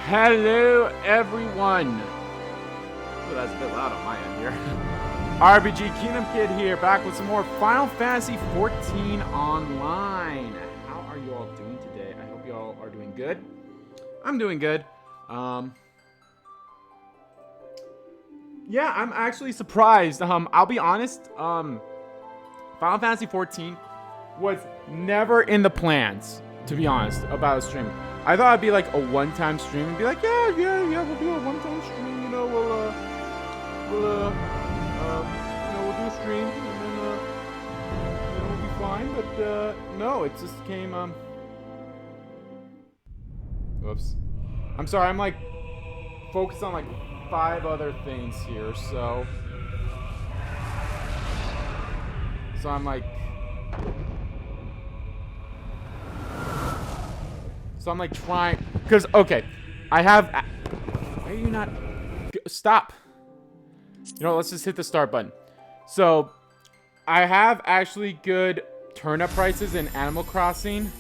Hello, everyone. Oh, that's a bit loud on my end here. RPG Kingdom Kid here, back with some more Final Fantasy 14 Online. How are you all doing today? I hope you all are doing good. I'm doing good. Yeah, I'm actually surprised. I'll be honest. Final Fantasy 14 was never in the plans, to be honest, about streaming. I thought it'd be like a one-time stream and be like, yeah, we'll do a one-time stream, you know, we'll do a stream and then, we'll be fine. But, no, it just came, whoops. I'm sorry, I'm like focused on like 5 other things here, so I'm like, trying, because, okay, I have, why are you not, stop, you know, let's just hit the start button. So, I have actually good turnip prices in Animal Crossing.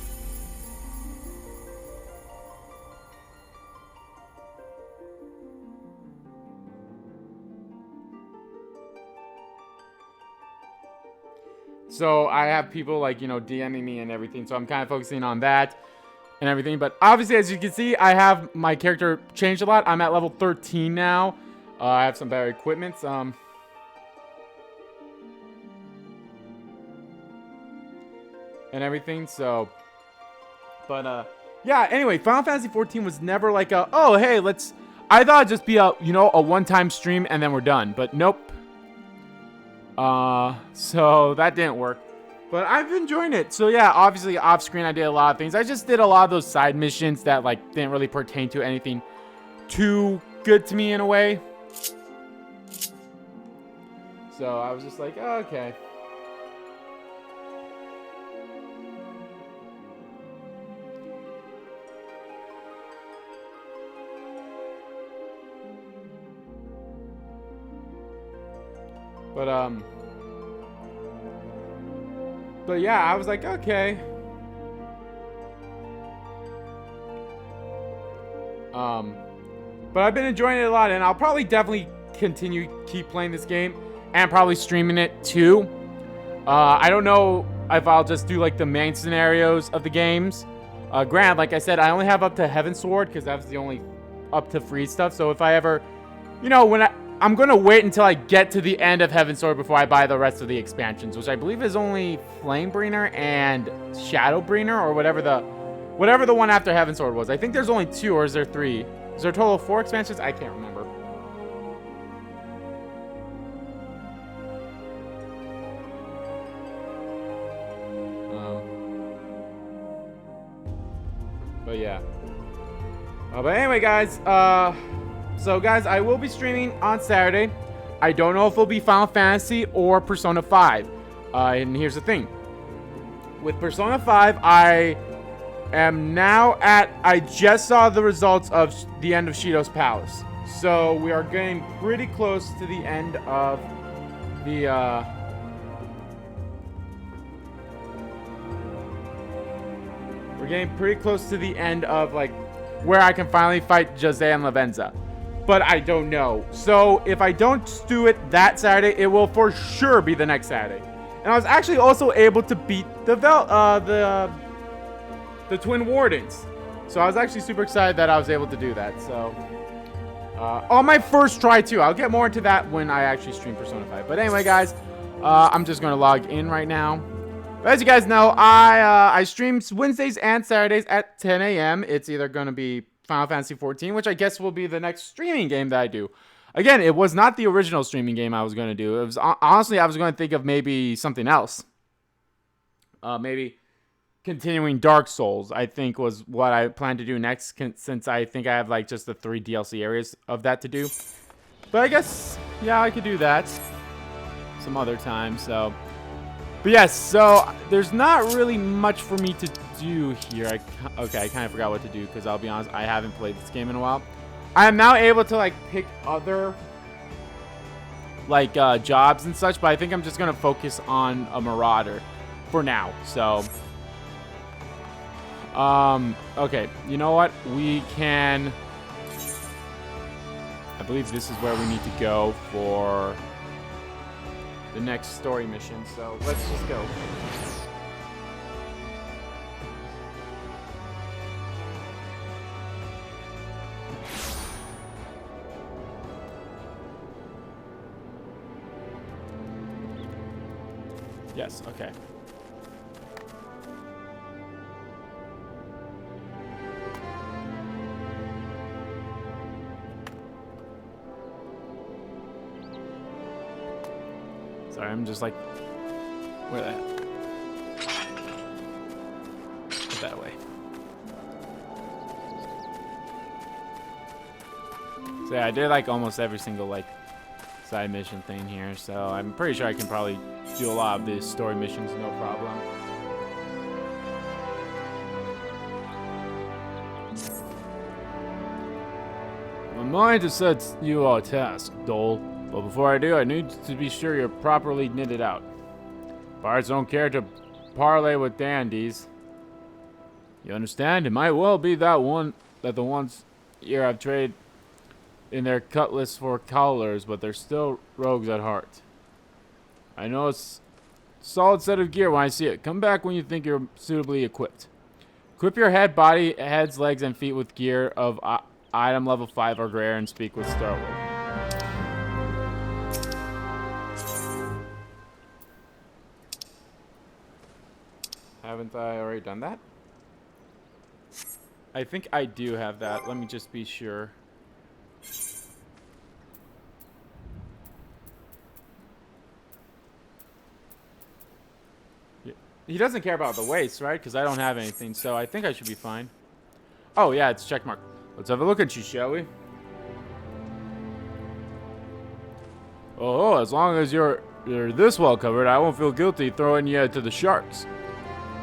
So, I have people, like, you know, DMing me and everything, so I'm kind of focusing on that and everything. But obviously, as you can see, I have my character changed a lot. I'm at level 13 now. I have some better equipment. And everything. So, but yeah. Anyway, Final Fantasy 14 was never like a, oh hey, let's. I thought it'd just be a, you know, a one-time stream and then we're done. But nope. So that didn't work. But I've been enjoying it. So yeah, obviously off screen I did a lot of things. I just did a lot of those side missions that like didn't really pertain to anything too good to me in a way. So I was just like, oh, okay. But yeah, I was like, okay. But I've been enjoying it a lot, and I'll probably definitely keep playing this game, and probably streaming it too. I don't know if I'll just do like the main scenarios of the games. Granted, like I said, I only have up to Heaven Sword, because that's the only up to free stuff. So if I ever, you know, I'm going to wait until I get to the end of Heaven Sword before I buy the rest of the expansions, which I believe is only Flamebringer and Shadowbringer, or whatever the one after Heaven Sword was. I think there's only 2, or is there 3? Is there a total of 4 expansions? I can't remember. But yeah. But anyway, guys, so guys, I will be streaming on Saturday. I don't know if it'll be Final Fantasy or Persona 5. And here's the thing. With Persona 5, I am now I just saw the results of the end of Shido's Palace. So we are getting pretty close to the end of the, we're getting pretty close to the end of, like, where I can finally fight Jose and Lavenza. But I don't know. So if I don't do it that Saturday, it will for sure be the next Saturday. And I was actually also able to beat the Twin Wardens. So I was actually super excited that I was able to do that. So on my first try too. I'll get more into that when I actually stream Persona 5. But anyway, guys, I'm just gonna log in right now. But as you guys know, I stream Wednesdays and Saturdays at 10 a.m. It's either gonna be Final Fantasy 14, which I guess will be the next streaming game that I do. Again, it was not the original streaming game I was going to do. It was honestly, I was going to think of maybe something else. Maybe continuing Dark Souls, I think, was what I plan to do next, since I think I have like just the 3 DLC areas of that to do. But I guess, yeah, I could do that some other time. So, but yes, so there's not really much for me to do here. Okay, I kind of forgot what to do, because I'll be honest, I haven't played this game in a while. I am now able to like pick other like jobs and such, but I think I'm just gonna focus on a Marauder for now. So okay, you know what, we can I believe this is where we need to go for the next story mission. So let's just go. Yes, okay. Sorry, I'm just like, where the hell? That way. So yeah, I did like almost every single like side mission thing here, so I'm pretty sure I can probably do a lot of these story missions, no problem. My mind has set you a task, Dole. But before I do, I need to be sure you're properly knitted out. Pirates don't care to parley with dandies. You understand? It might well be that the ones here have traded in their cutlass for collars, but they're still rogues at heart. I know it's a solid set of gear when I see it. Come back when you think you're suitably equipped. Equip your heads, legs, and feet with gear of item level 5 or greater and speak with Starwood. Haven't I already done that? I think I do have that. Let me just be sure. He doesn't care about the waist, right? Because I don't have anything, so I think I should be fine. Oh, yeah, it's checkmark. Let's have a look at you, shall we? Oh, as long as you're this well covered, I won't feel guilty throwing you to the sharks.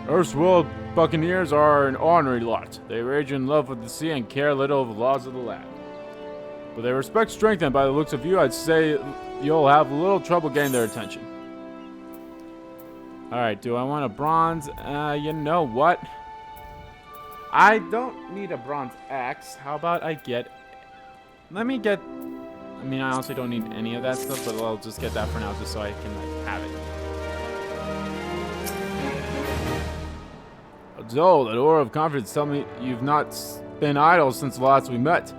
Erstwhile buccaneers are an ornery lot. They rage in love with the sea and care little of the laws of the land. But they respect strength, and by the looks of you, I'd say you'll have little trouble getting their attention. Alright, do I want a bronze? You know what? I don't need a bronze axe. How about I get... Let me get... I mean, I honestly don't need any of that stuff, but I'll just get that for now just so I can, like, have it. Joel, that aura of confidence tell me you've not been idle since the last we met.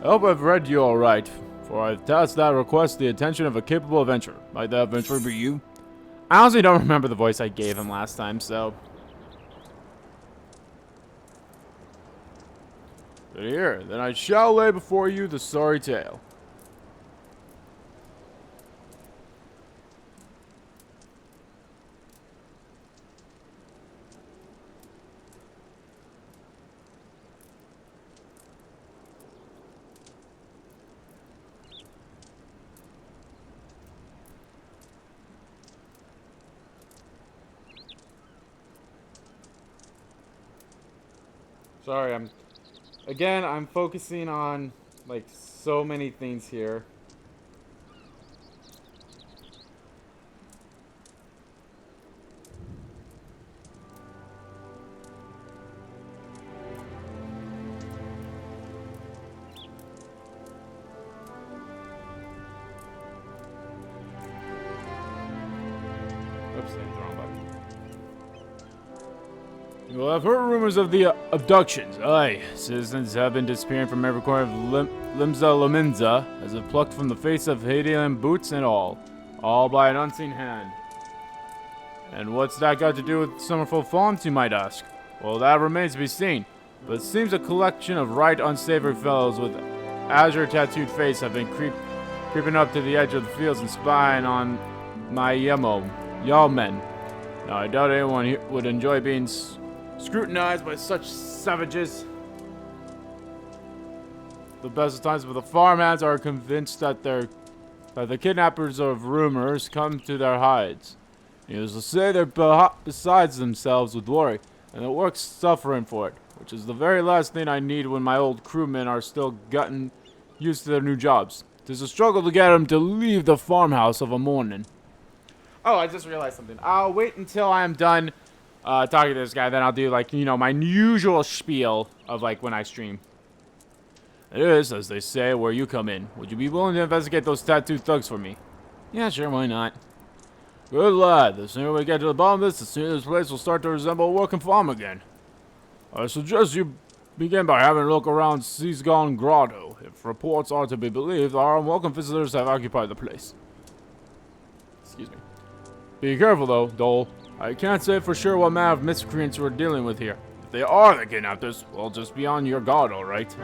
I hope I've read you all right, for I've tasked that request the attention of a capable adventurer. Might that adventurer be you? I honestly don't remember the voice I gave him last time, so... But here, then I shall lay before you the sorry tale. Sorry, I'm focusing on, like, so many things here. Oops, I hit the wrong button. Well, I've heard rumors of the abductions. Aye, citizens have been disappearing from every corner of Limza Lominza, as if plucked from the face of Hadean, boots and all by an unseen hand. And what's that got to do with Summerful Farms, you might ask? Well, that remains to be seen, but it seems a collection of right unsavory fellows with azure tattooed face have been creeping up to the edge of the fields and spying on my y'all men. Now, I doubt anyone here would enjoy being scrutinized by such savages. The best of times, but the farmhands are convinced that the kidnappers of rumors come to their hides. Needless to say, they're besides themselves with worry, and the work's suffering for it, which is the very last thing I need when my old crewmen are still getting used to their new jobs. 'Tis a struggle to get them to leave the farmhouse of a morning. Oh, I just realized something. I'll wait until I'm done talking to this guy, then I'll do, like, you know, my usual spiel of, like, when I stream. It is, as they say, where you come in. Would you be willing to investigate those tattooed thugs for me? Yeah, sure, why not? Good lad. The sooner we get to the bottom of this, the sooner this place will start to resemble a working farm again. I suggest you begin by having a look around Seasgone Grotto. If reports are to be believed, our unwelcome visitors have occupied the place. Excuse me. Be careful, though, Dole. I can't say for sure what manner of miscreants we're dealing with here. If they are the kidnappers, well, just be on your guard, alright?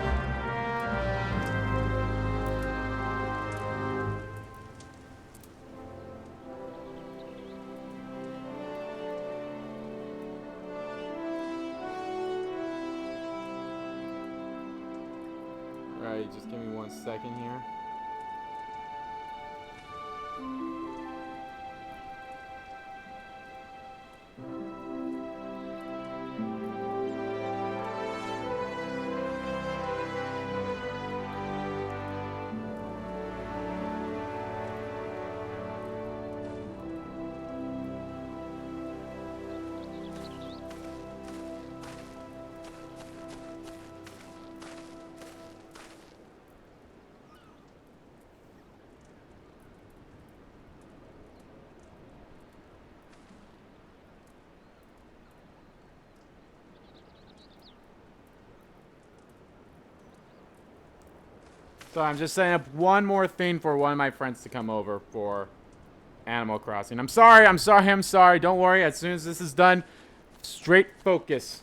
Alright, just give me 1 second here. So I'm just setting up one more thing for one of my friends to come over for Animal Crossing. I'm sorry. Don't worry. As soon as this is done, straight focus.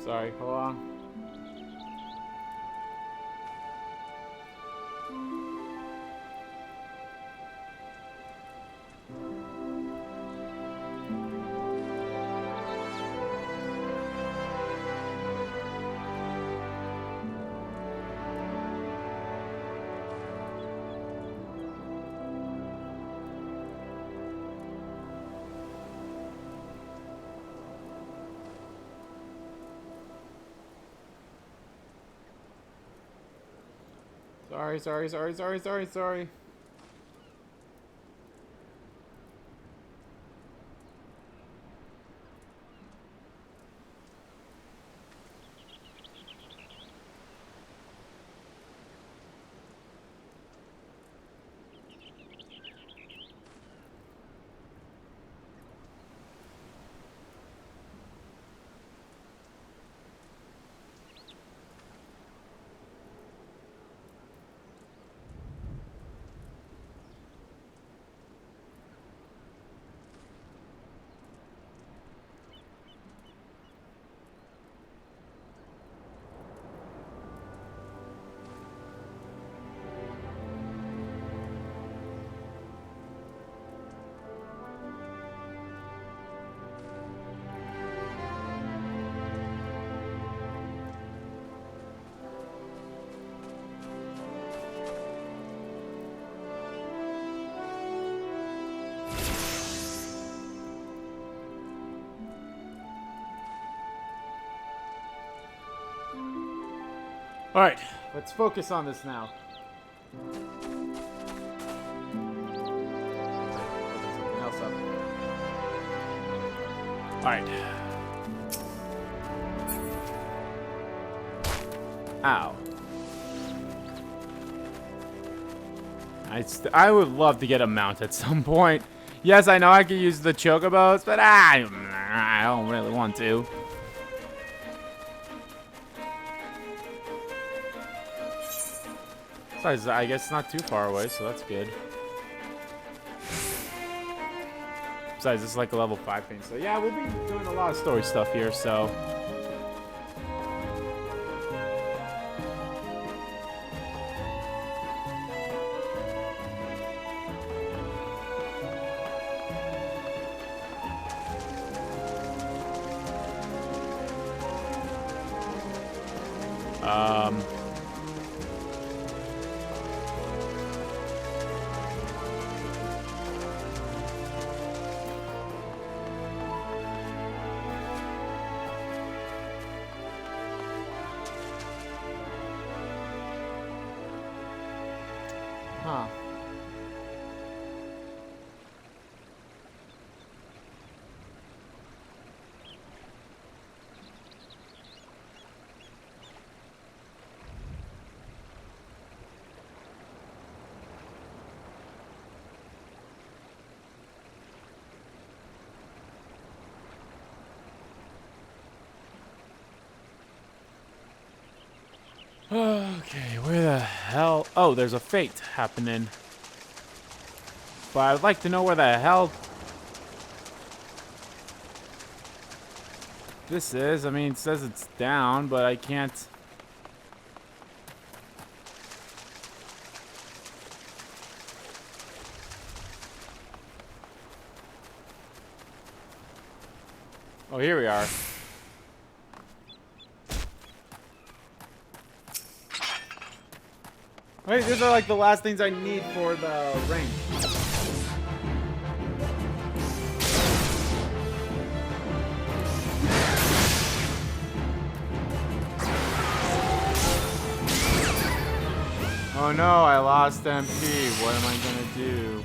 Sorry, hold on. Sorry. Alright, let's focus on this now. Something else up. Alright. Ow. I would love to get a mount at some point. Yes, I know I could use the chocobos, but I don't really want to. Besides, I guess it's not too far away, so that's good. Besides, this is like a level 5 thing, so yeah, we'll be doing a lot of story stuff here, so... Huh. Okay, where the hell? Oh, there's a fate happening. But I'd like to know where the hell this is. I mean, it says it's down, but I can't. Oh, here we are. Wait, these are like the last things I need for the ring. Oh no, I lost MP. What am I gonna do?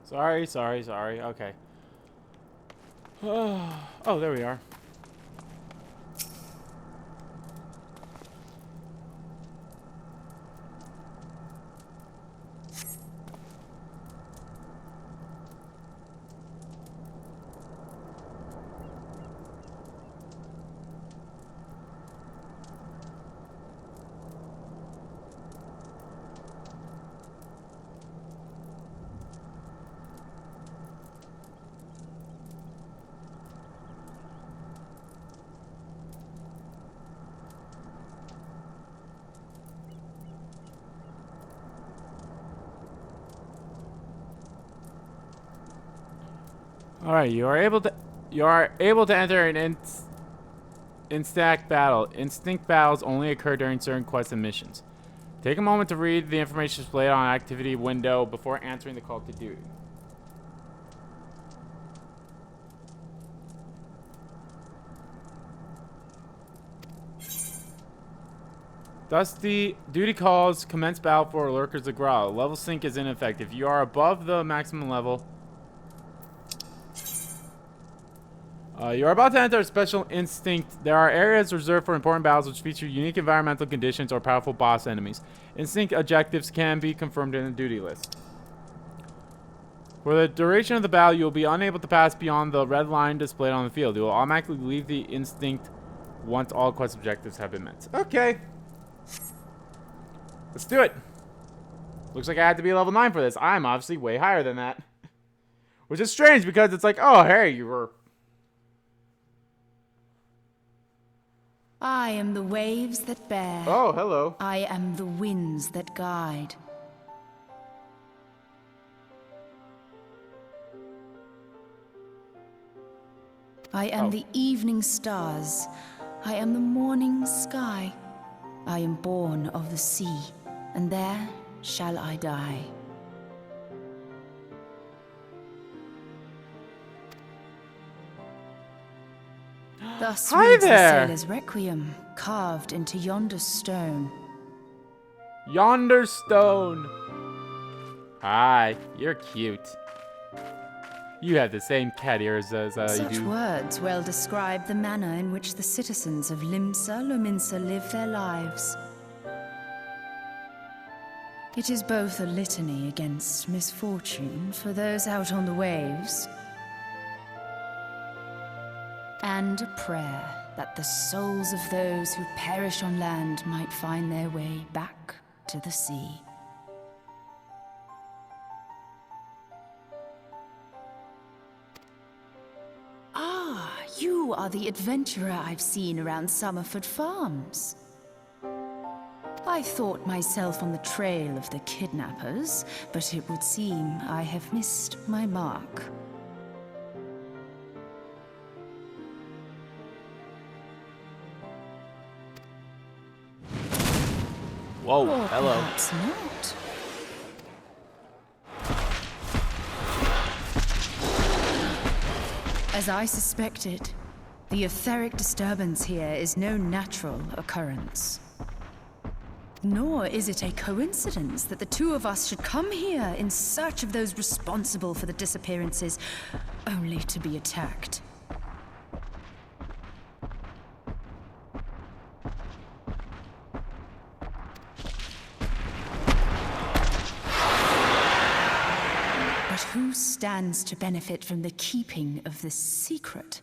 Sorry. Okay. Oh, there we are. All right, you are able to enter an instinct battle. Instinct battles only occur during certain quests and missions. Take a moment to read the information displayed on activity window before answering the call to duty. Thus, the duty calls commence battle for lurkers of growl. Level sync is in effect. If you are above the maximum level, you are about to enter a special instinct. There are areas reserved for important battles which feature unique environmental conditions or powerful boss enemies. Instinct objectives can be confirmed in the duty list. For the duration of the battle, you will be unable to pass beyond the red line displayed on the field. You will automatically leave the instinct once all quest objectives have been met. Okay. Let's do it. Looks like I had to be level 9 for this. I'm obviously way higher than that. Which is strange because it's like, oh, hey, you were... I am the waves that bear. Oh, hello. I am the winds that guide. I am the evening stars. I am the morning sky. I am born of the sea, and there shall I die. Thus Hi reads there. the sailor's requiem, carved into yonder stone. Yonder stone. Hi, you're cute. You have the same cat ears as you Such do. words well describe the manner in which the citizens of Limsa Lominsa live their lives. It is both a litany against misfortune for those out on the waves, and a prayer that the souls of those who perish on land might find their way back to the sea. Ah, you are the adventurer I've seen around Summerford Farms. I thought myself on the trail of the kidnappers, but it would seem I have missed my mark. Whoa, Or hello. perhaps not. As I suspected, the etheric disturbance here is no natural occurrence. Nor is it a coincidence that the two of us should come here in search of those responsible for the disappearances, only to be attacked. But who stands to benefit from the keeping of this secret?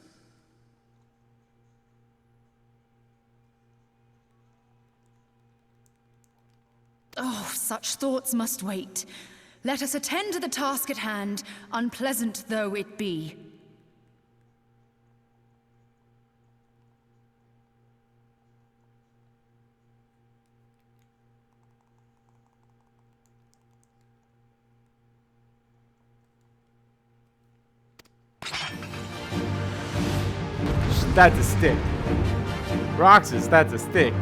Oh, such thoughts must wait. Let us attend to the task at hand, unpleasant though it be. That's a stick. Roxas, that's a stick.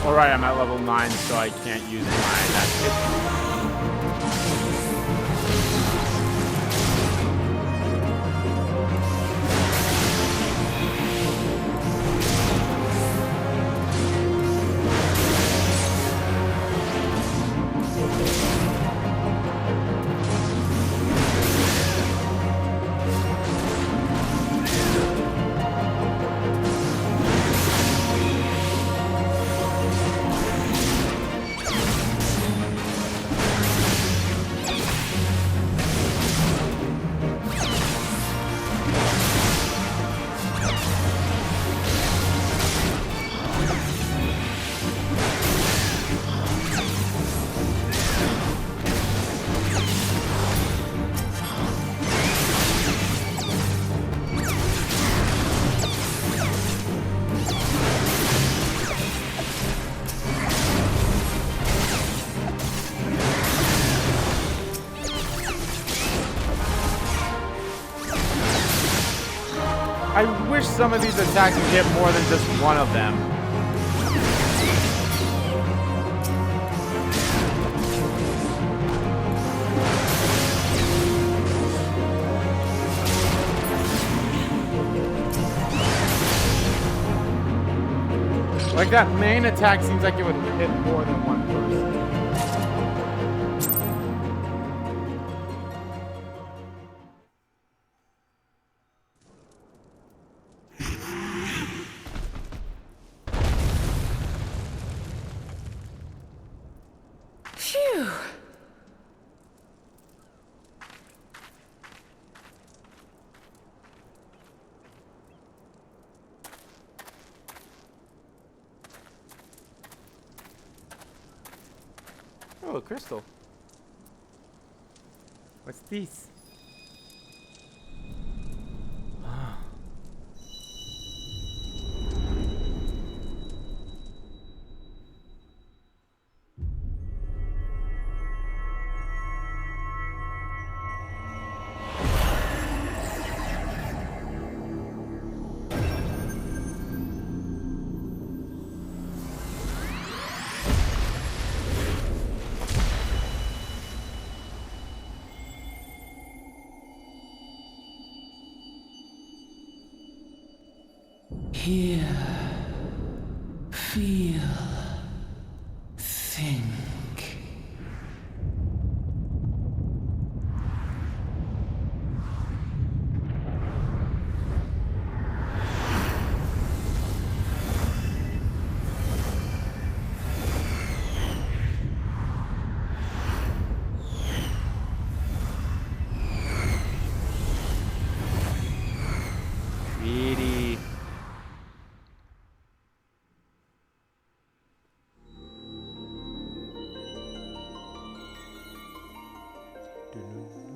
Alright, I'm at level 9, so I can't use my that. I wish some of these attacks would hit more than just one of them. Like that main attack seems like it would hit more than one person. Phew! Oh, a crystal. What's this? Hear, feel, think. Sweetie.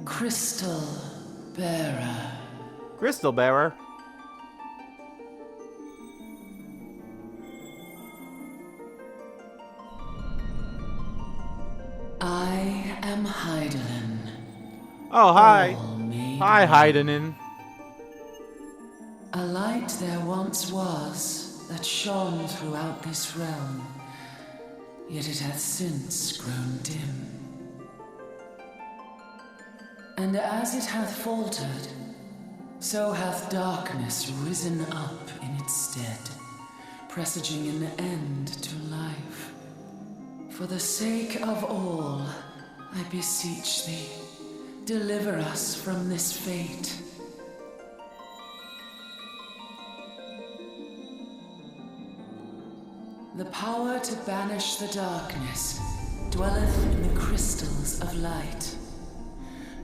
Crystal bearer. Crystal bearer. I am Heidelin. Oh, hi. all made Hi, one. Heidenin. A light there once was that shone throughout this realm, yet it hath since grown dim. And as it hath faltered, so hath darkness risen up in its stead, presaging an end to life. For the sake of all, I beseech thee, deliver us from this fate. The power to banish the darkness dwelleth in the crystals of light.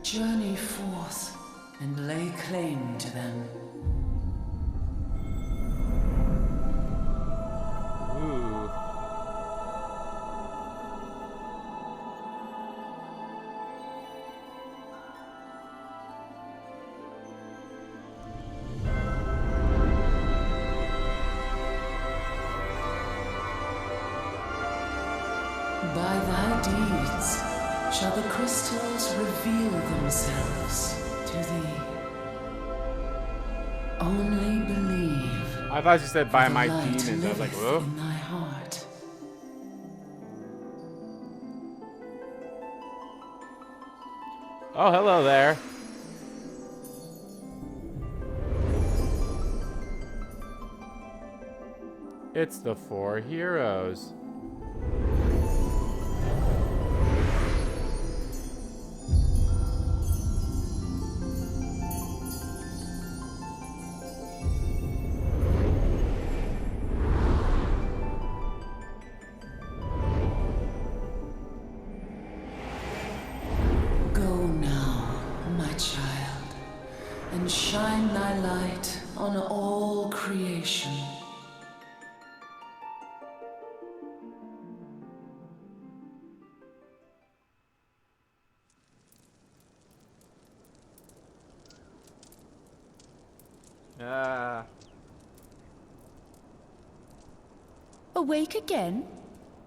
Journey forth and lay claim to them. Ooh. By thy deeds shall the crystals reveal themselves to thee. Only believe. I thought you said by the my light demons. I was like, liveth whoa. in thy heart. Oh, hello there. It's the 4 heroes. Go now, my child, and shine thy light on all creation. Awake again?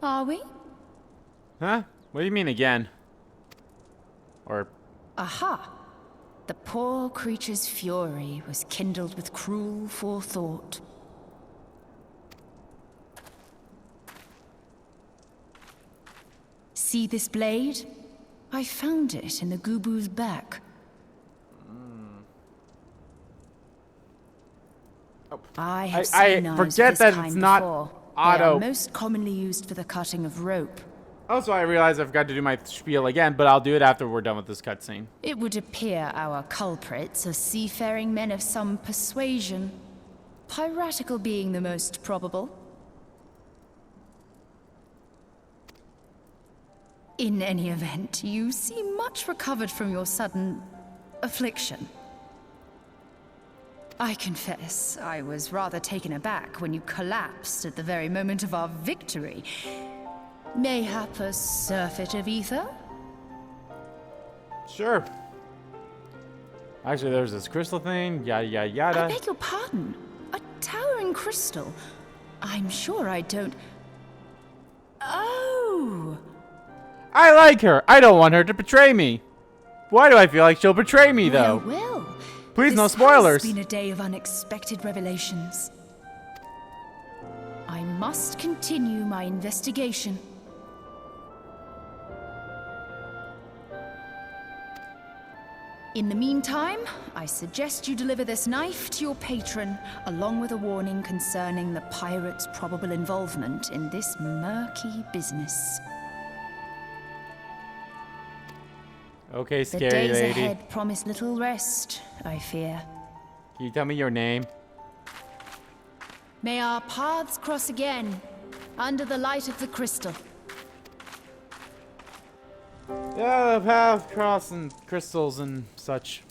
Are we? Huh? What do you mean again? Or Aha! The poor creature's fury was kindled with cruel forethought. See this blade? I found it in the Gubu's back. I have I seen knives forget of this that it's kind not before. They auto. are most commonly used for the cutting of rope. Also, I realize I've got to do my spiel again, but I'll do it after we're done with this cutscene. It would appear our culprits are seafaring men of some persuasion. Piratical being the most probable. In any event, you seem much recovered from your sudden affliction. I confess, I was rather taken aback when you collapsed at the very moment of our victory. Mayhap a surfeit of ether? Sure. Actually, there's this crystal thing, yada yada I yada. beg your pardon. A towering crystal. I'm sure I don't... Oh! I like her. I don't want her to betray me. Why do I feel like she'll betray me, though? Well, Please, no this spoilers. has been a day of unexpected revelations. I must continue my investigation. In the meantime, I suggest you deliver this knife to your patron, along with a warning concerning the pirate's probable involvement in this murky business. Okay, The scary days lady. ahead promise little rest, I fear. Can you tell me your name? May our paths cross again, under the light of the crystal. Yeah, the path crossing crystals and such.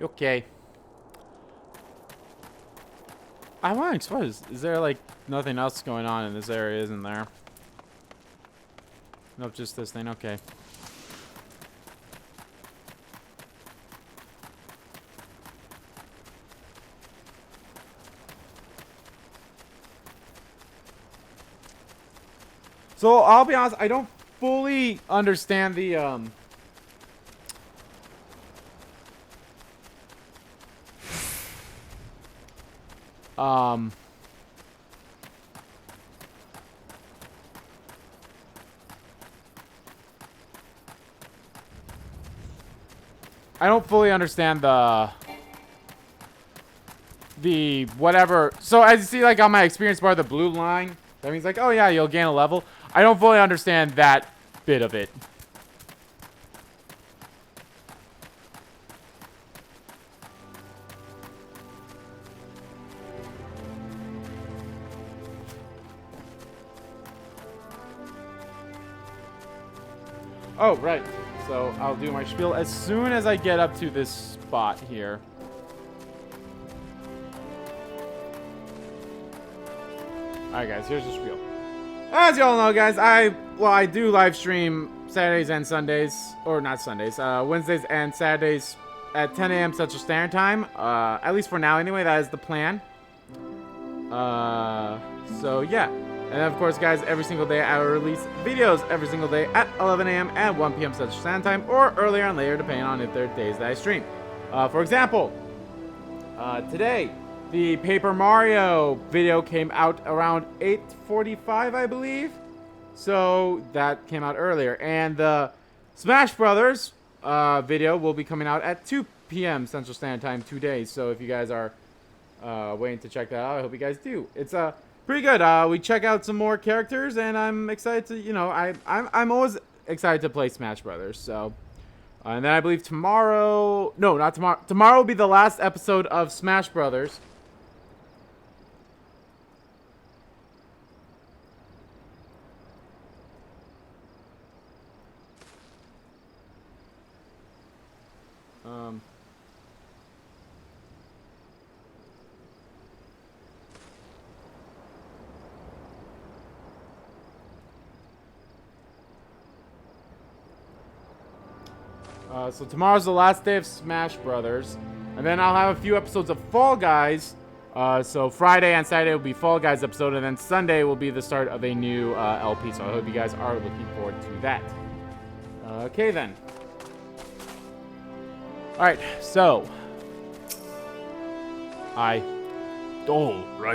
Okay. I want to explore. Is there like nothing else going on in this area, isn't there? Nope, just this thing. Okay. So I'll be honest, I don't fully understand the I don't fully understand the whatever. So as you see, like on my experience bar, the blue line, that means like, oh yeah, you'll gain a level. I don't fully understand that bit of it. Oh, right. So I'll do my spiel as soon as I get up to this spot here. Alright guys, here's the spiel. As y'all know guys, I do live stream Saturdays and Sundays, or not Sundays, Wednesdays and Saturdays at 10 a.m. Central Standard Time. At least for now anyway, that is the plan. So yeah. And of course, guys, every single day I will release videos every single day at 11 a.m. and 1 p.m. Central Standard Time, or earlier and later, depending on if there are days that I stream. For example, today, the Paper Mario video came out around 8:45, I believe. So that came out earlier. And the Smash Brothers video will be coming out at 2 p.m. Central Standard Time today. So if you guys are waiting to check that out, I hope you guys do. It's pretty good. We check out some more characters, and I'm excited to, you know, I'm always excited to play Smash Brothers. So, and then I believe tomorrow, no, not tomorrow. Tomorrow will be the last episode of Smash Brothers. So tomorrow's the last day of Smash Brothers, and then I'll have a few episodes of Fall Guys. So Friday and Saturday will be Fall Guys episode, and then Sunday will be the start of a new LP. So I hope you guys are looking forward to that. Okay then. All right. So right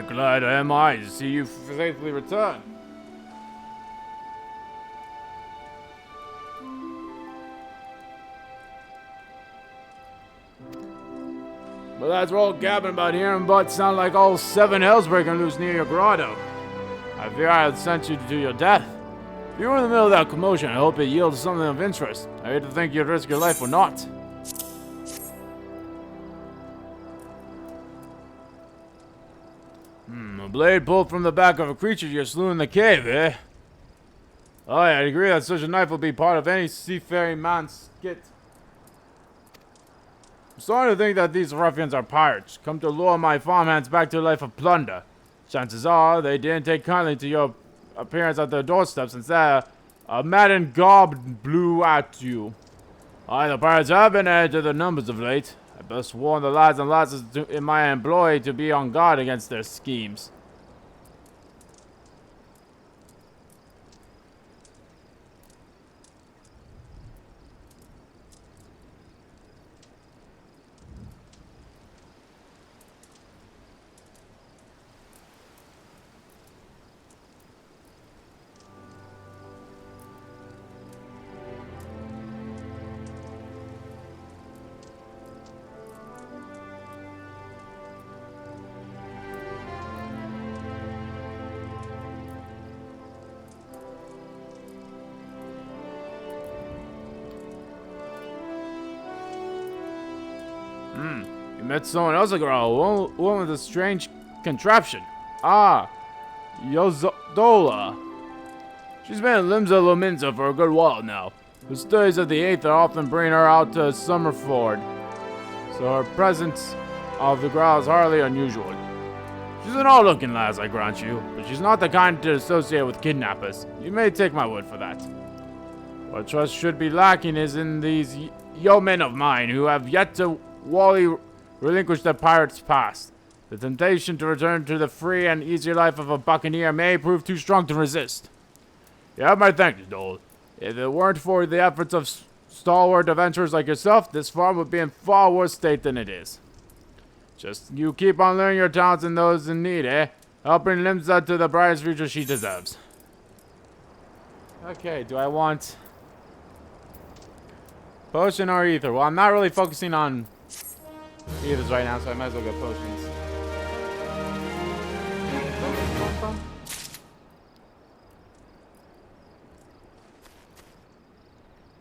glad am I to see you safely return. But that's all gabbing about hearing but sound like all 7 hells breaking loose near your grotto. I fear I had sent you to your death. If you were in the middle of that commotion, I hope it yielded something of interest. I hate to think you'd risk your life or not. A blade pulled from the back of a creature you slew in the cave, eh? Oh, yeah, I'd agree that such a knife would be part of any seafaring man's skit. I'm starting to think that these ruffians are pirates, come to lure my farmhands back to a life of plunder. Chances are they didn't take kindly to your appearance at their doorsteps, instead a maddened gob blew at you. Aye, the pirates have been added to their numbers of late. I best warn the lads and lasses in my employ to be on guard against their schemes. met someone else, a girl, a woman with a strange contraption. Ah, Yozodola. She's been at Limsa Lominsa for a good while now. The studies of the Aether often bring her out to Summerford, so her presence of the growl is hardly unusual. She's an odd-looking lass, I grant you, but she's not the kind to associate with kidnappers. You may take my word for that. What trust should be lacking is in these yeomen of mine who have yet to wholly relinquish their pirate's past. The temptation to return to the free and easy life of a buccaneer may prove too strong to resist. You have my thanks, Dole. If it weren't for the efforts of stalwart adventurers like yourself, this farm would be in far worse state than it is. Just you keep on learning your talents in those in need, eh? Helping Limsa to the brightest future she deserves. Okay, do I want potion or ether? Well, I'm not really focusing on ethers right now, so I might as well get potions.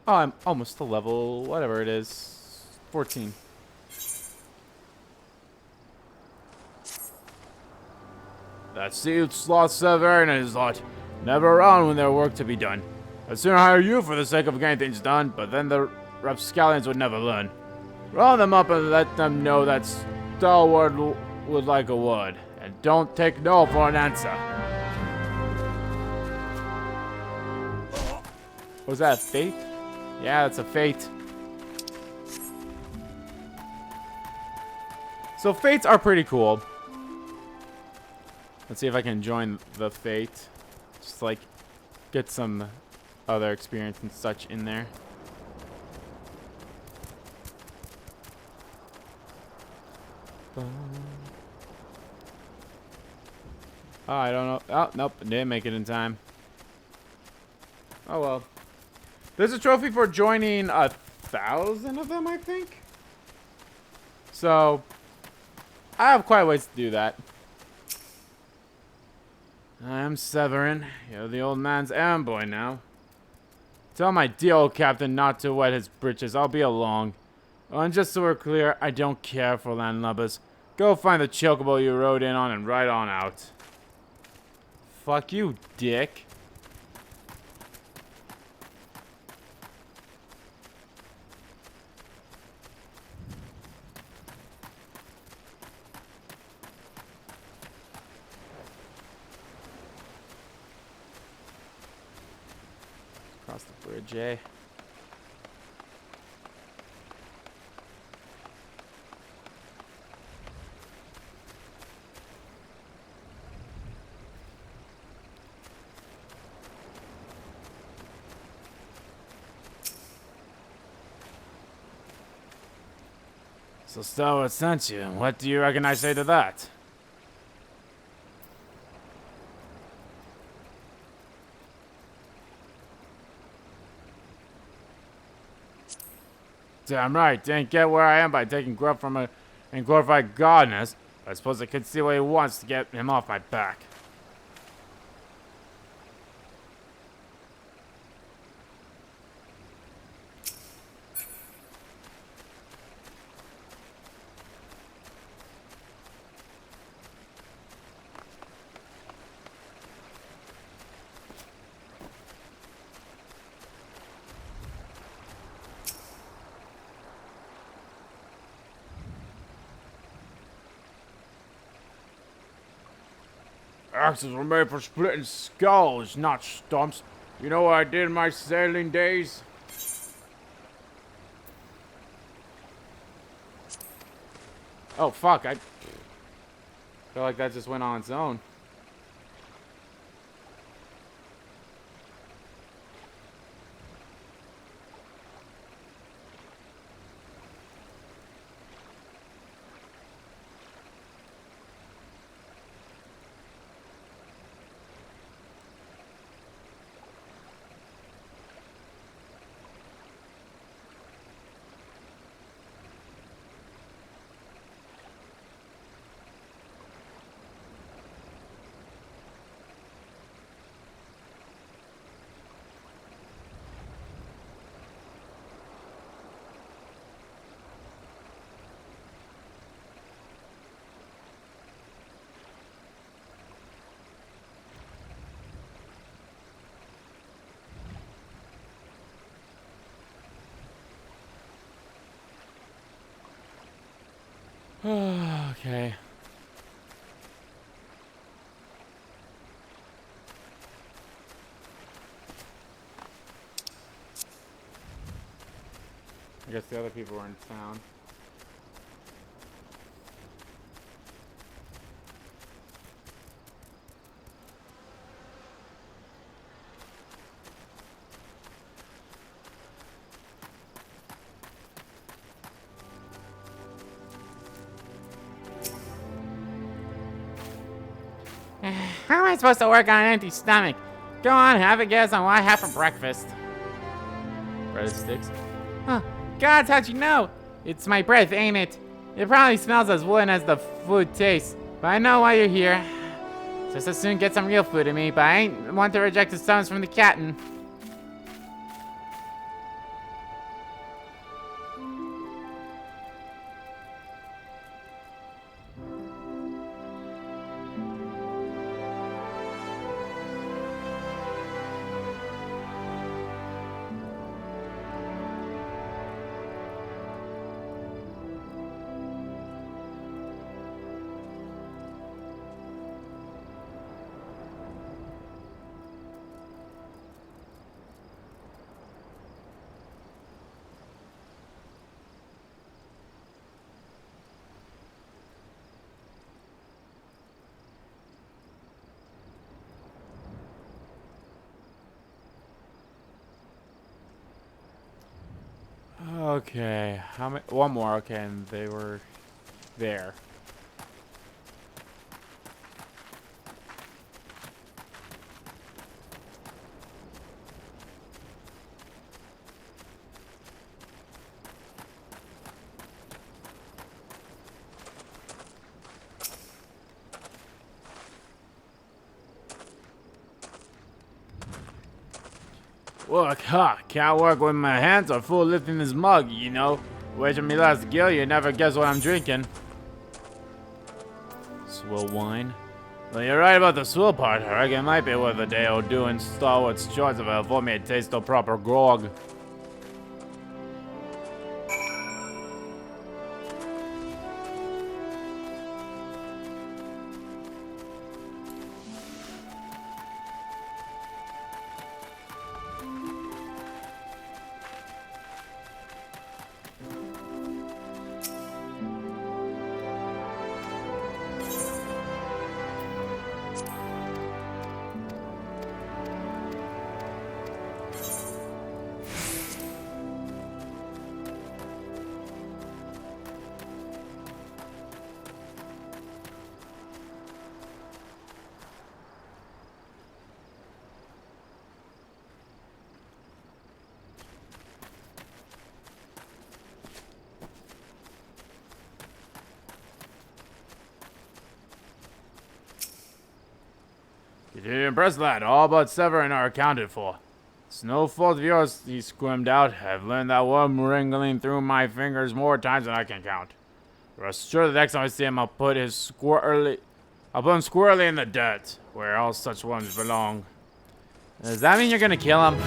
Oh, I'm almost to level, whatever it is, 14. That sealed sloth Severin and his lot. Never around when there were work to be done. I'd sooner hire you for the sake of getting things done, but then the rapscallions would never learn. Round them up and let them know that stalwart would like a word. And don't take no for an answer. Was that a fate? Yeah, that's a fate. So fates are pretty cool. Let's see if I can join the fate. Just like get some other experience and such in there. Oh, I don't know. Oh, nope. Didn't make it in time. Oh well. There's a trophy for joining 1,000 of them, I think. So, I have quite a ways to do that. I am Severin. You're the old man's errand boy now. Tell my dear old captain not to wet his britches. I'll be along. Oh, and just so we're clear, I don't care for landlubbers. Go find the chocobo you rode in on and ride on out. Fuck you, dick. Across the bridge, eh? So Stalwart sent you. What do you reckon I say to that? Damn right, didn't get where I am by taking grub from a glorified godness. I suppose I could see what he wants to get him off my back. Axes were made for splitting skulls, not stumps. You know what I did in my sailing days? Oh, fuck. I feel like that just went on its own. Okay. I guess the other people were in town. How am I supposed to work on an empty stomach? Go on, have a guess on what I have for breakfast. Breaded sticks. Huh. God, how'd you know? It's my breath, ain't it? It probably smells as wooden as the food tastes. But I know why you're here. Just as soon get some real food in me, but I ain't want to reject the stones from the captain. Okay, how many? One more. Okay, and they were there. Look, can't work with my hands or full lifting this mug, you know. Wait till me last gill, you never guess what I'm drinking. Swill wine? Well, you're right about the swill part. I reckon it might be worth a day or doing stalwart's choice if it'll for me to taste the proper grog. You did impress, lad. All but Severin are accounted for. It's no fault of yours, he squirmed out. I've learned that worm wriggling through my fingers more times than I can count. Rest sure the next time I see him, I'll put him squarely in the dirt, where all such worms belong. Does that mean you're gonna kill him?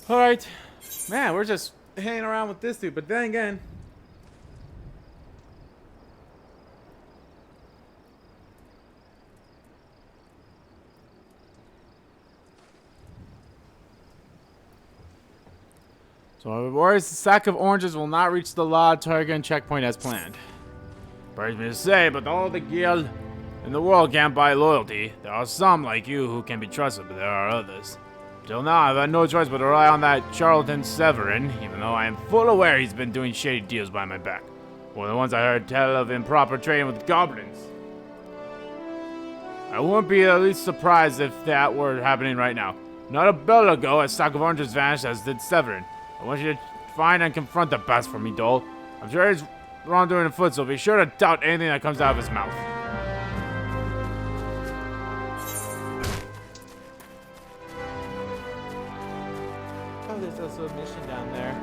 Alright. Man, we're just hanging around with this dude. But then again... So, worries the sack of oranges will not reach the law target checkpoint as planned. Hurts me to say, but all the guild in the world can't buy loyalty. There are some like you who can be trusted, but there are others. Till now, I've had no choice but to rely on that charlatan Severin, even though I am full aware he's been doing shady deals behind my back. Or the ones I heard tell of improper trading with goblins. I wouldn't be the least surprised if that were happening right now. Not a bell ago, a sack of oranges vanished, as did Severin. I want you to find and confront the best for me, Dole. I'm sure he's wrongdoing afoot, so be sure to doubt anything that comes out of his mouth. Oh, there's also a mission down there.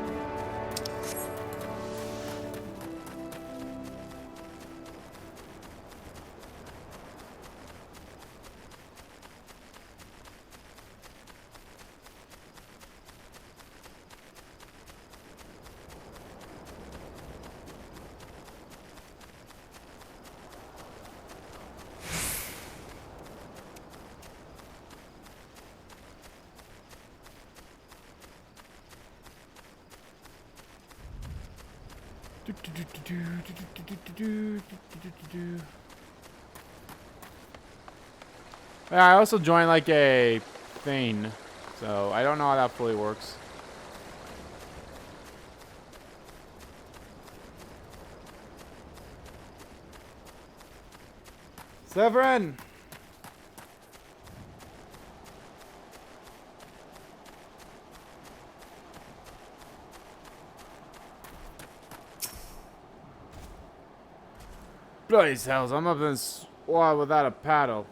Yeah, I also joined like a thing, so I don't know how that fully works. Severin! Bloody hells, I'm up in this water without a paddle.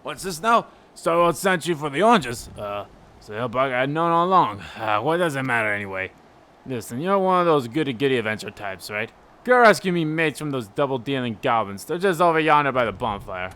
What's this now? Starlord sent you for the oranges. So help I had known all along. What does it matter anyway? Listen, you're one of those goody-goody adventure types, right? Go rescue me mates from those double-dealing goblins. They're just over yonder by the bonfire.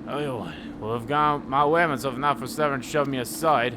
Oh, well, I've gone my way myself, if not for Severin shoved me aside.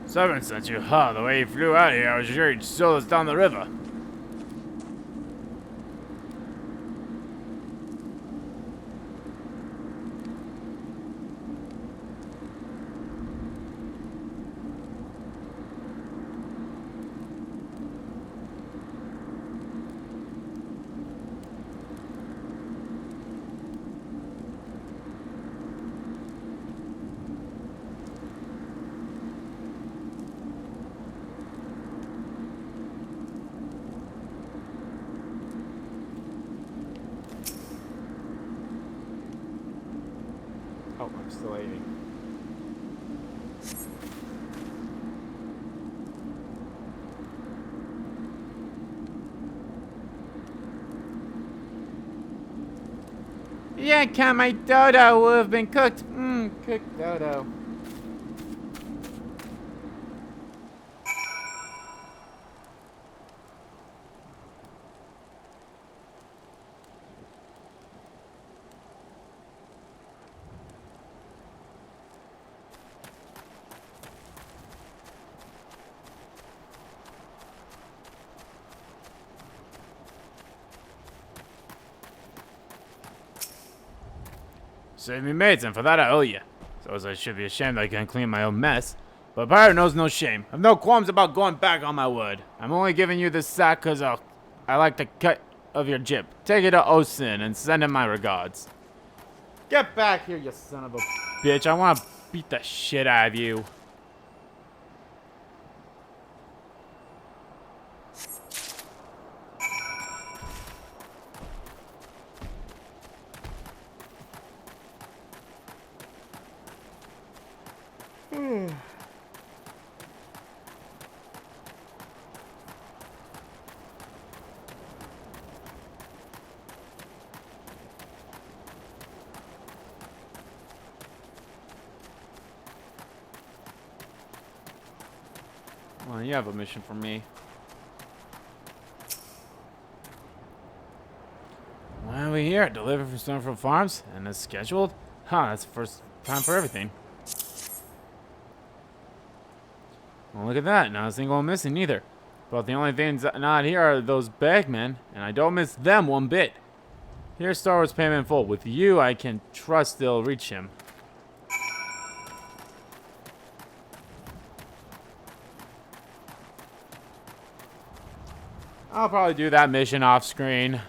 Seven sent you, huh? The way you flew out of here, I was sure you'd sail us down the river. Oh, I'm still aiming. Yeah, can't my dodo would have been cooked. Cooked dodo. Save me mates, and for that I owe you. So as I should be ashamed I can't clean my own mess. But pirate knows no shame. I've no qualms about going back on my word. I'm only giving you this sack cause I like the cut of your jib. Take it to Osin and send him my regards. Get back here, you son of a bitch. I wanna beat the shit out of you. Well, you have a mission for me. Why are we here? Deliver from Stoneford Farms? And it's scheduled? Huh, that's the first time for everything. Well, look at that. Not a single one missing either. But the only things not here are those bagmen, and I don't miss them one bit. Here's Star Wars payment in full. With you, I can trust they'll reach him. I'll probably do that mission off screen.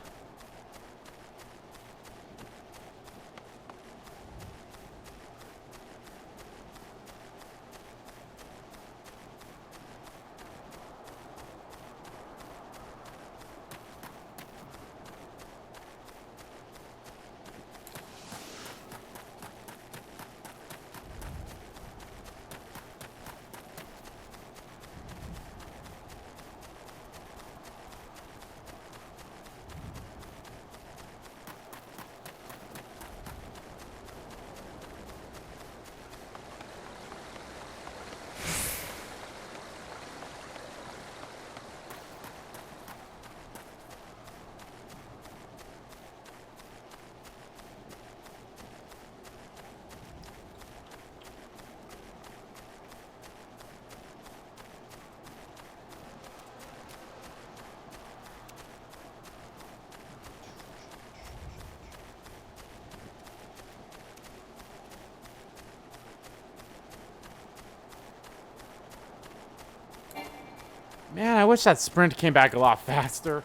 Man, I wish that sprint came back a lot faster.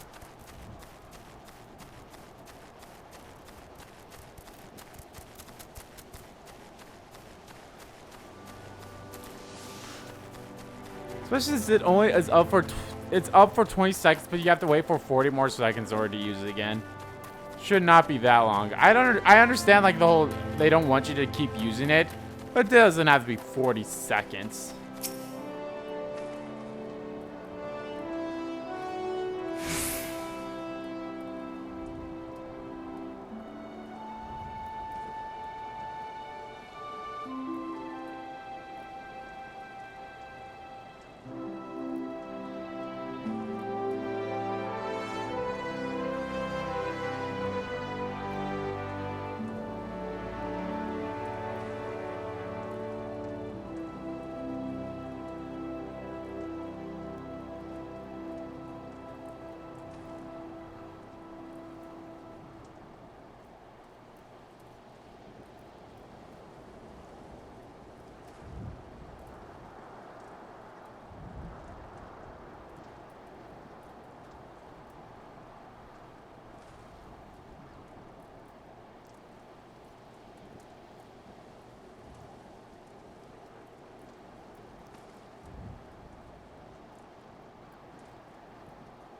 Especially since it only is up for it's up for 20 seconds, but you have to wait for 40 more seconds in order to use it again. Should not be that long. I understand like the whole they don't want you to keep using it, but it doesn't have to be 40 seconds.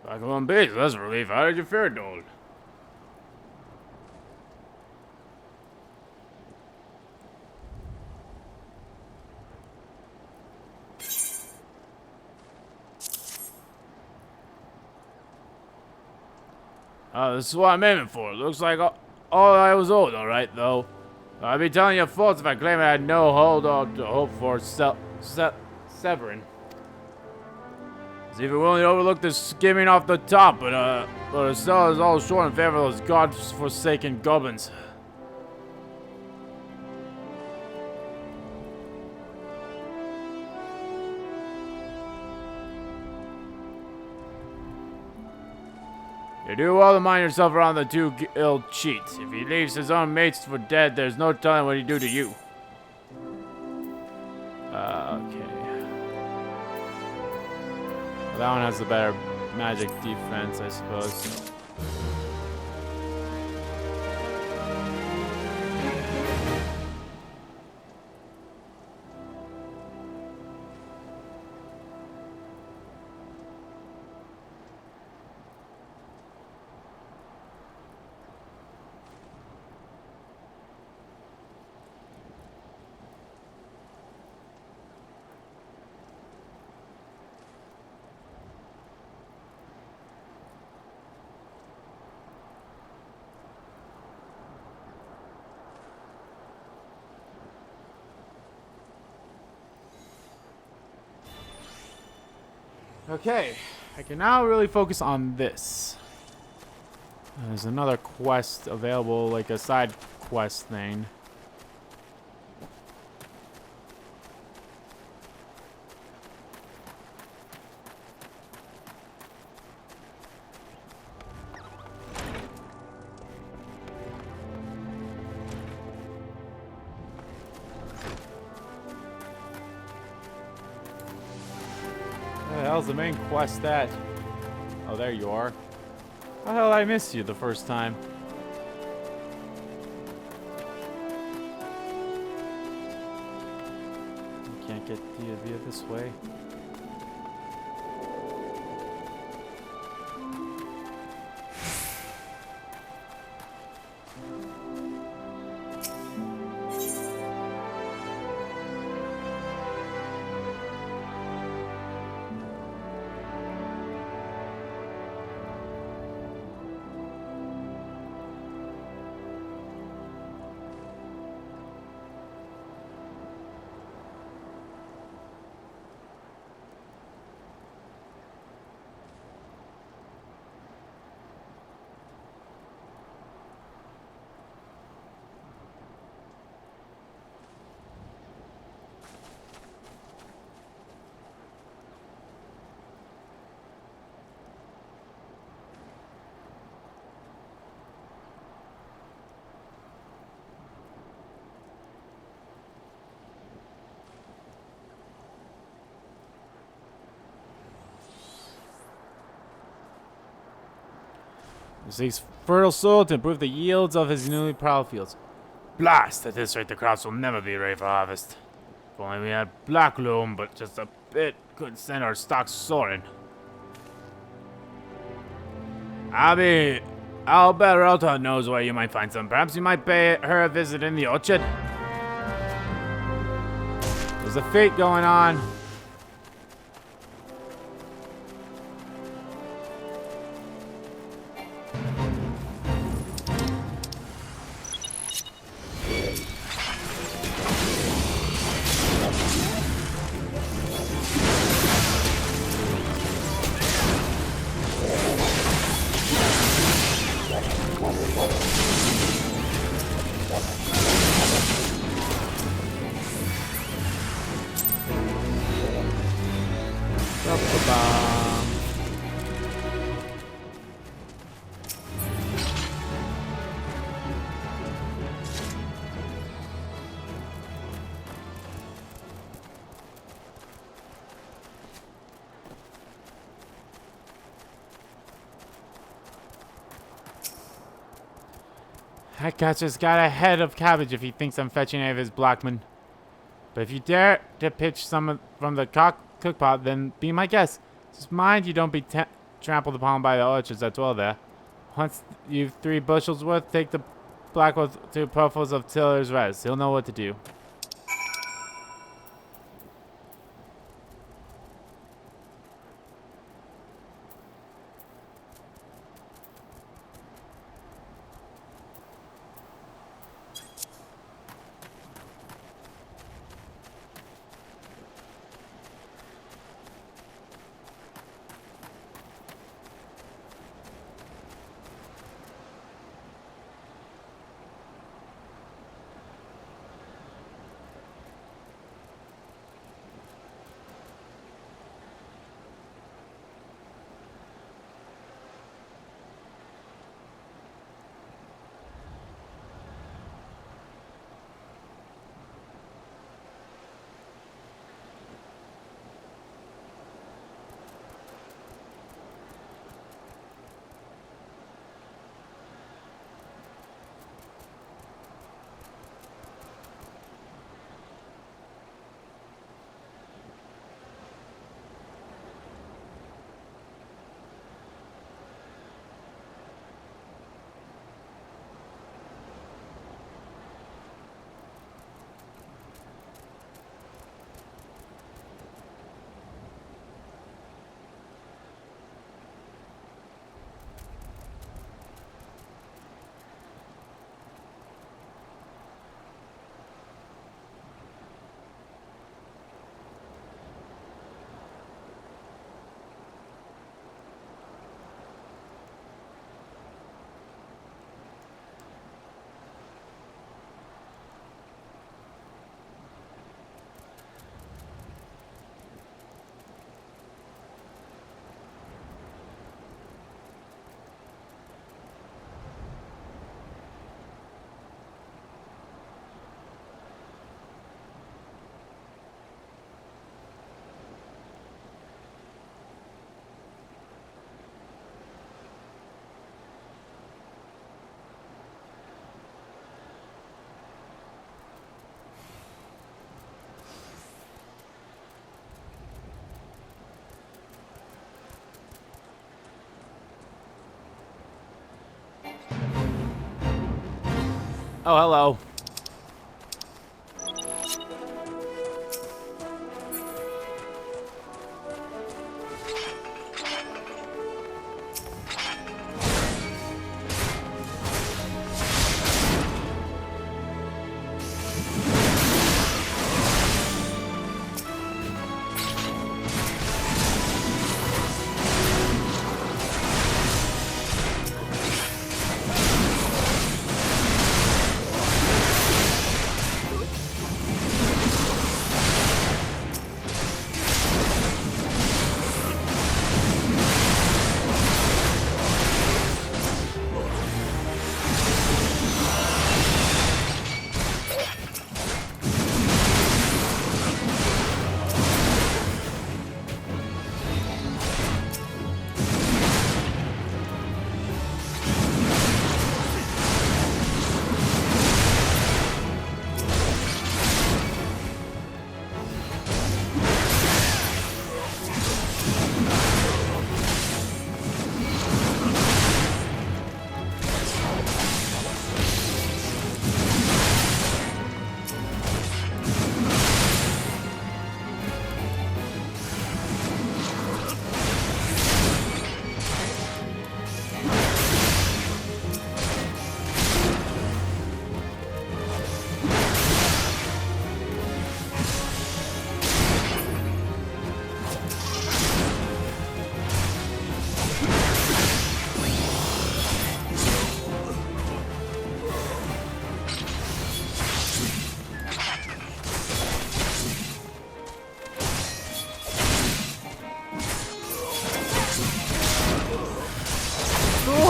Back on base, that's a relief. How did you fare, Dole? This is what I'm aiming for. Looks like all I was owed, alright, though. I'd be telling you false if I claim I had no hold on to hope for Severin. He's even willing to overlook the skimming off the top, but Estelle is all short in favor of those god-forsaken goblins. You do well to mind yourself around the two ill cheats. If he leaves his own mates for dead, there's no telling what he'd do to you. Okay. Well, that one has the better magic defense, I suppose. Okay, I can now really focus on this. There's another quest available, like a side quest thing. Where the hell's the main quest at? Oh, there you are. How the hell did I miss you the first time? I can't get via this way. He seeks fertile soil to improve the yields of his newly plowed fields. Blast! At this rate, the crops will never be ready for harvest. If only we had black loam, but just a bit could send our stocks soaring. I'll bet Rota knows where you might find some. Perhaps you might pay her a visit in the orchard. There's a fete going on. That catcher's got a head of cabbage if he thinks I'm fetching any of his blackmen. But if you dare to pitch some from the cookpot, then be my guest. Just mind you don't be trampled upon by the orchards that dwell there. Once you've 3 bushels worth, take the blackwood to Puffles of Tiller's Rest. He'll know what to do. Oh, hello.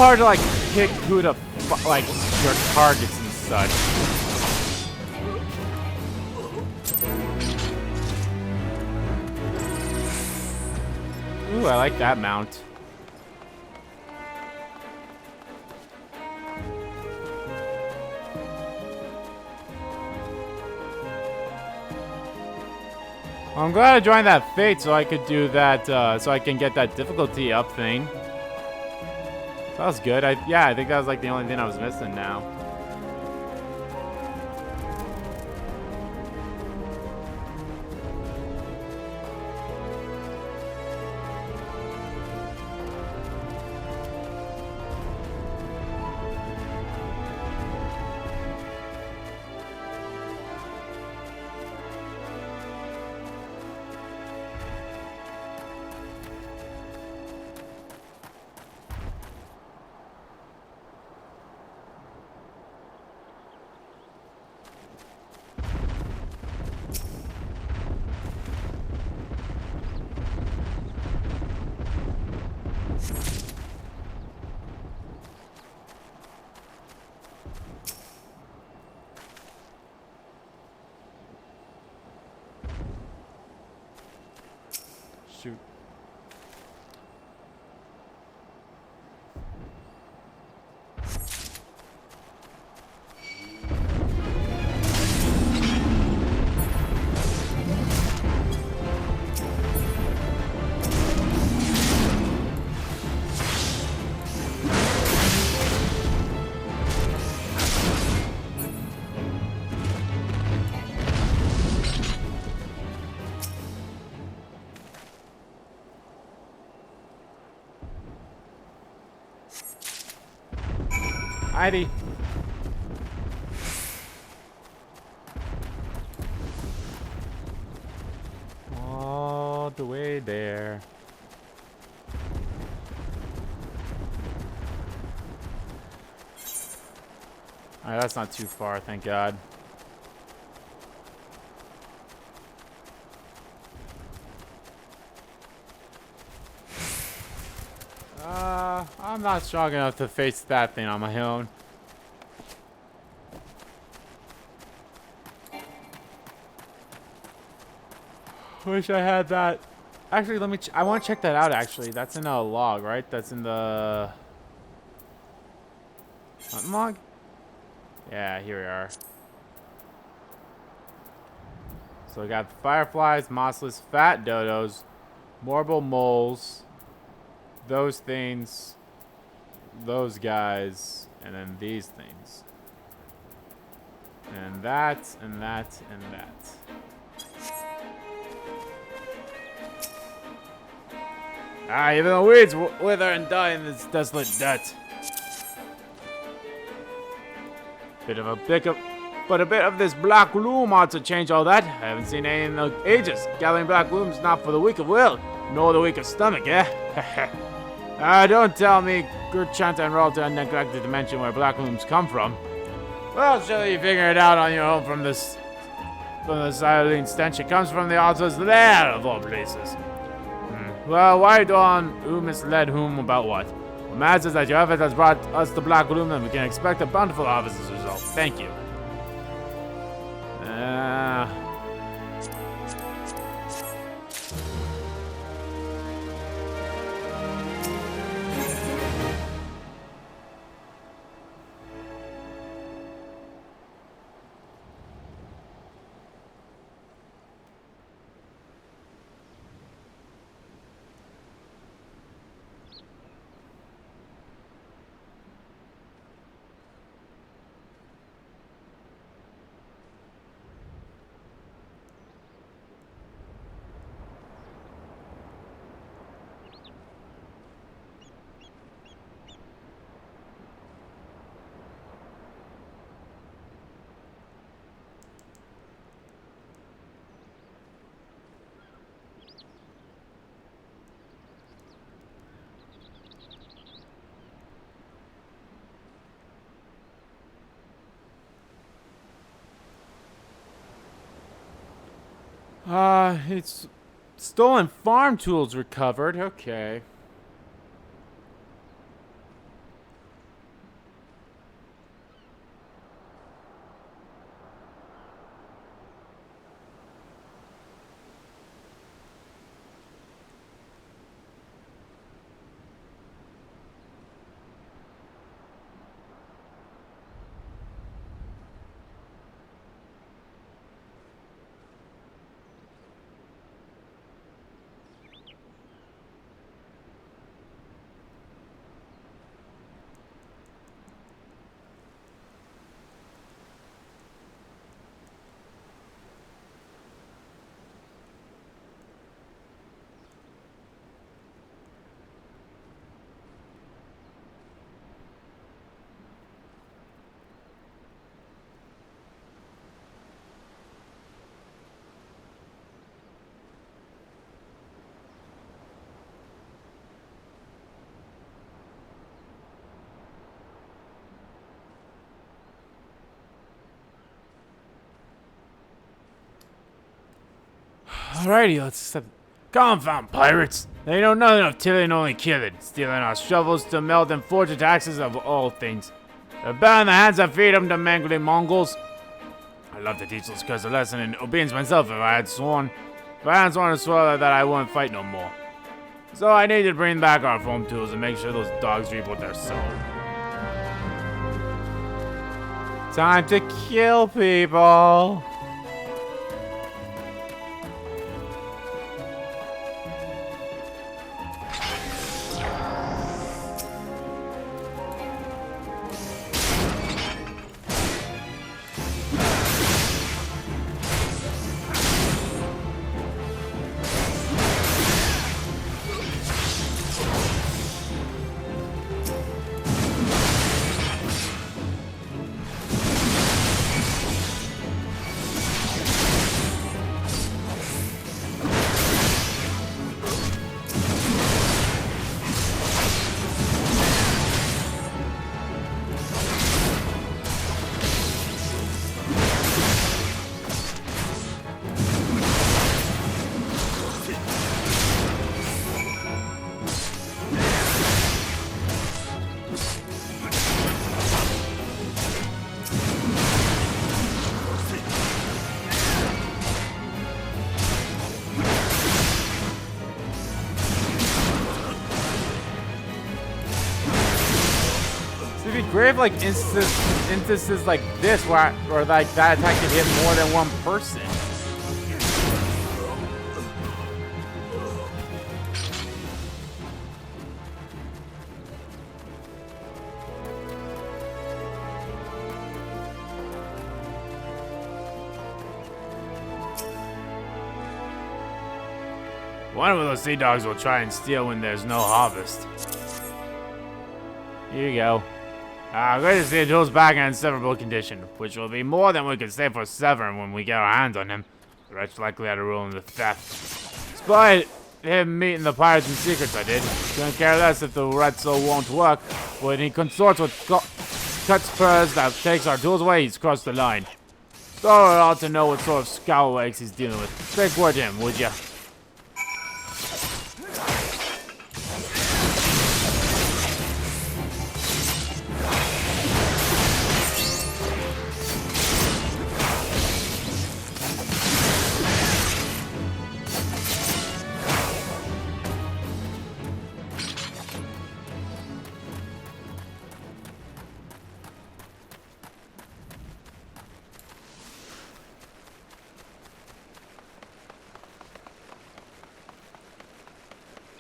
hard to like pick who to like your targets and such. Ooh, I like that mount. Well, I'm glad I joined that fate so I could do that, so I can get that difficulty up thing. That was good. Yeah, I think that was like the only thing I was missing now. Shoot. Heidi. All the way there. Alright, that's not too far, thank God. I'm not strong enough to face that thing on my own. Wish I had that. Actually, let me. I want to check that out. Actually, that's in a log, right? That's in the hunting log. Yeah, here we are. So we got fireflies, mossless, fat dodos, marble moles, those things, those guys, and then these things. And that, and that, and that. Ah, even the weeds wither and die in this desolate dirt. But a bit of this black loom ought to change all that. I haven't seen any in the ages. Gathering black loom's not for the weak of will, nor the weak of stomach, eh? Don't tell me Gurchanta and Ralta neglected to mention where black looms come from. Well, surely you figure it out on your own from the xylene stench. It comes from the altar's lair, of all places. Well, why don't who misled whom about what? What matters is that your effort has brought us the black loom, and we can expect a bountiful harvest as a result. Thank you. It's stolen farm tools recovered. Okay. Alrighty, let's accept. Confound pirates! They know nothing of tilling, only killing, stealing our shovels to melt and forge the taxes of all things. They're bound in the hands that feed them to mangling Mongols. I'd love to teach those curs a lesson in obedience myself if I had sworn. But I had sworn to swear that I wouldn't fight no more. So I need to bring back our foam tools and make sure those dogs reap what they're sown. Time to kill people! It'd be great if like instances like this where like that attack could hit more than one person. One of those sea dogs will try and steal when there's no harvest. Here you go. Great to see the tools back in severable condition, which will be more than we can say for Severn when we get our hands on him. The wretch likely had a role in the theft. Despite him meeting the pirates in secrets, I did. Couldn't care less if the Retzel won't work. When he consorts with cuts spurs that takes our tools away, he's crossed the line. So it ought to know what sort of scalawags he's dealing with. Take word to him, would ya?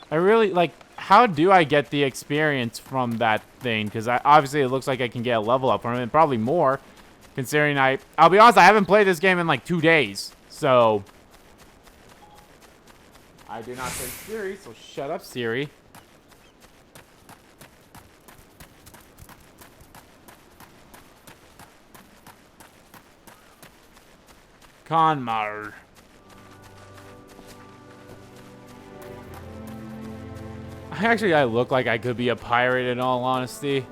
I really, like, how do I get the experience from that thing? Because obviously it looks like I can get a level up from it, and probably more, considering I'll be honest, I haven't played this game in like 2 days, so. I do not say Siri, so shut up, Siri. Conmar. I look like I could be a pirate in all honesty.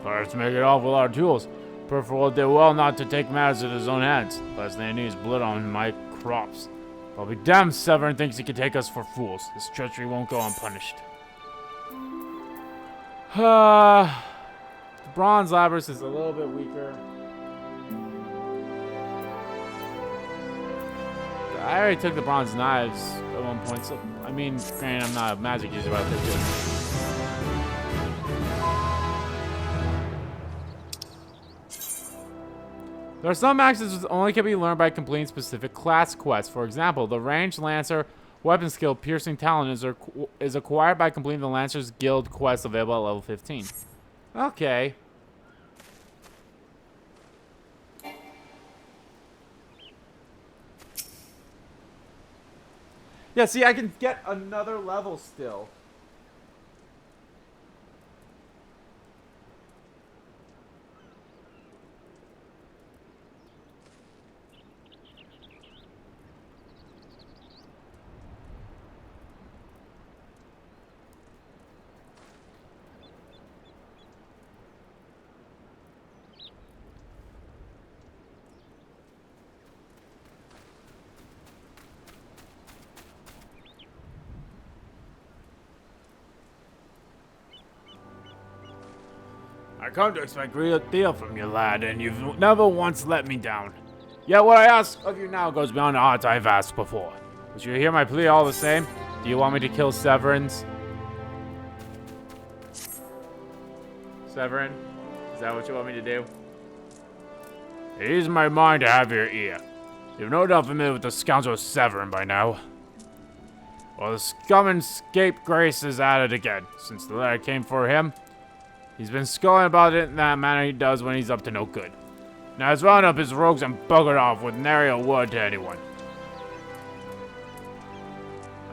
Pirates make it off with our tools. Perfor did well not to take matters in his own hands, lest they need his blood on my crops. I'll be damned Severn thinks he can take us for fools. This treachery won't go unpunished. The bronze labrys is a little bit weaker. I already took the bronze knives at one point, so I mean, granted, I'm not a magic user, but I took this. There are some actions that only can be learned by completing specific class quests. For example, the ranged lancer weapon skill Piercing Talon is acquired by completing the Lancer's Guild quest available at level 15. Okay. Yeah, see, I can get another level still. I come to expect a great deal from you, lad, and you've never once let me down. Yet what I ask of you now goes beyond the odds I've asked before. Would you hear my plea all the same? Do you want me to kill Severins? Severin? Is that what you want me to do? It eases my mind to have your ear. You've no doubt familiar with the scoundrel Severin by now. Well, the scum and scapegrace is at it again. Since the letter came for him, he's been skulling about it in that manner he does when he's up to no good. Now he's rounded up his rogues and buggered off with nary a word to anyone.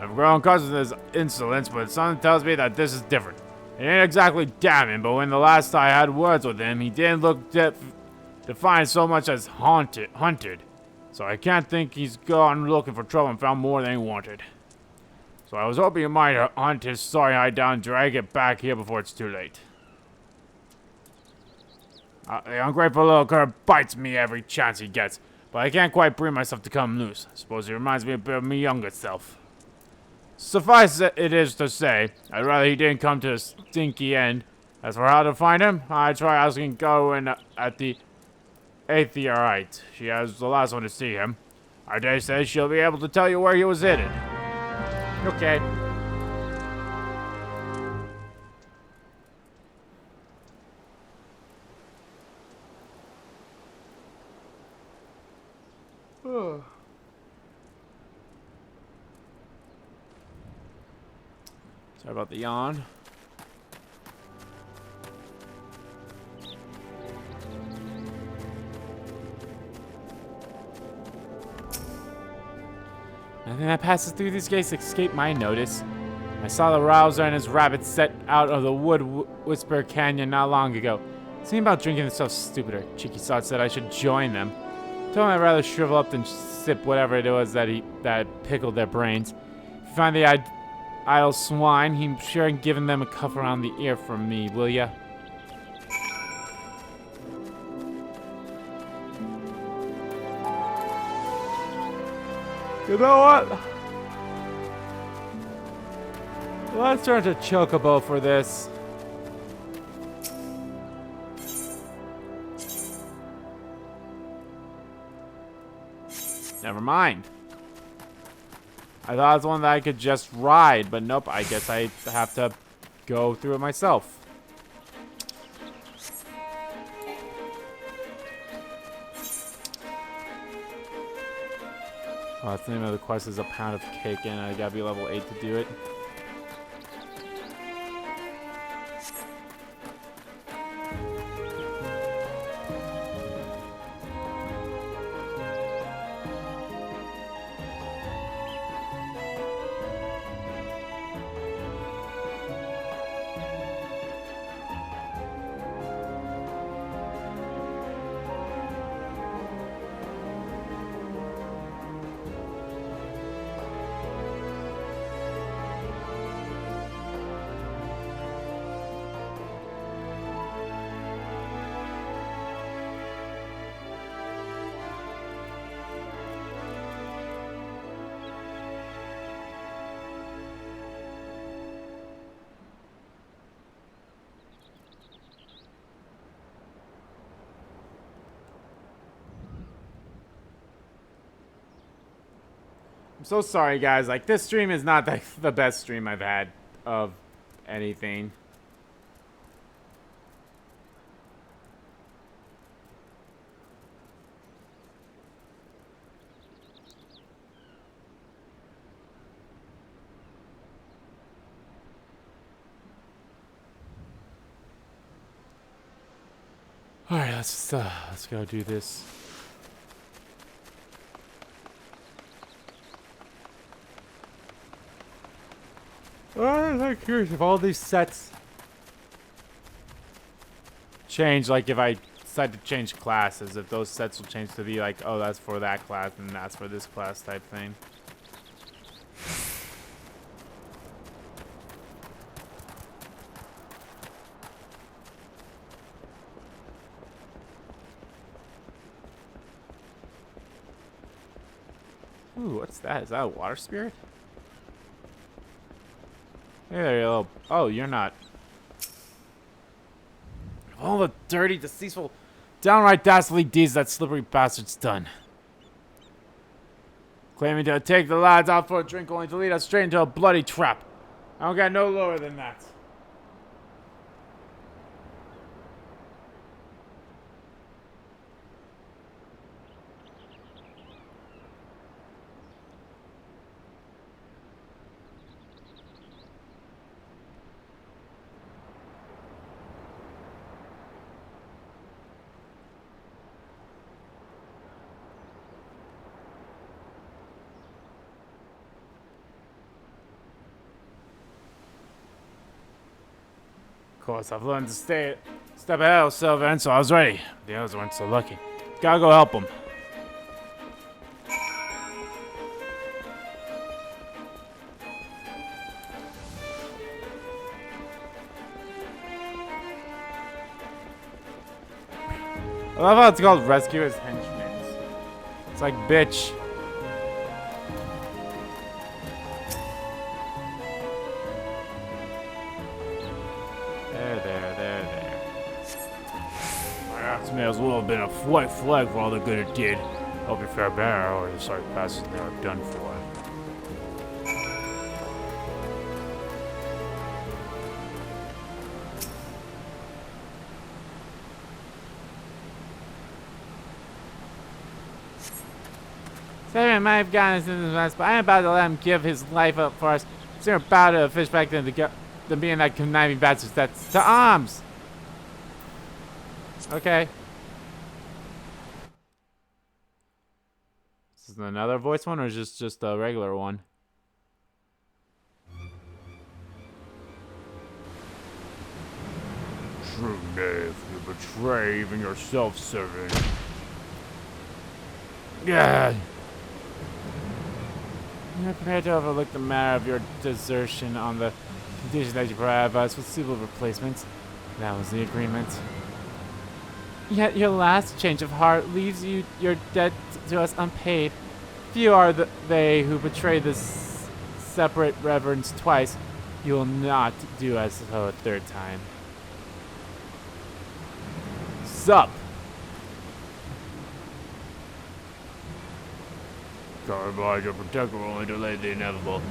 I've grown accustomed to his insolence, but something tells me that this is different. It ain't exactly damning, but when the last I had words with him, he didn't look defiant so much as hunted. So I can't think he's gone looking for trouble and found more than he wanted. So I was hoping you might hunt his sorry hide down and drag it back here before it's too late. The ungrateful little cur bites me every chance he gets, but I can't quite bring myself to come loose. I suppose he reminds me a bit of my younger self. Suffice it is to say, I'd rather he didn't come to a stinky end. As for how to find him, I try asking Gawain at the Aetherite. She was the last one to see him. I dare say she'll be able to tell you where he was hidden. Okay. Sorry about the yawn. Nothing that passes through these gates escaped my notice. I saw the Rouser and his rabbits set out of the Wood Whisper Canyon not long ago. Something about drinking themselves stupider. Cheeky sod said I should join them. Told him I'd rather shrivel up than sip whatever it was that pickled their brains. If you find the idle swine, he's sure giving them a cuff around the ear from me, will ya? You know what? Let's turn to Chocobo for this. Never mind. I thought it was one that I could just ride, but nope, I guess I have to go through it myself. Oh, that's the name of the quest is a pound of cake, and I gotta be level 8 to do it. I'm so sorry, guys. Like, this stream is not the best stream I've had of anything. All right, let's go do this. I'm curious if all these sets change, like if I decide to change classes, if those sets will change to be like, oh, that's for that class and that's for this class type thing. Ooh, what's that? Is that a water spirit? Hey there, you little... Oh, you're not... All the dirty, deceitful, downright dastardly deeds that slippery bastard's done. Claiming to take the lads out for a drink only to lead us straight into a bloody trap. I don't got no lower than that. Of course, I've learned to step ahead of Sylvan, so I was ready. The others weren't so lucky. Gotta go help them. I love how it's called Rescue as Henchmen. It's like, bitch. May as well have been a white flag for all the good it did. Hope you're fair bearer, or the sorry bastards they are done for. Sabian might have gotten us into this mess, but I ain't about to let him give his life up for us. Sooner about to fish back than being that conniving bastard. That's to arms! Okay. Is this another voice one, or is this just a regular one? True knave, you betray even yourself, servant. God. You're prepared to overlook the matter of your desertion on the condition that you provide us with suitable replacements. That was the agreement. Yet your last change of heart leaves your debt to us unpaid. Few are they who betray this separate reverence twice. You will not do as so a third time. Sup? Carbide, your protector will only delay the inevitable.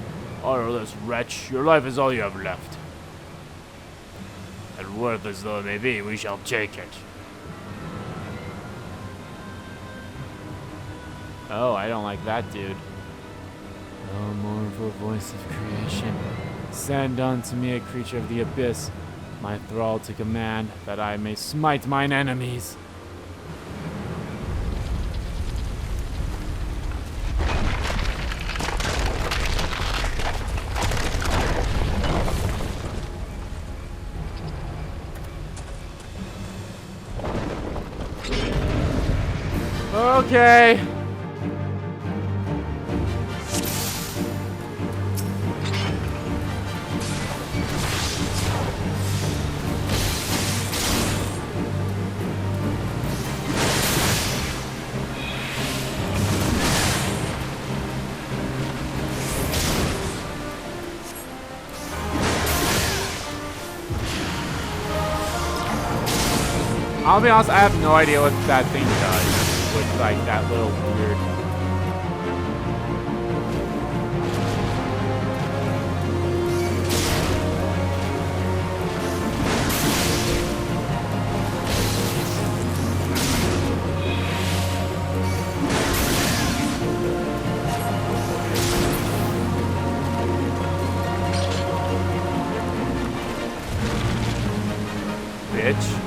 Honorless wretch, your life is all you have left. And worthless though it may be, we shall take it. Oh, I don't like that, dude. Oh, mournful voice of creation, send unto me a creature of the abyss, my thrall to command, that I may smite mine enemies. Okay. I'll be honest, I have no idea what that thing does with like that little weird. Bitch.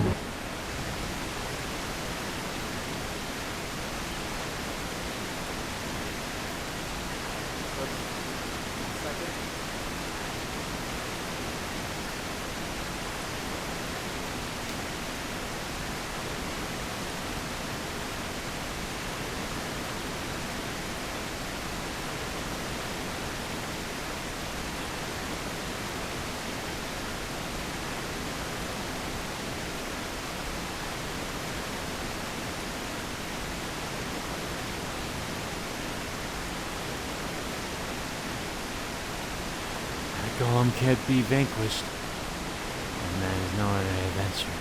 Golem can't be vanquished, and that is no other adventure.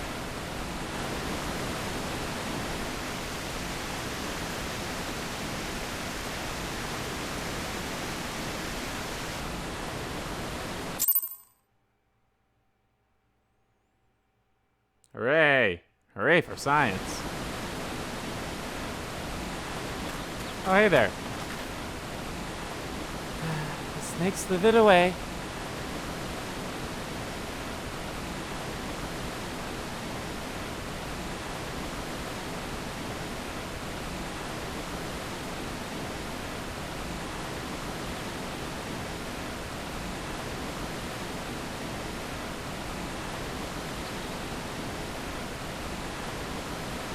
Hooray! Hooray for science. Oh, hey there. The snake slithered away.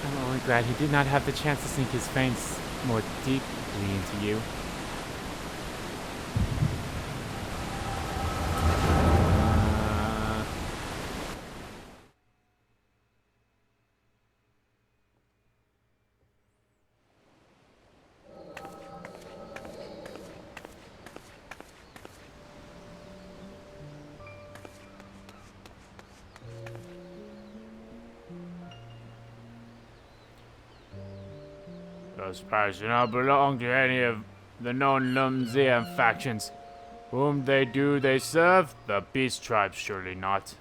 I'm only glad he did not have the chance to sink his fangs more deeply into you. Those pirates do not belong to any of the known Lumzian factions. Whom they serve? The Beast Tribe, surely not.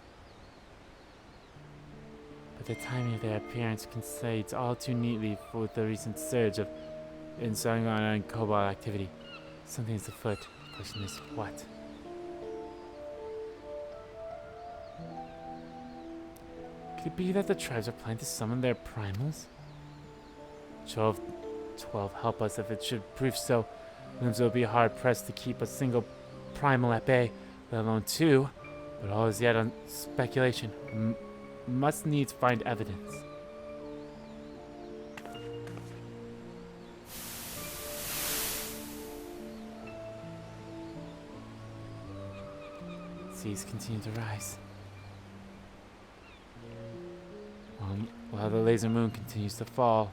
But the timing of their appearance coincides all too neatly with the recent surge of Insangon and Cobalt activity. Something is afoot. The question is, what? Could it be that the tribes are planning to summon their primals? 12 help us if it should prove so. Limbs will be hard-pressed to keep a single primal at bay, let alone two, but all is yet on speculation. Must needs find evidence. Seas continue to rise. While the laser moon continues to fall.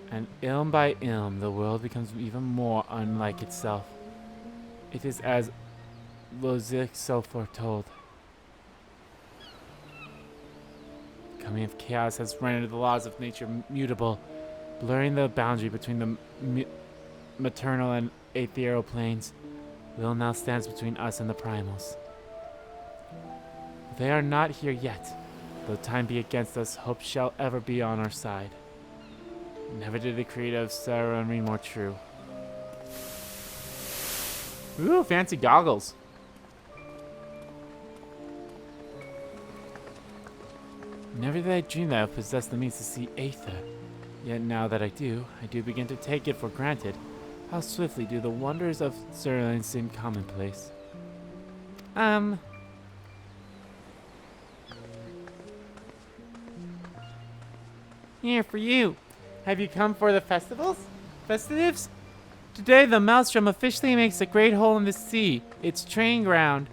And ilm by ilm, the world becomes even more unlike itself. It is as Lozic so foretold. The coming of chaos has rendered the laws of nature mutable, blurring the boundary between the maternal and ethereal planes. Will now stands between us and the primals. They are not here yet. Though time be against us, hope shall ever be on our side. Never did the creed of Sauron ring more true. Ooh, fancy goggles. Never did I dream that I possessed the means to see Aether. Yet now that I do begin to take it for granted. How swiftly do the wonders of Sauron seem commonplace. Here for you. Have you come for the festives? Today the Maelstrom officially makes a great hole in the sea, its training ground.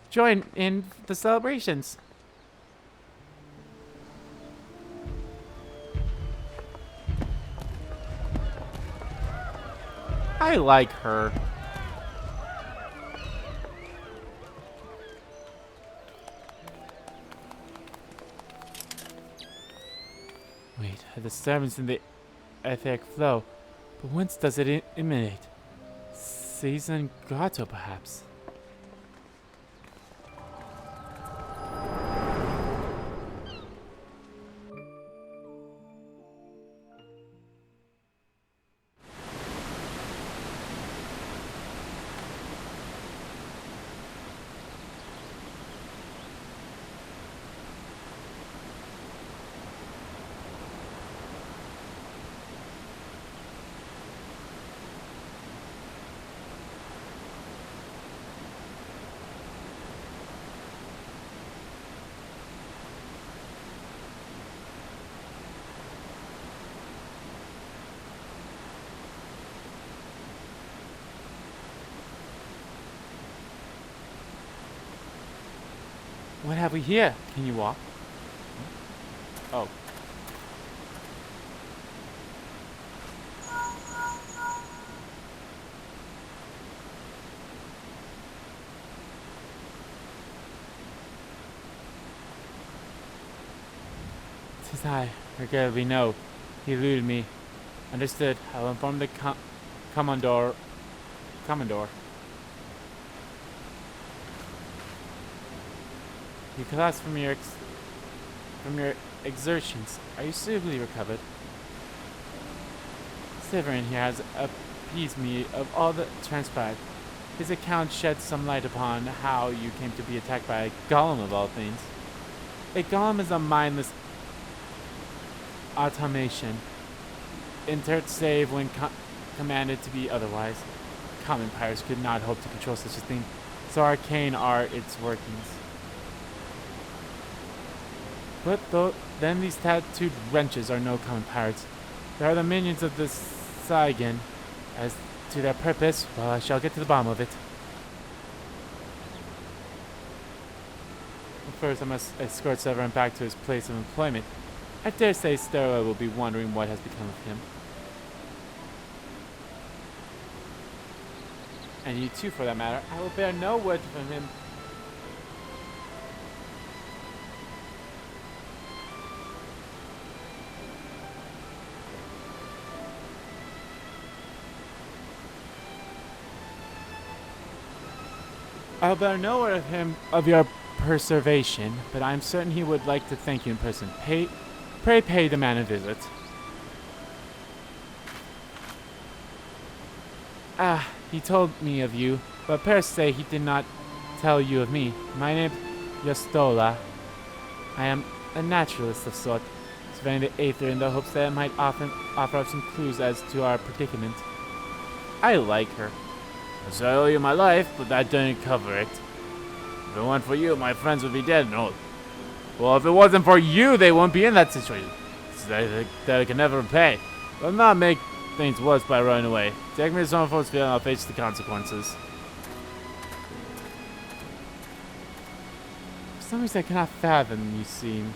Join in the celebrations. I like her. Wait, a disturbance in the etheric flow, but whence does it emanate? Season grotto, perhaps? What have we here? Can you walk? Oh. Tis I, regrettably no. He eluded me. Understood. I'll inform the Commodore. You collapsed from your exertions. Are you suitably recovered? Severin here has appeased me of all that transpired. His account sheds some light upon how you came to be attacked by a golem of all things. A golem is a mindless automation, inert save when commanded to be otherwise. Common pirates could not hope to control such a thing, so arcane are its workings. But then these tattooed wretches are no common pirates. They are the minions of the Saigen. As to their purpose, well, I shall get to the bottom of it. But first, I must escort Severin back to his place of employment. I dare say Stella will be wondering what has become of him. And you too, for that matter. I will bear no word from him. I'll bear no word of him of your preservation, but I am certain he would like to thank you in person. Pray pay the man a visit. Ah, he told me of you, but per se he did not tell you of me. My name is Yostola. I am a naturalist of sort, surveying the aether in the hopes that it might offer up some clues as to our predicament. I like her. So I owe you my life, but that didn't cover it. If it weren't for you, my friends would be dead and old. Well, if it wasn't for you, they wouldn't be in that situation. So they can never repay. But not make things worse by running away. Take me to some folks' field and I'll face the consequences. For some reason I cannot fathom you seem.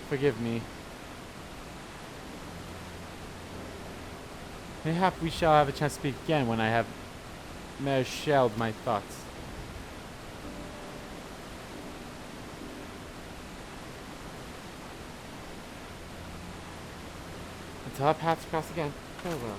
Forgive me. Mayhap we shall have a chance to speak again when I have shelled my thoughts. Until our paths cross again, farewell.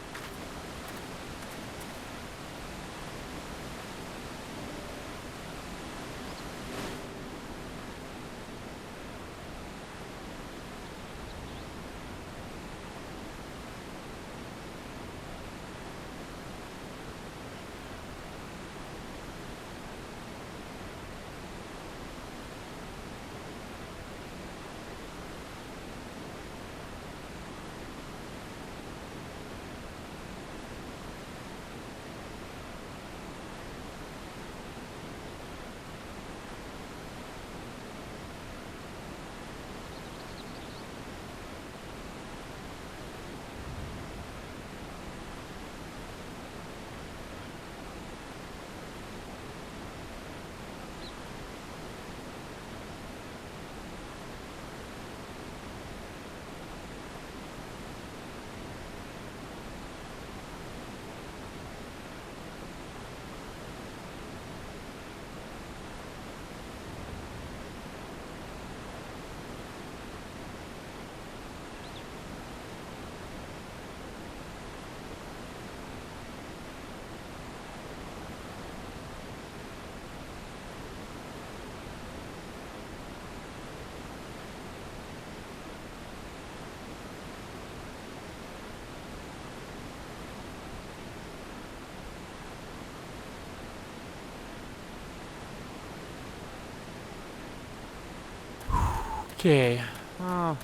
Okay. Well,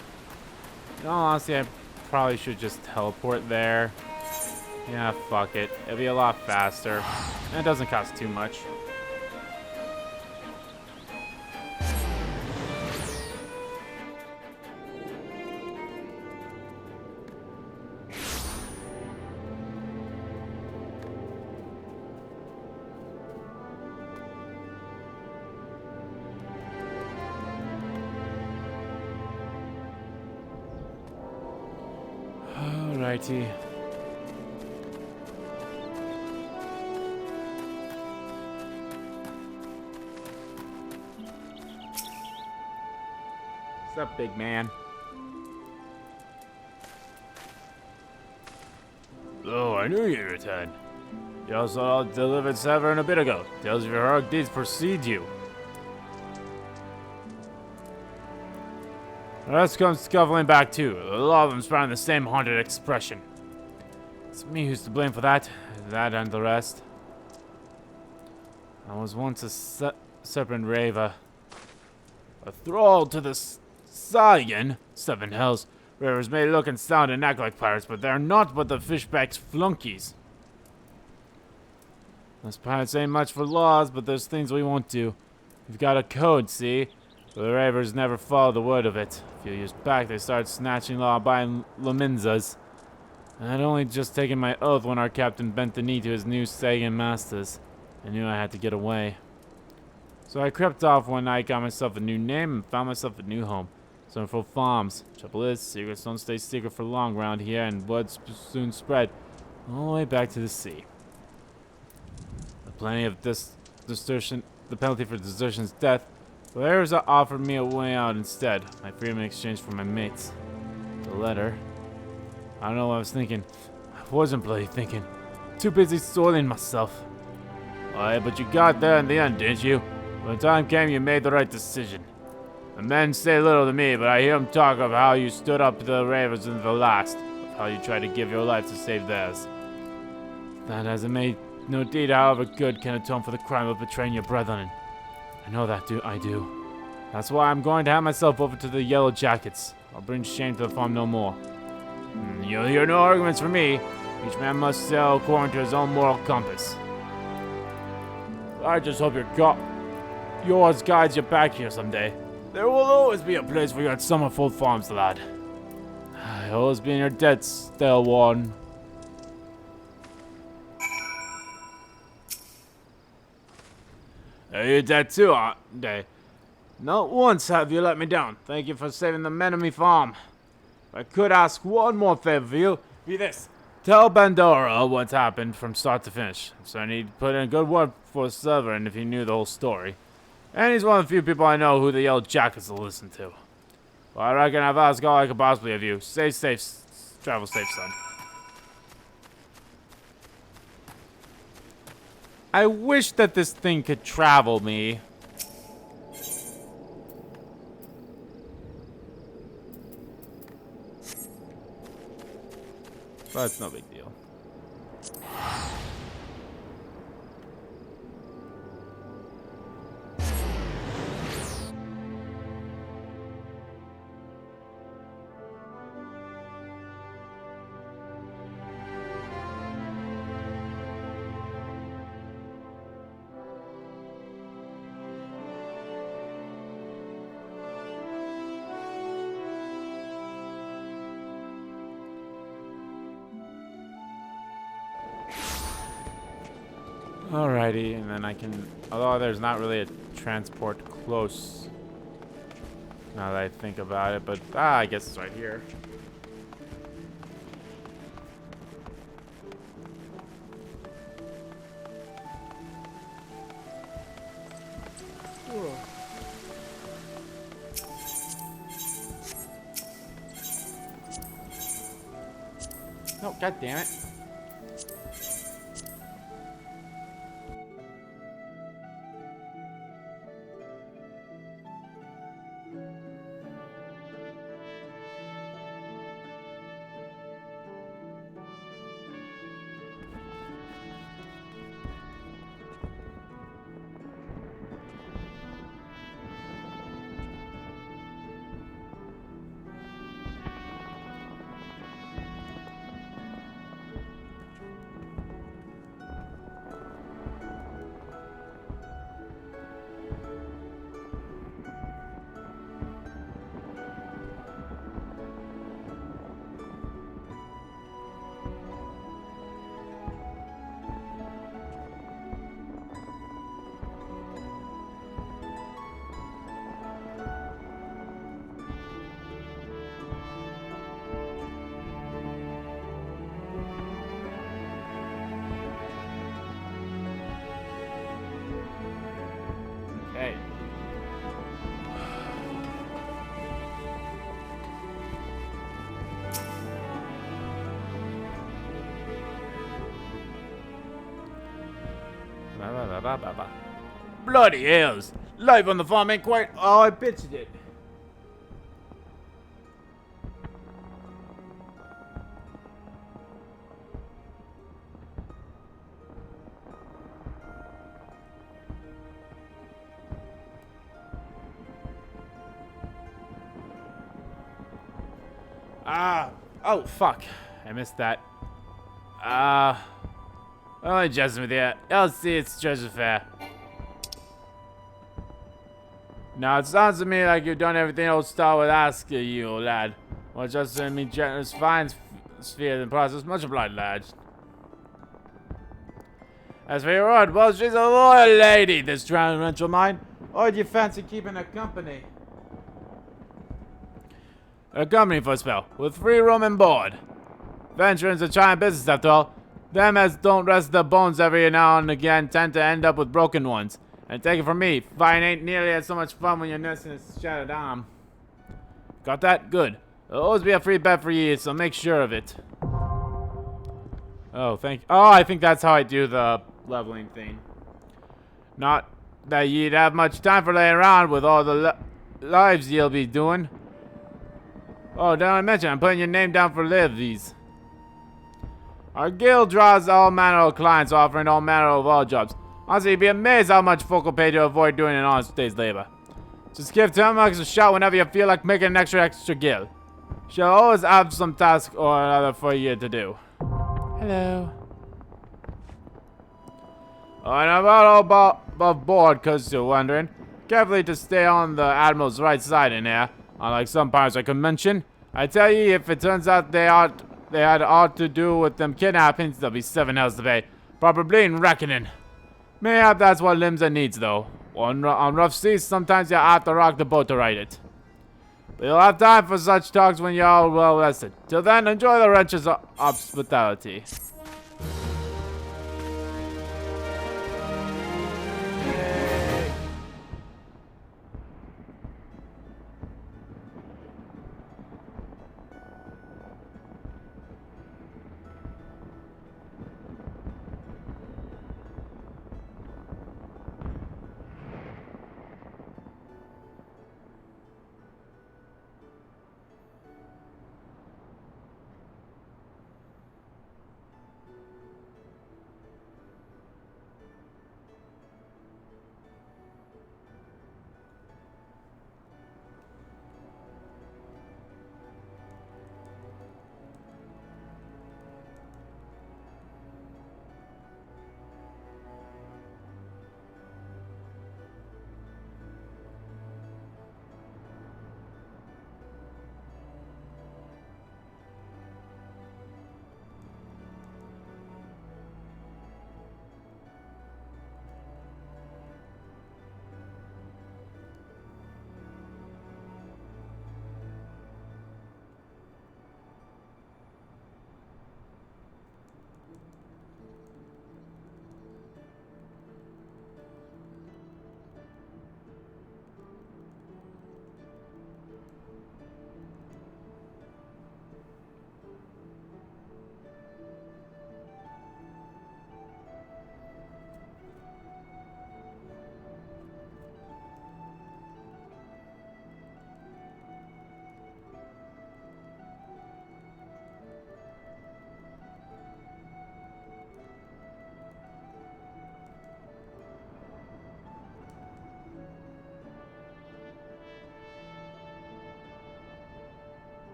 in all honesty, I probably should just teleport there. Yeah, fuck it. It'll be a lot faster. And it doesn't cost too much. Alrighty. What's up, big man? Oh, I knew you'd return. You also delivered Severin a bit ago. Tales of your heroic deeds precede you. rest come scuffling back too. A lot of them spouting the same haunted expression. It's me who's to blame for that. That and the rest. I was once a serpent raver. A thrall to the Saiyan. 7 hells. Ravers may look and sound and act like pirates, but they're not but the fishback's flunkies. Those pirates ain't much for laws, but there's things we won't do. We've got a code, see? But the ravers never follow the word of it. A few years back, they started snatching law-abiding Laminzas. I had only just taken my oath when our captain bent the knee to his new Saiyan masters. I knew I had to get away. So I crept off one night, got myself a new name, and found myself a new home. Sunful Farms. Trouble is, secrets don't stay secret for long around here, and word soon spread all the way back to the sea. Plenty of desertion. The penalty for desertion is death. The ravers offered me a way out instead. My freedom in exchange for my mates. The letter. I don't know what I was thinking. I wasn't bloody thinking. Too busy soiling myself. Why, but you got there in the end, didn't you? When the time came, you made the right decision. The men say little to me, but I hear them talk of how you stood up to the ravers in the last. Of how you tried to give your life to save theirs. That hasn't made no deed, however good, can atone for the crime of betraying your brethren. I know that, I do. That's why I'm going to hand myself over to the Yellow Jackets. I'll bring shame to the farm no more. You'll hear no arguments from me. Each man must sail according to his own moral compass. I just hope yours guides you back here someday. There will always be a place for you at Summerfold Farms, lad. I'll always be in your debt, stale one. You dead too, aren't they? Not once have you let me down. Thank you for saving the men of me farm. If I could ask one more favor for you, be this. Tell Bandora what's happened from start to finish. So I need to put in a good word for Severin if he knew the whole story. And he's one of the few people I know who the Yellow Jackets will listen to. Well, I reckon I've asked all I could possibly of you. Stay safe. Travel safe, son. I wish that this thing could travel me. But it's no big deal. Alrighty, and then I can, although there's not really a transport close now that I think about it, but I guess it's right here. No, god damn it. Hey. Bloody hells! Life on the farm ain't quite. Oh, I bitched it. Oh, fuck. I missed that. Only jesting with you. I'll see it's treasure fair. Now, it sounds to me like you've done everything old Star would ask you, lad. Well, just send me generous fine sphere in the process. Much obliged, lad. As for your word, well, she's a loyal lady, this drowned wrench of mine. Or do you fancy keeping her company? A company for a spell, with free room and board. Venturing's a giant business after all. Them as don't rest their bones every now and again tend to end up with broken ones. And take it from me, fighting ain't nearly as so much fun when you're nursing a shattered arm. Got that? Good. There'll always be a free bet for ye, so make sure of it. Oh, thank you. Oh, I think that's how I do the leveling thing. Not that ye'd have much time for laying around with all the lives you'll be doing. Oh, did I mention I'm putting your name down for these. Our guild draws all manner of clients offering all manner of odd jobs. Honestly, you'd be amazed how much folk will pay to avoid doing an honest day's labor. Just give Tillamook a shout whenever you feel like making an extra gil. She'll always have some task or another for you to do. Hello. Oh, and I'm all above board, cause you're wondering. Carefully to stay on the Admiral's right side in here. Unlike some pirates I could mention. I tell ye, if it turns out they had aught to do with them kidnappings, there'll be 7 hells to pay. Probably in reckoning. Mayhap that's what Limsa needs, though. On rough seas, sometimes you have to rock the boat to ride it. But you'll have time for such talks when you're all well rested. Till then, enjoy the wrench's hospitality.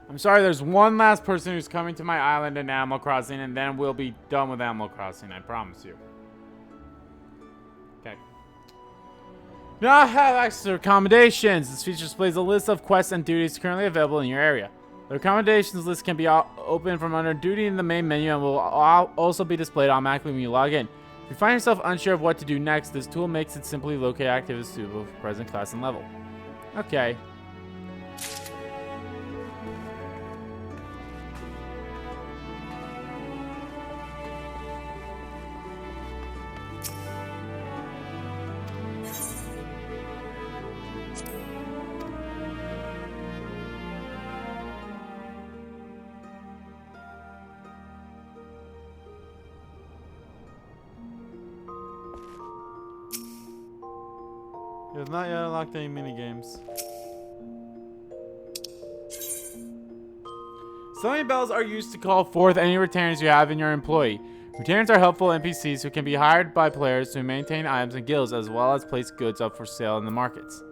I'm sorry, there's one last person who's coming to my island in Animal Crossing, and then we'll be done with Animal Crossing, I promise you. Okay. Now I have access to accommodations. This feature displays a list of quests and duties currently available in your area. The accommodations list can be opened from under duty in the main menu and will also be displayed automatically when you log in. If you find yourself unsure of what to do next, this tool makes it simply locate activities suitable for present class and level. Okay. have not yet unlocked any minigames. Summoning bells are used to call forth any retainers you have in your employee. Retainers are helpful NPCs who can be hired by players to maintain items and guilds as well as place goods up for sale in the markets.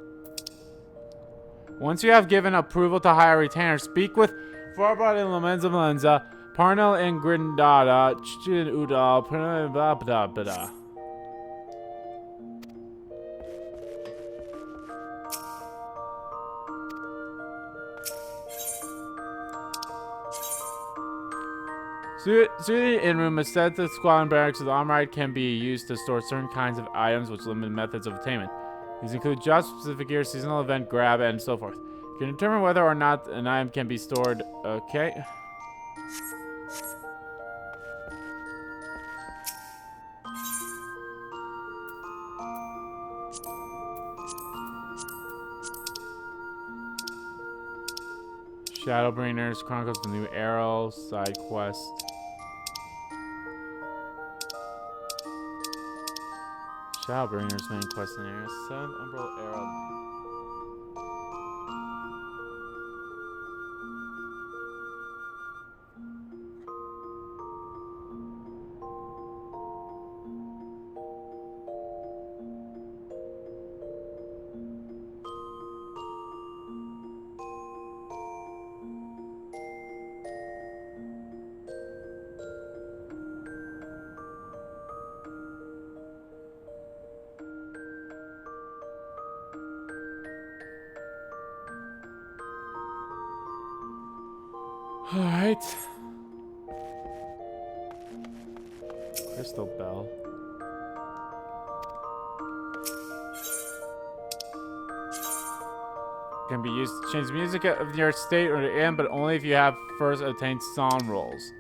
Once you have given approval to hire a retainer, speak with Farbot in Lamenza Malenza, Parnell in Grindada, Chin Uda, blah blah blah. Through the in-room, a set of squadron barracks with armorite can be used to store certain kinds of items which limit methods of attainment. These include job-specific gear, seasonal event, grab, and so forth. You can determine whether or not an item can be stored. Okay. Shadowbringers, Chronicles of the New Arrow, side quest. Shadowbringers main quest in area. 7th Umbral Arrow. Alright. Crystal Bell. Can be used to change the music of your state or the end, but only if you have first obtained song rolls.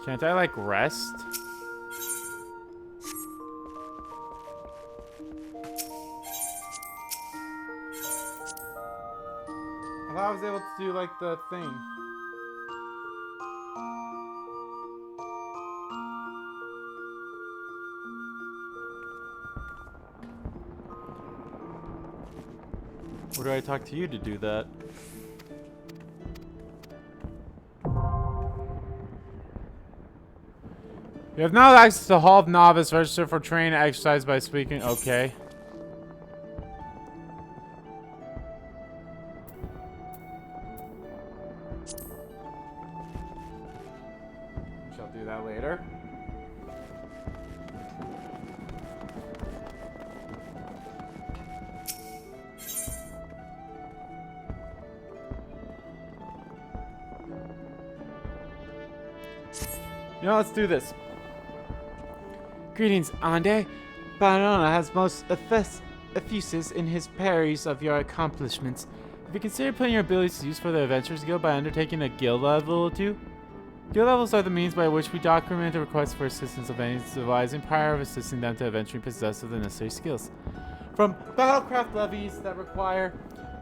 Can't I, like, rest? I thought I was able to do, like, the thing. Or do I talk to you to do that? You have now access to Hall of Novice. Register for training and exercise by speaking. Okay. We shall do that later. You know, let's do this. Greetings, Ande. Barona has most effusive in his praise of your accomplishments. Have you considered putting your abilities to use for the Adventurers Guild by undertaking a guild level or two? Guild levels are the means by which we document the requests for assistance of any civilizing prior of assisting them to eventually possess of the necessary skills. From battlecraft levies that require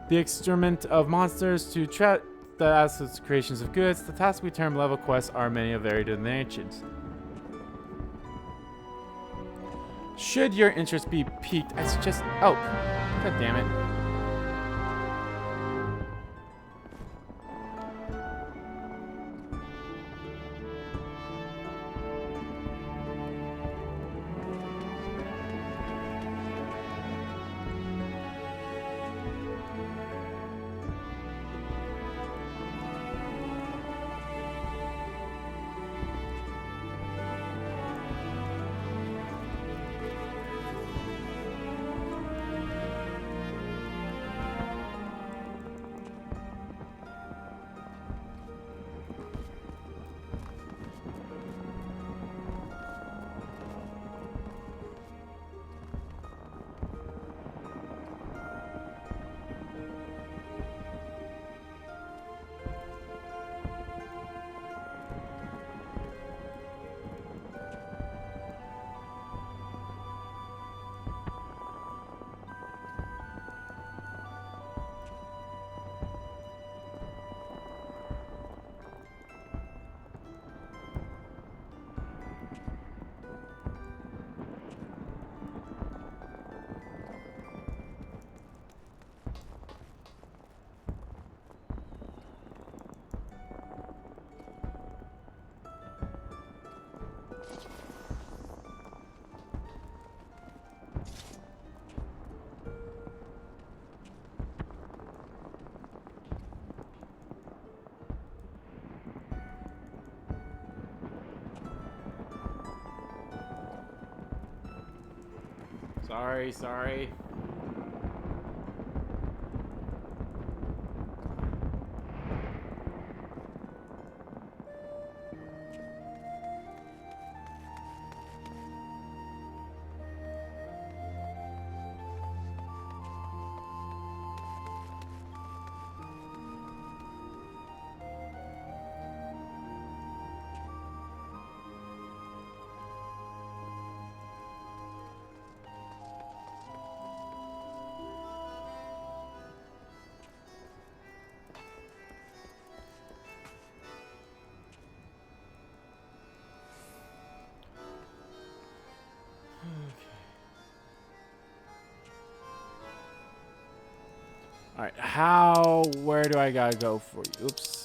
the extermination of monsters to the assets creations of goods, the tasks we term level quests are many of varied nations. Should your interest be piqued, I suggest. Oh, god damn it. Sorry, sorry. Alright, where do I gotta go for you? Oops.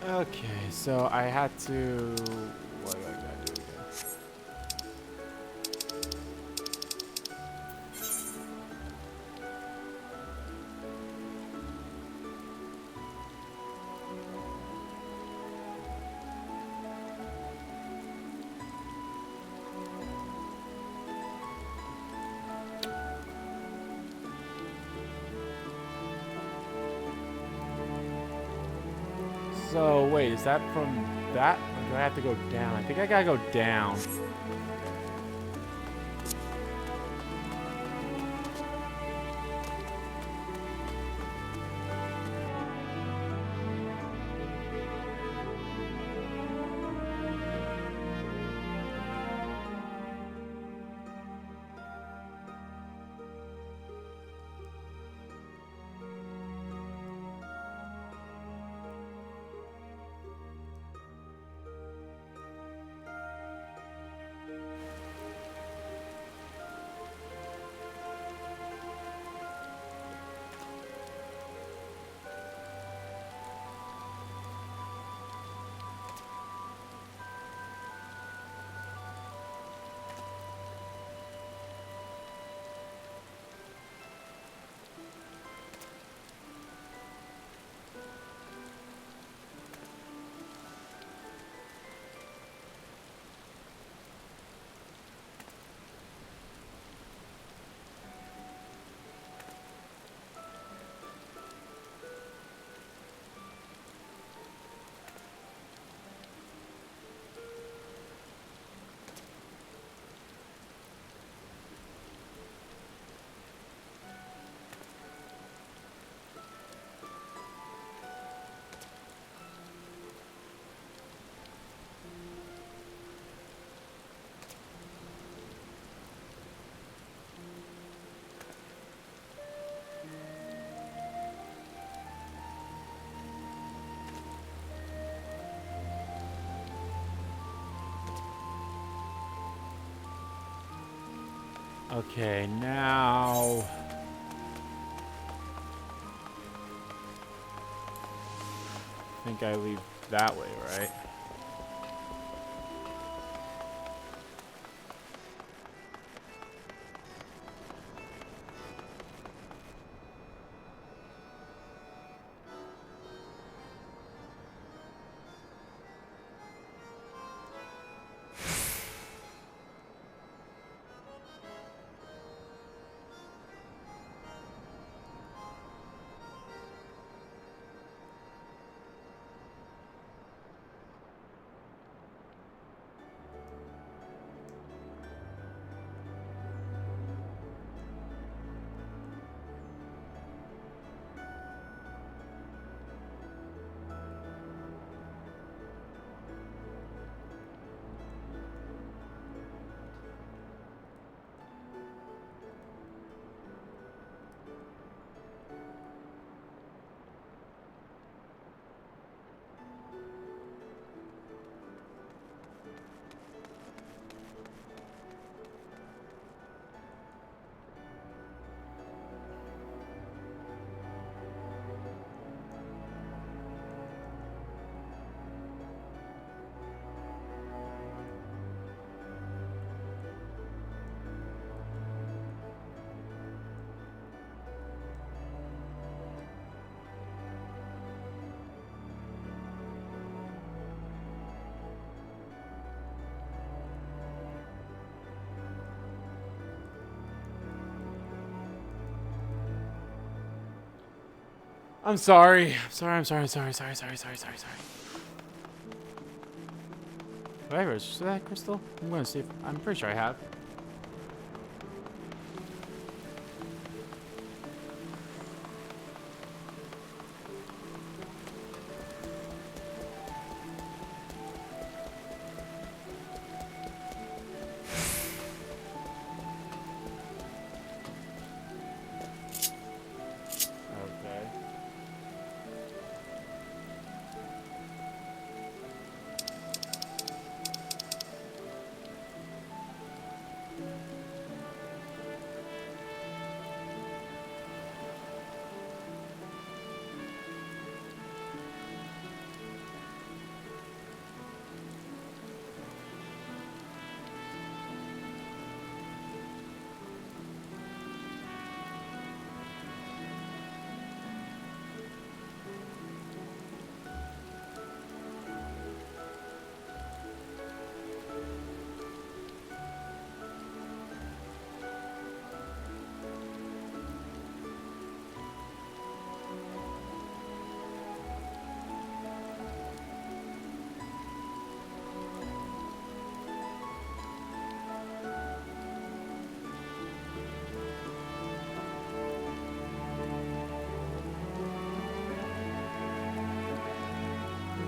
Okay, so I had to... What do I gotta do again? So, wait, is that from that? Or do I have to go down? I think I gotta go down. Okay, now... I think I leave that way, right? I'm sorry. I'm sorry. Have I registered that crystal? I'm gonna see if... I'm pretty sure I have. Okay.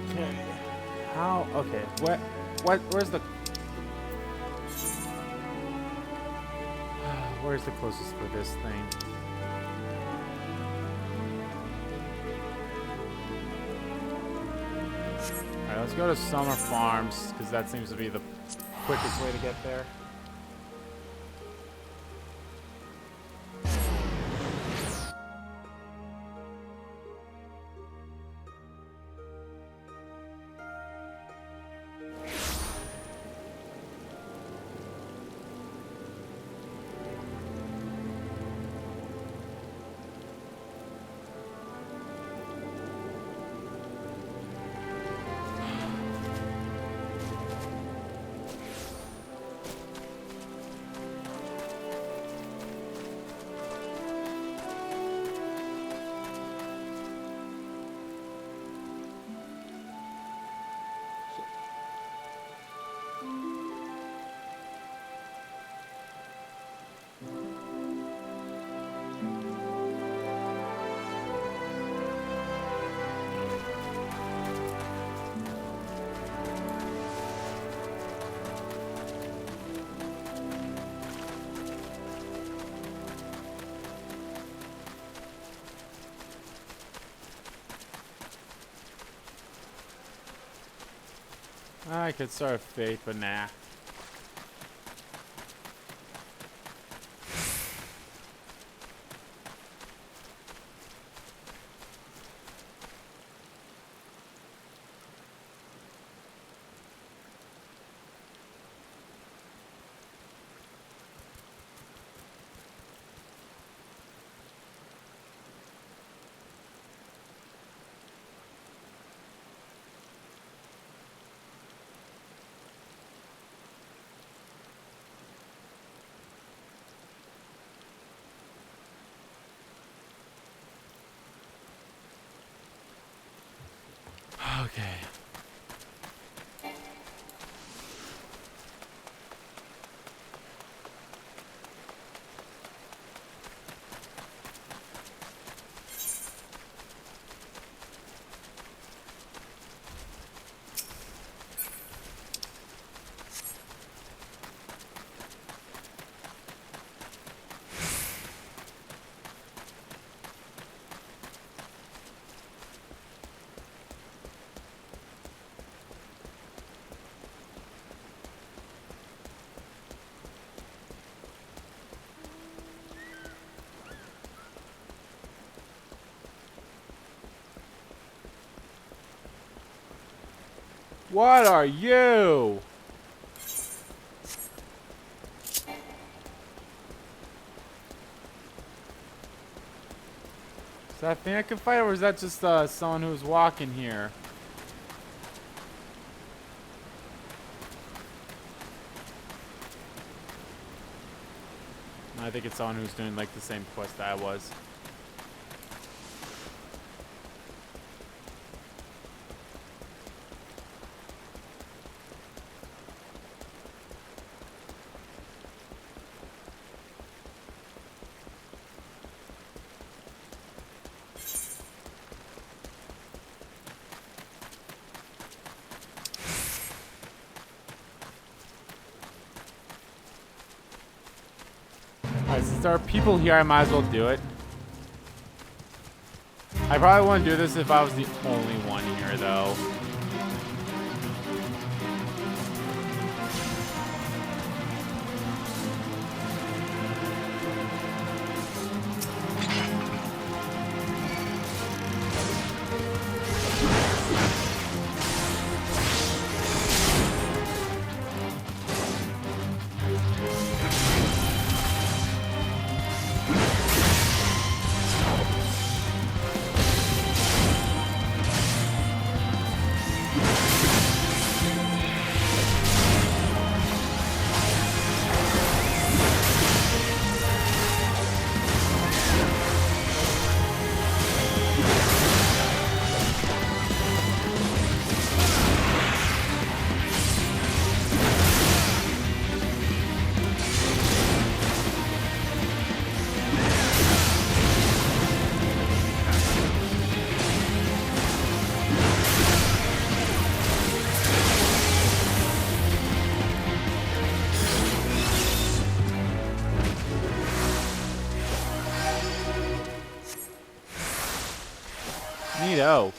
Okay. How? Okay. Where's the... Where's the closest for this thing? Alright, let's go to Summer Farms, because that seems to be the quickest way to get there. I could start Fate, but nah. What are you? Is that a thing I can fight, or is that just someone who's walking here? I think it's someone who's doing like the same quest that I was. Alright, since there are people here, I might as well do it. I probably wouldn't do this if I was the only one here, though. Neato.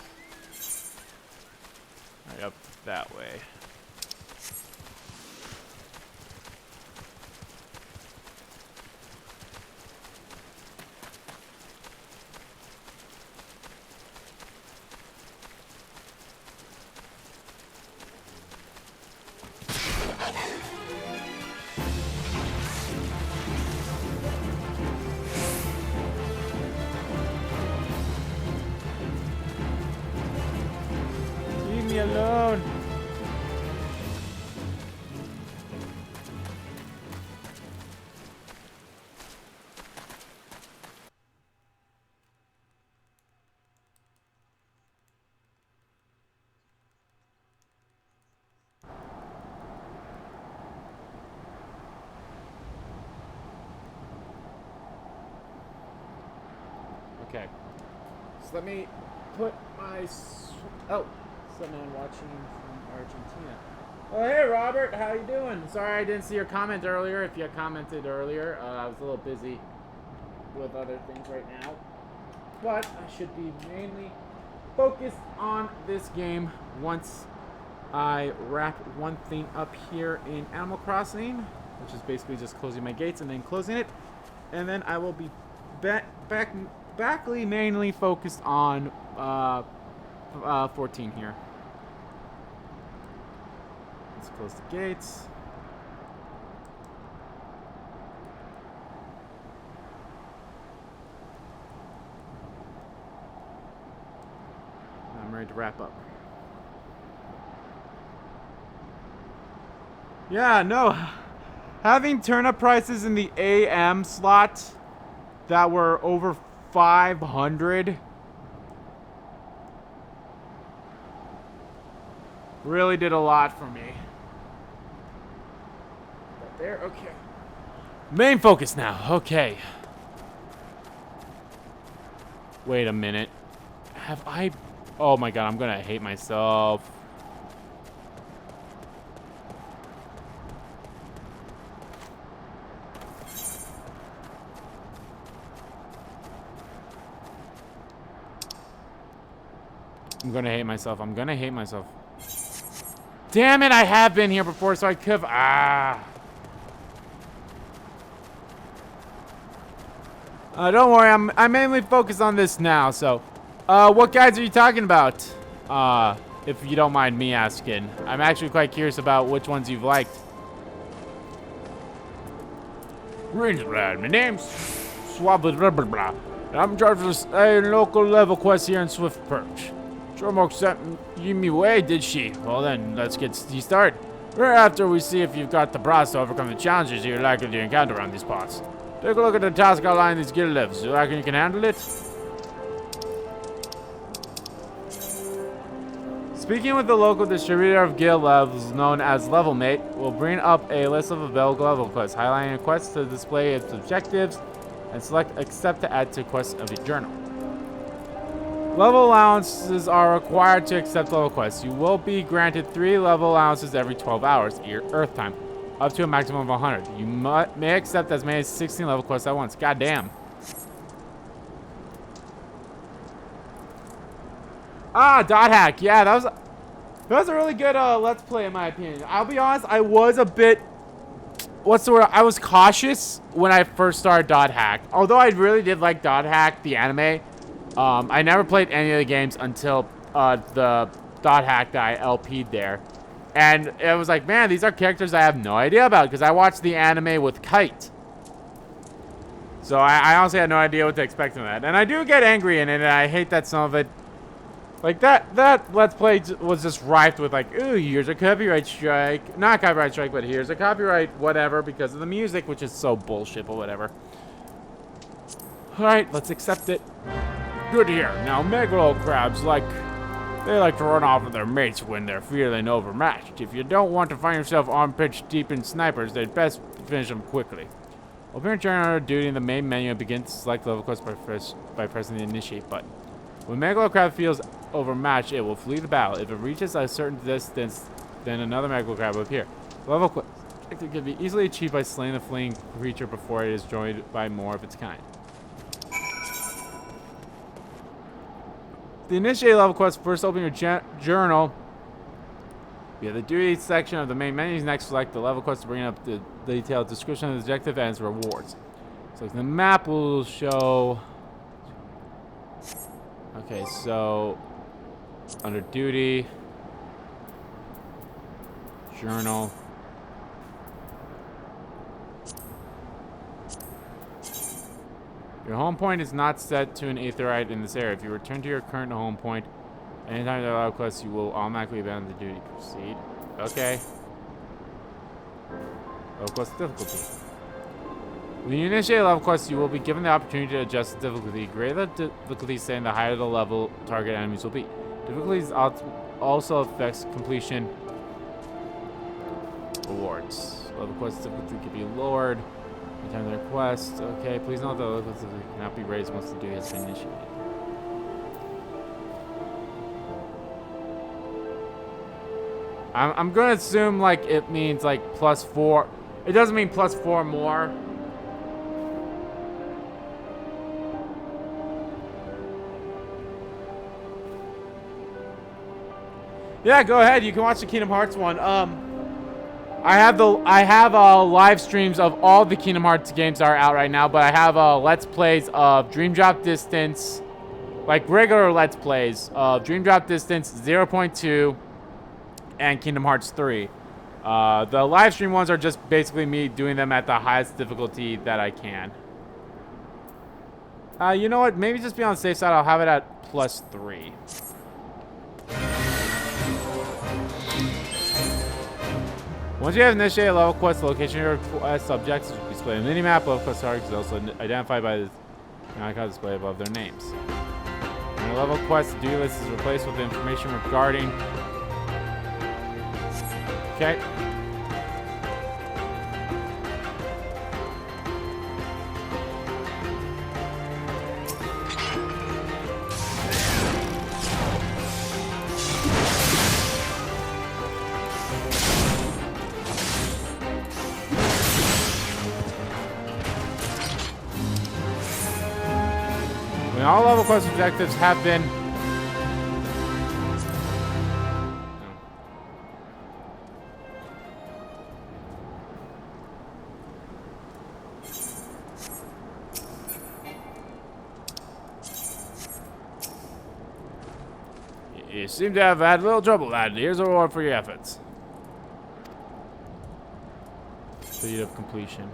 Right up that way. Leave me alone. Okay. So let me put my... Oh, someone watching from Argentina. Oh, hey, Robert. How you doing? Sorry I didn't see your comment earlier. If you had commented earlier, I was a little busy with other things right now. But I should be mainly focused on this game once I wrap one thing up here in Animal Crossing, which is basically just closing my gates and then closing it. And then I will be backly mainly focused on 14 here. Let's close the gates. I'm ready to wrap up. Yeah, no. Having turnip prices in the AM slot that were over 500 really did a lot for me. Right there, okay. Main focus now, okay. Wait a minute. Have I... Oh my god, I'm gonna hate myself. I'm gonna hate myself. I'm gonna hate myself. Damn it, I have been here before, so I could have... don't worry, I'm mainly focused on this now, so... what guides are you talking about? if you don't mind me asking. I'm actually quite curious about which ones you've liked. Greetings, lad. My name's Swabba. I'm in charge of a local level quest here in Swift Perch. Jormok sent me way, did she? Well then, let's get started. Right after we see if you've got the brass to overcome the challenges you're likely to encounter around these parts. Take a look at the task outline in these guild lives. You reckon you can handle it? Speaking with the local distributor of guild levels known as LevelMate, will bring up a list of available level quests, highlighting a quest to display its objectives, and select accept to add to quests of your journal. Level allowances are required to accept level quests. You will be granted 3 level allowances every 12 hours, your Earth time, up to a maximum of 100. You may accept as many as 16 level quests at once. God damn. Ah, dot hack. Yeah, that was a really good let's play in my opinion. I'll be honest, I was a bit what's the word? I was cautious when I first started dot hack. Although I really did like dot hack the anime. I never played any of the games until the dot hack that I LP'd there. And it was like, man, these are characters I have no idea about because I watched the anime with Kite. So I honestly had no idea what to expect from that. And I do get angry in it, and I hate that some of it, like that Let's Play was just rife with like, ooh, here's a copyright strike. Not copyright strike, but here's a copyright whatever because of the music, which is so bullshit, but whatever. Alright, let's accept it. Good to hear. Now, megalo crabs, they like to run off with their mates when they're feeling overmatched. If you don't want to find yourself armpits deep in snipers, they'd best finish them quickly. Open your journal duty in the main menu and begin to select level quest by pressing the initiate button. When megalo crab feels overmatched, it will flee the battle. If it reaches a certain distance, then another megalo crab will appear. Level quest can be easily achieved by slaying the fleeing creature before it is joined by more of its kind. The initiate level quest, first open your journal via the duty section of the main menu. Next, select the level quest to bring up the detailed description of the objective and its rewards. So the map will show. Okay, so under duty, journal. Your home point is not set to an aetheryte in this area. If you return to your current home point, anytime there are quests, you will automatically abandon the duty. Proceed. Okay. Level quest difficulty. When you initiate a level quest, you will be given the opportunity to adjust the difficulty. Greater the difficulty, saying the higher the level target enemies will be. Difficulties also affects completion rewards. Level quest difficulty can be lowered. Anytime the request. Okay, please note that the level quest cannot be raised once the duty has been initiated. I'm gonna assume like it means like +4. It doesn't mean +4 more. Yeah, go ahead. You can watch the Kingdom Hearts one. I have live streams of all the Kingdom Hearts games that are out right now, but I have Let's Plays of Dream Drop Distance, like regular Let's Plays of Dream Drop Distance 0.2 and Kingdom Hearts 3. The live stream ones are just basically me doing them at the highest difficulty that I can. You know what? Maybe just be on the safe side. I'll have it at +3. Once you have initiated a level quest, the location of your quest objects will be displayed on the minimap. Level quest targets is also identified by the icon display above their names. When a level quest duty list is replaced with the information regarding. Okay. When all level quest objectives have been You seem to have had a little trouble, lad. Here's a reward for your efforts. Speed of completion.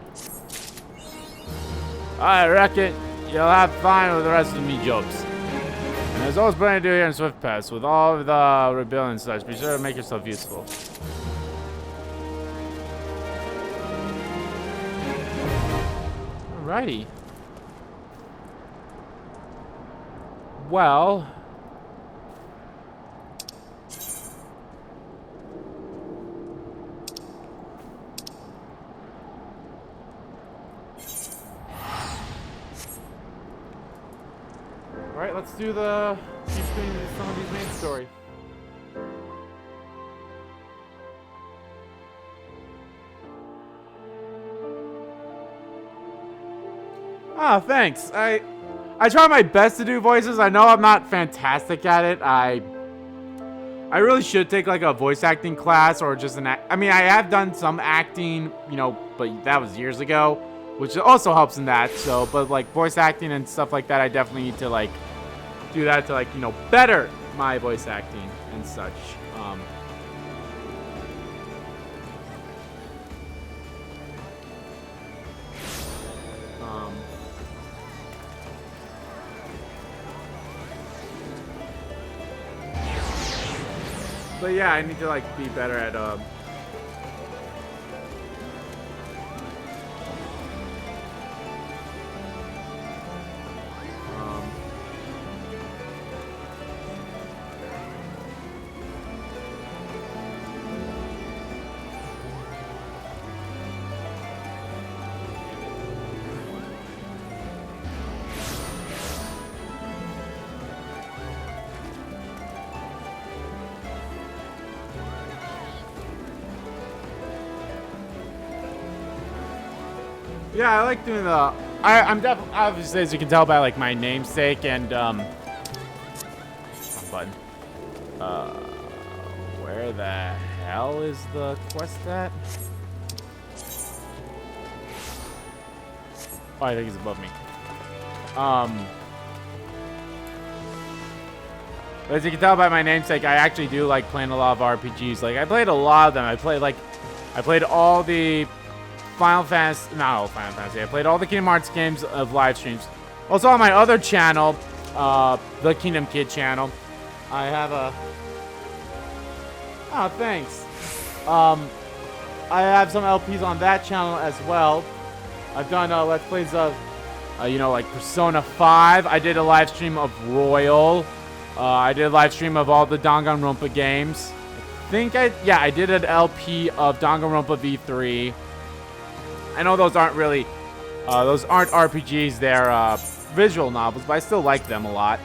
I reckon you'll have fun with the rest of me jobs. And there's always plenty to do here in Swift Pass. With all of the rebellion and such, be sure to make yourself useful. Alrighty. Well... Alright, let's do the... keep doing some of these main story. Ah, thanks. I try my best to do voices. I know I'm not fantastic at it. I really should take like a voice acting class or just an I mean, I have done some acting, you know, but that was years ago, which also helps in that. So, but like voice acting and stuff like that, I definitely need to like do that to like, you know, better my voice acting and such. But yeah, I need to like be better at yeah, I like doing the... I'm definitely, obviously, as you can tell by, like, my namesake and, wrong button. Where the hell is the quest at? Oh, I think it's above me. But as you can tell by my namesake, I actually do like playing a lot of RPGs. Like, I played a lot of them. I played all the... Final Fantasy, not all Final Fantasy. I played all the Kingdom Hearts games of live streams. Also on my other channel, the Kingdom Kid channel, I have a... Oh, thanks. I have some LPs on that channel as well. I've done Let's Plays of, you know, like Persona 5. I did a live stream of Royal. I did a live stream of all the Danganronpa games. I did an LP of Danganronpa V3. I know those aren't really, those aren't RPGs, they're visual novels, but I still like them a lot.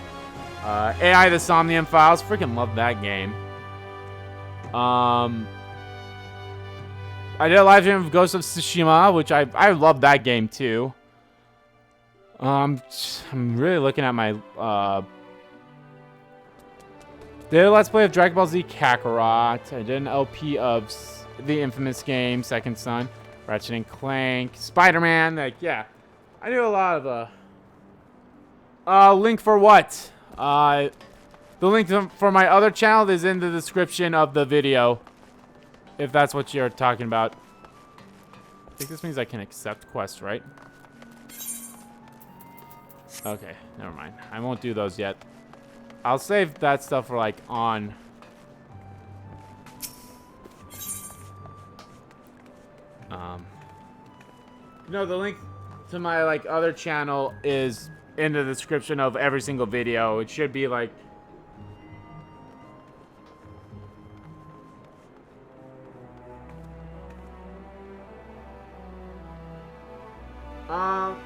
AI the Somnium Files, freaking love that game. I did a live stream of Ghost of Tsushima, which I love that game too. I'm really looking at my, did a Let's Play of Dragon Ball Z Kakarot. I did an LP of the infamous game, Second Son. Ratchet and Clank, Spider-Man, like, yeah. I do a lot of, link for what? The link for my other channel is in the description of the video. If that's what you're talking about. I think this means I can accept quests, right? Okay, never mind. I won't do those yet. I'll save that stuff for, like, on... No, the link to my, like, other channel is in the description of every single video. It should be, like...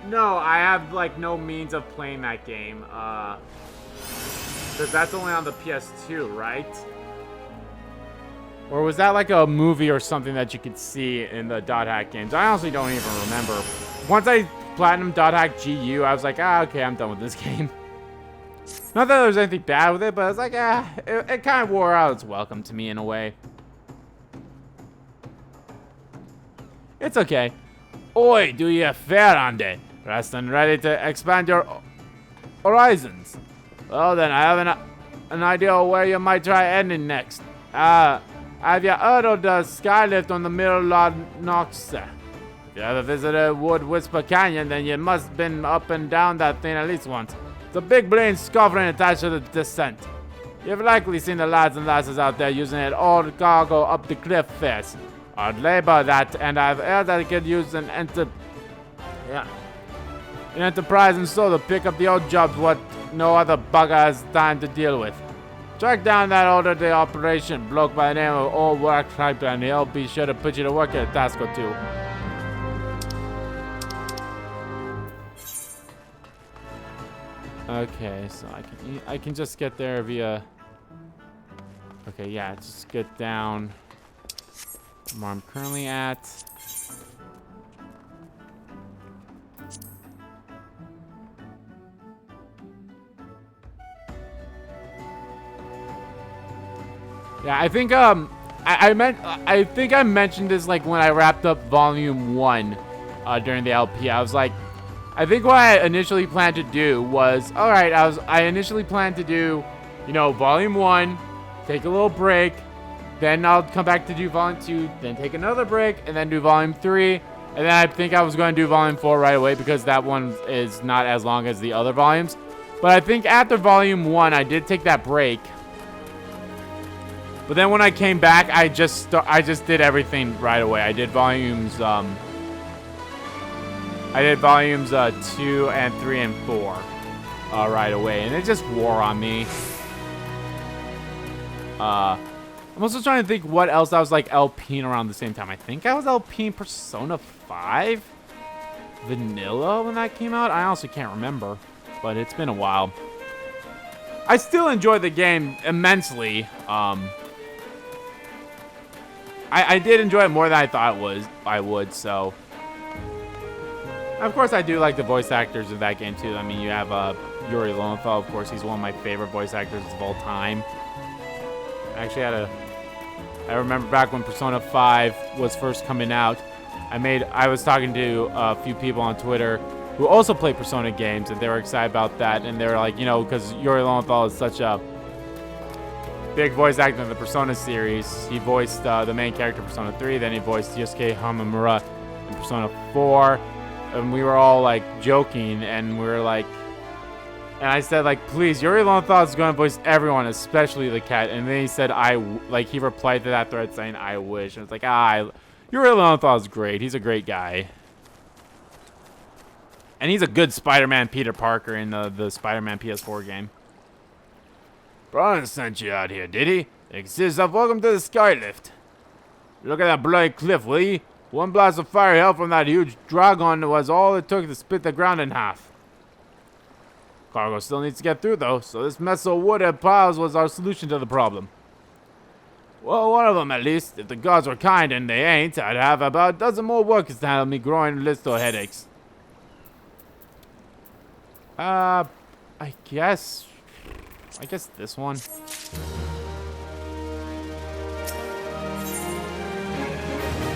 No, I have, like, no means of playing that game. Because that's only on the PS2, right? Or was that like a movie or something that you could see in the Dot Hack games? I honestly don't even remember. Once I platinum Dot Hack GU, I was like, okay, I'm done with this game. Not that there was anything bad with it, but it's like, it kind of wore out its welcome to me in a way. It's okay. Oi, do you fair on it? Rest and ready to expand your horizons. Well then, I have an idea of where you might try ending next? Have you heard of the skylift on the Middle of Nox? If you ever visited Wood Whisper Canyon, then you must have been up and down that thing at least once. It's a big blade scuffling attached to the descent. You've likely seen the lads and lasses out there using it all cargo up the cliff face. Hard labor that, and I've heard that it could use an enterprise and so to pick up the old jobs what no other bugger has time to deal with. Track down that older day operation bloke by the name of Old Work Type and he'll be sure to put you to work at a task or two. Okay, so I can just get there via. Okay, yeah, just get down where I'm currently at. Yeah, I think I think I mentioned this like when I wrapped up Volume 1 during the LP. I was like, I think what I initially planned to do was, all right, I initially planned to do, you know, Volume 1, take a little break, then I'll come back to do Volume 2, then take another break, and then do Volume 3, and then I think I was going to do Volume 4 right away because that one is not as long as the other volumes. But I think after Volume 1, I did take that break. But then when I came back, I just did everything right away. I did volumes 2 and 3 and 4 right away, and it just wore on me. I'm also trying to think what else I was like LPing around the same time. I think I was LPing Persona 5 Vanilla when that came out. I honestly can't remember, but it's been a while. I still enjoy the game immensely. I did enjoy it more than I thought I would, so. Of course, I do like the voice actors of that game, too. I mean, you have Yuri Lowenthal, of course. He's one of my favorite voice actors of all time. I remember back when Persona 5 was first coming out, I was talking to a few people on Twitter who also play Persona games, and they were excited about that, and they were like, you know, because Yuri Lowenthal is such a big voice actor in the Persona series. He voiced the main character in Persona 3, then he voiced Yosuke Hamamura in Persona 4, and we were all like joking, and we were like, and I said like, please, Yuri Lowenthal is going to voice everyone, especially the cat, and then he said he replied to that thread saying I wish, and it's like, Yuri Lowenthal is great, he's a great guy. And he's a good Spider-Man Peter Parker in the Spider-Man PS4 game. Brian sent you out here, did he? XIV, welcome to the Skylift. Look at that bloody cliff, will ye? One blast of fire hell from that huge dragon was all it took to split the ground in half. Cargo still needs to get through, though, so this mess of wood and piles was our solution to the problem. Well, one of them at least. If the gods were kind, and they ain't, I'd have about a dozen more workers to handle me growing list of headaches. I guess this one.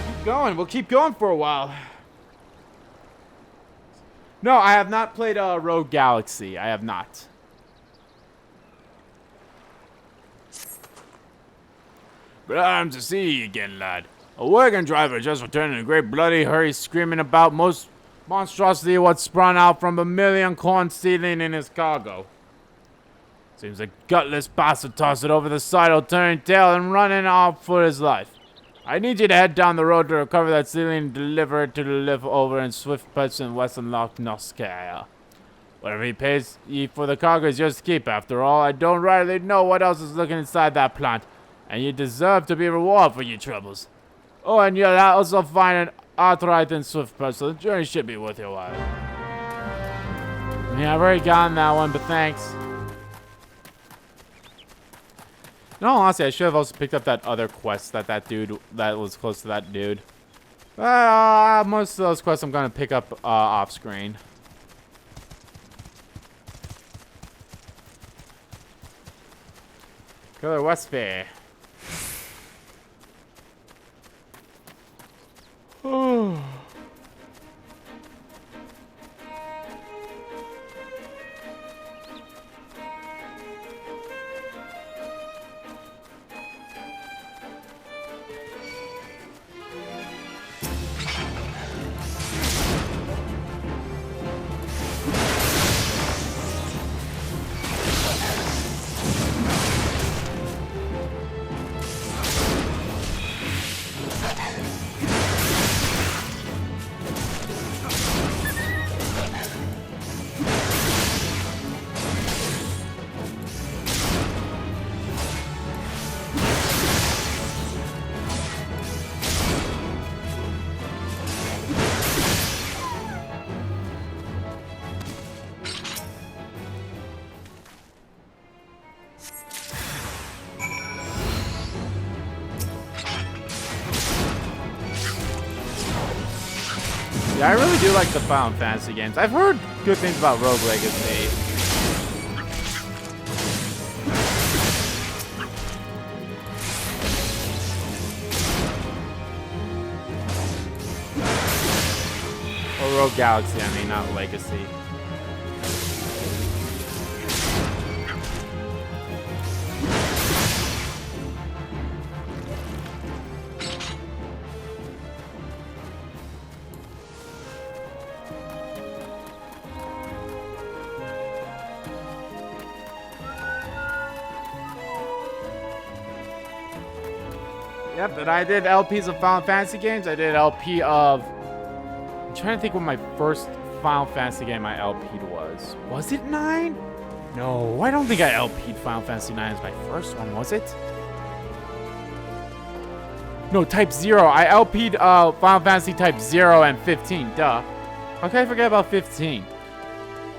Keep going. We'll keep going for a while. No, I have not played Rogue Galaxy. I have not. Glad to see you again, lad. A wagon driver just returned in a great bloody hurry, screaming about most monstrosity what sprung out from a million corn seedling in his cargo. Seems a gutless bastard tossed it over the side, turning tail and running off for his life. I need you to head down the road to recover that seedling and deliver it to the lift over in Swift Pets in Western Loch Noskaya. Whatever he pays ye for the cargo is yours to keep. After all, I don't rightly know what else is looking inside that plant, and you deserve to be rewarded for your troubles. Oh, and you'll also find an arthritis in Swift Pets, so the journey should be worth your while. Yeah, I've already gotten that one, but thanks. No, honestly, I should have also picked up that other quest that dude that was close to that dude. Most of those quests I'm gonna pick up off screen. Killer Westby. Oh. Yeah, I really do like the Final Fantasy games. I've heard good things about Rogue Legacy. Or Rogue Galaxy, I mean, not Legacy. Yep, and I did LPs of Final Fantasy games. I did LP of... I'm trying to think what my first Final Fantasy game I LP'd was. Was it 9? No, I don't think I LP'd Final Fantasy 9 as my first one, was it? No, Type 0. I LP'd Final Fantasy Type 0 and 15, duh. How can I forget about 15?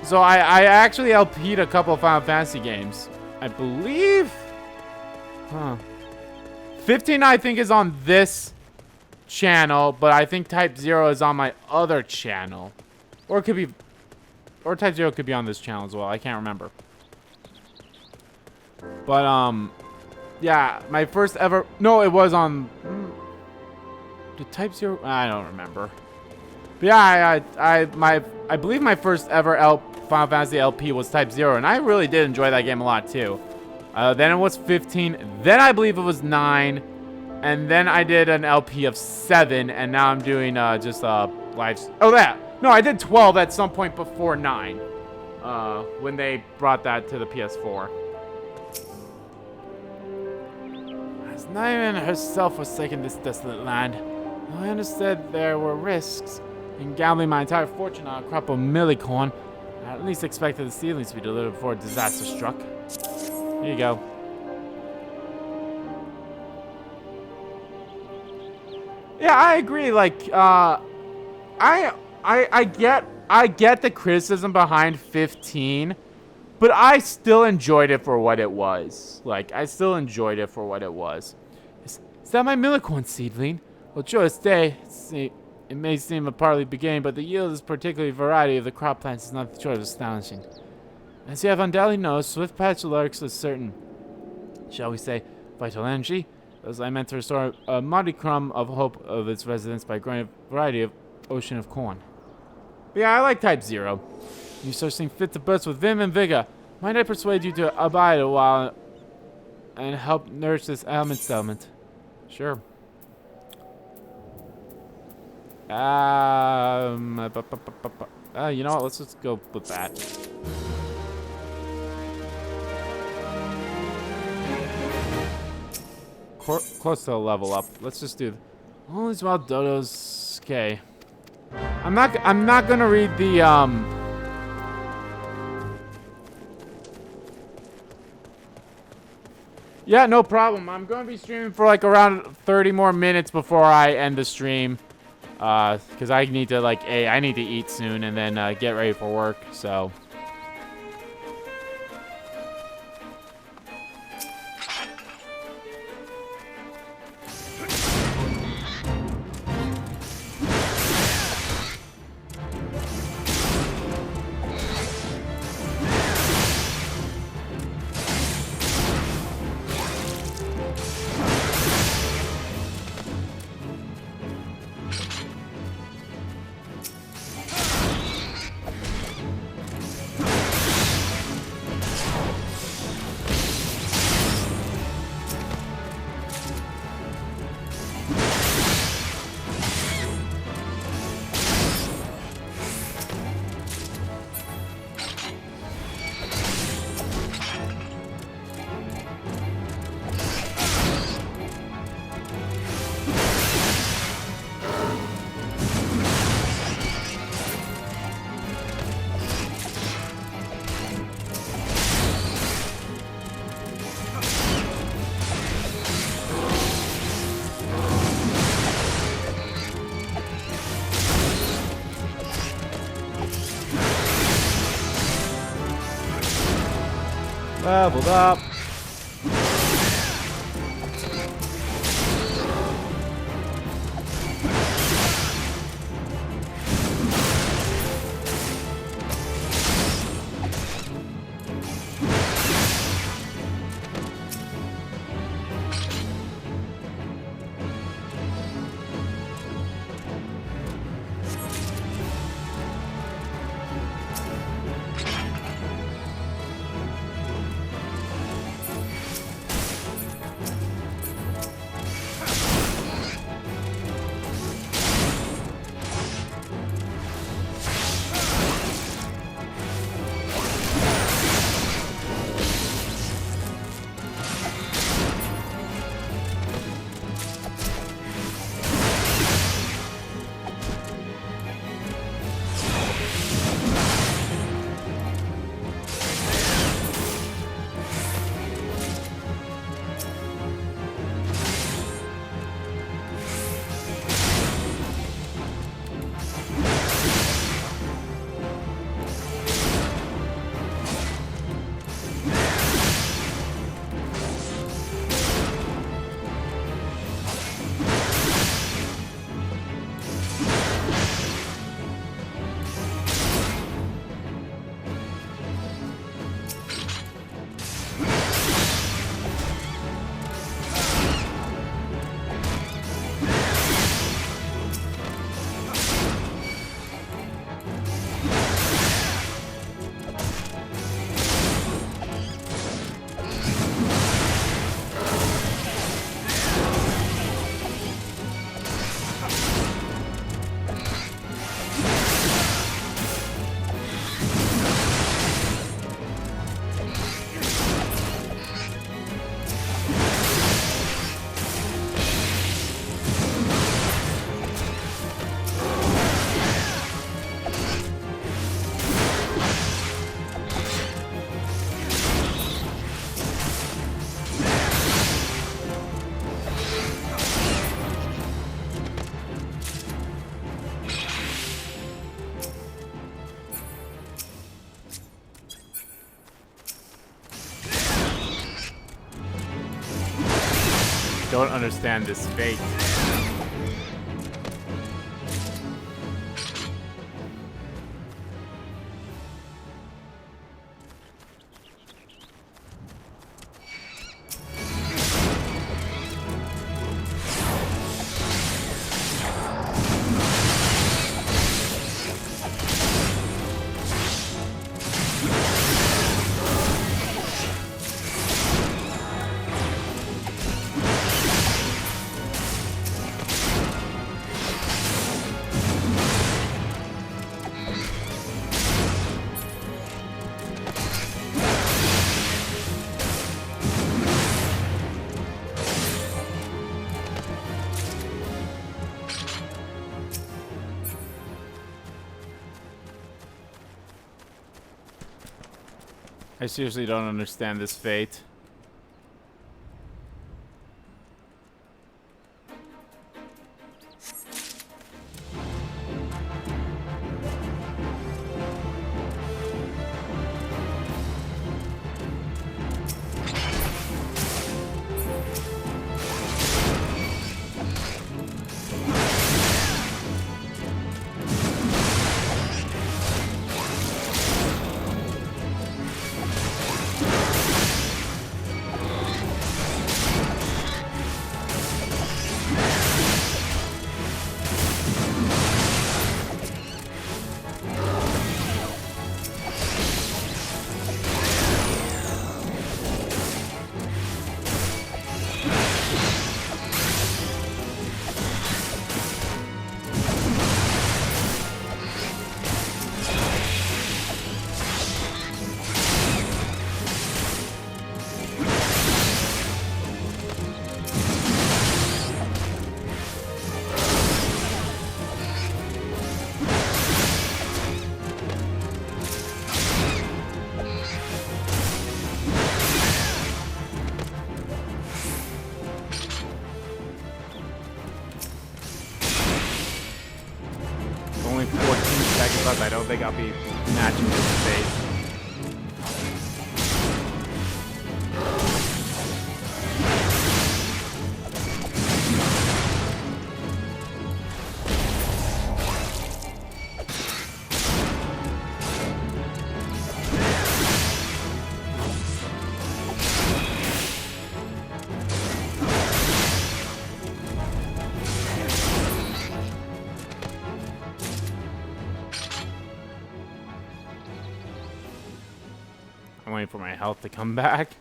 So I actually LP'd a couple of Final Fantasy games. I believe... Huh. 15, I think, is on this channel, but I think Type 0 is on my other channel. Or it could be... Or Type 0 could be on this channel as well. I can't remember. But, yeah, my first ever... No, it was on... Did Type 0... I don't remember. But yeah, I believe my first ever Final Fantasy LP was Type 0, and I really did enjoy that game a lot, too. Then it was 15. Then I believe it was 9. And then I did an LP of 7. And now I'm doing just live. Oh, that. No, I did 12 at some point before 9. When they brought that to the PS4. As Nyman herself forsaken this desolate land, I understood there were risks in gambling my entire fortune on a crop of millicorn. I at least expected the seedlings to be delivered before disaster struck. Here you go. Yeah, I agree. Like, I get the criticism behind 15, but I still enjoyed it for what it was. Like, I still enjoyed it for what it was. Is that my millicorn seedling? Well, sure, it may seem a partly beginning, but the yield is particularly variety of the crop plants is not short of astonishing. As you have undoubtedly noticed, swift patch larks a certain, shall we say, vital energy. Thus I meant to restore a modicum of hope of its residents by growing a variety of ocean of corn. But yeah, I like Type 0. You so seem fit to burst with vim and vigor. Might I persuade you to abide a while and help nourish this ailment settlement? Sure. You know what? Let's just go with that. Close to a level up. Let's just do all these wild dodos. Okay. I'm not gonna read the Yeah, no problem. I'm gonna be streaming for like around 30 more minutes before I end the stream. Because I need to I need to eat soon and then get ready for work, so. Leveled up. don't understand this fate. I seriously don't understand this fate. Only 14 seconds left. I don't think I'll be matching this fate. I'm waiting for my health to come back.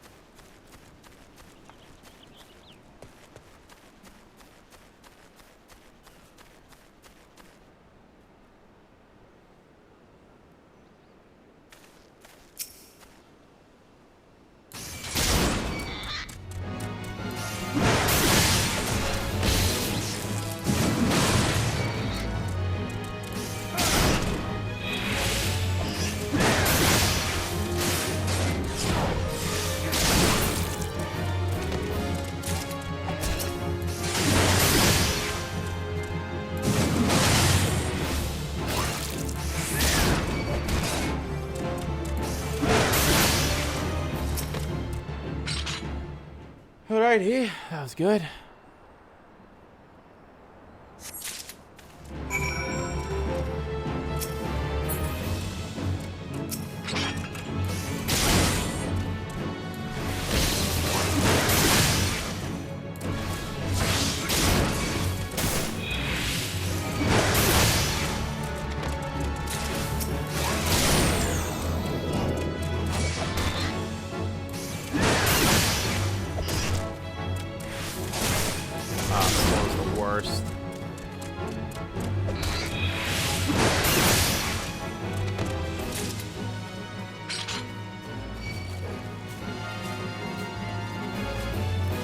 Alrighty, that was good. Worst.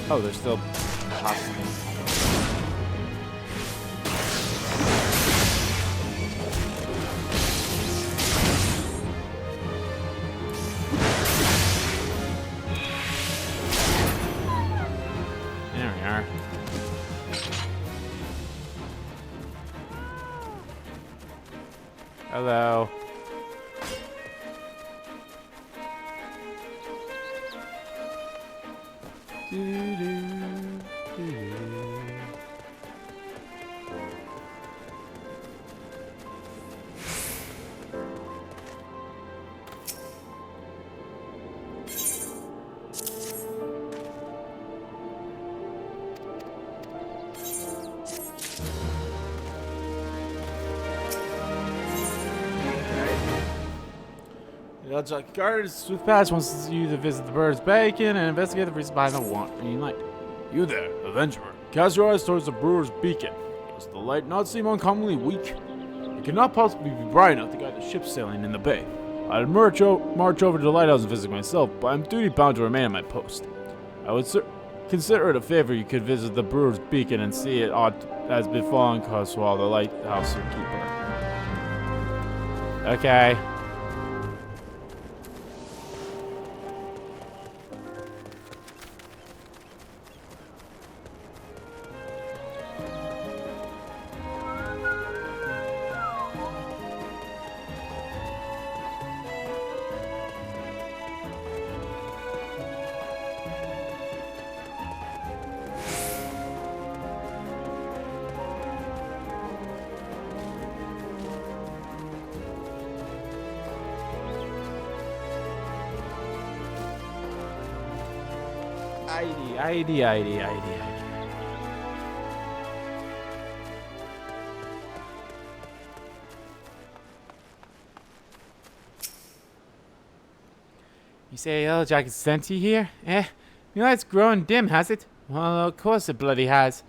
Oh, there's still possible. There we are. Hello. Jack Carter's Swift Patch wants you to visit the bird's beacon and investigate the reason behind the wandering light. You there, adventurer. Cast your eyes towards the brewer's beacon. Does the light not seem uncommonly weak? It cannot possibly be bright enough to guide the ship sailing in the bay. I'd march over to the lighthouse and visit myself, but I'm duty bound to remain at my post. I would consider it a favor you could visit the brewer's beacon and see it has befallen us while the lighthouse keeper. Okay. ID. You say Yellow Jacket sent you here? Your light's growing dim, has it? Well, of course it bloody has.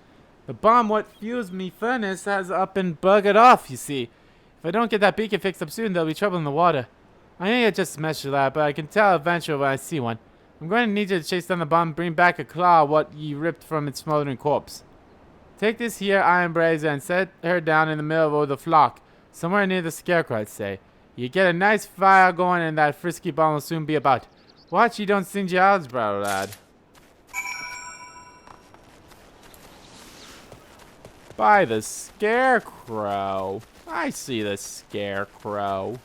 The bomb what fuels me furnace has up and buggered off, you see. If I don't get that beacon fixed up soon, there'll be trouble in the water. I know you're just a messenger lad, but I can tell eventually when I see one. I'm going to need you to chase down the bomb and bring back a claw what ye ripped from its smoldering corpse. Take this here iron brazier and set her down in the middle of the flock, somewhere near the scarecrow, I'd say. You get a nice fire going and that frisky bomb will soon be about. Watch you don't singe your eyebrow, lad. By the scarecrow. I see the scarecrow.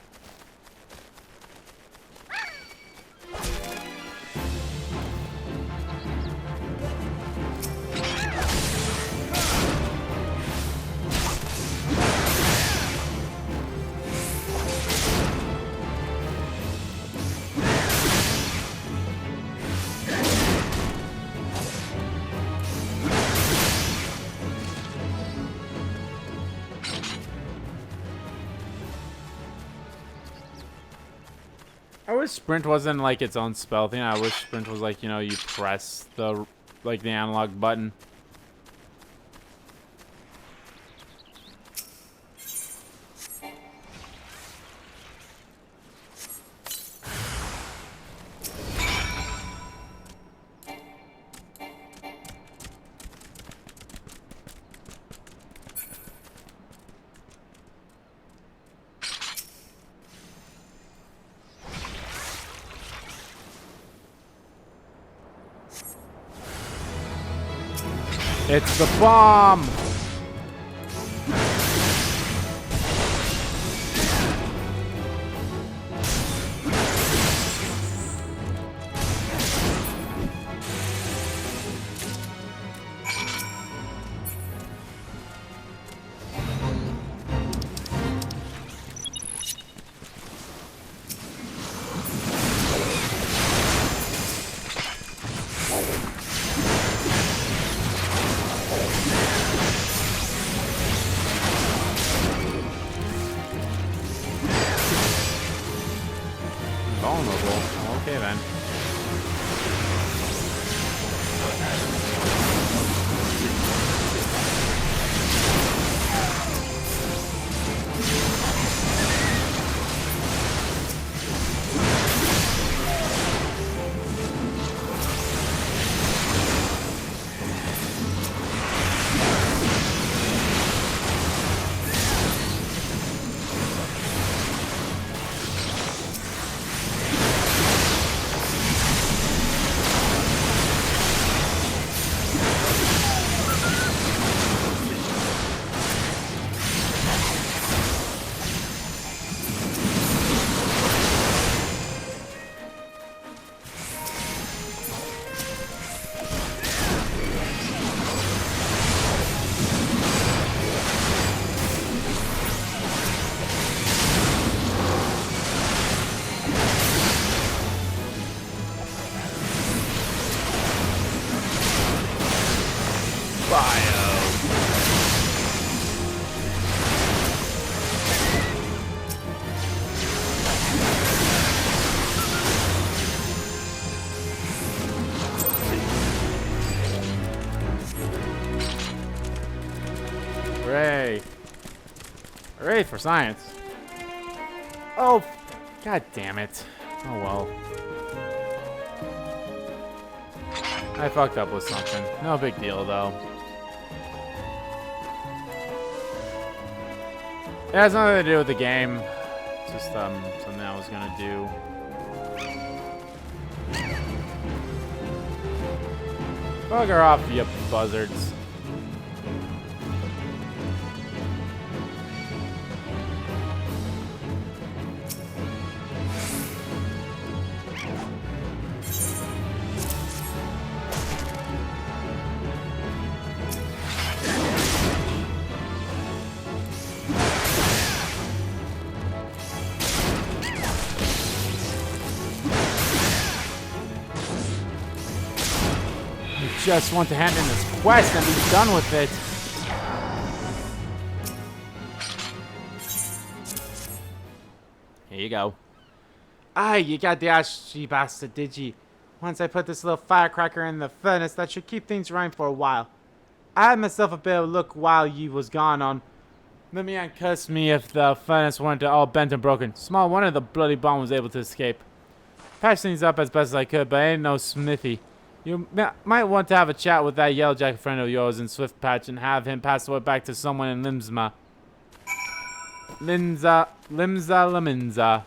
I wish sprint wasn't like its own spell thing. I wish sprint was like, you know, you press the the analog button. It's the bomb! Vulnerable. Okay then. great for science. Oh, god damn it. Oh well. I fucked up with something. No big deal though. It has nothing to do with the game. It's just something I was gonna do. Bugger off, you buzzards. Just want to hand in this quest and be done with it. Here you go. Ah, you got the ashy bastard, did you? Once I put this little firecracker in the furnace, that should keep things running for a while. I had myself a bit of luck while you was gone on. Let me curse me if the furnace weren't all bent and broken. Small wonder the bloody bomb was able to escape. Patched things up as best as I could, but I ain't no smithy. You might want to have a chat with that yellow jacket friend of yours in Swift Patch and have him pass the word back to someone in Limsa. Laminza.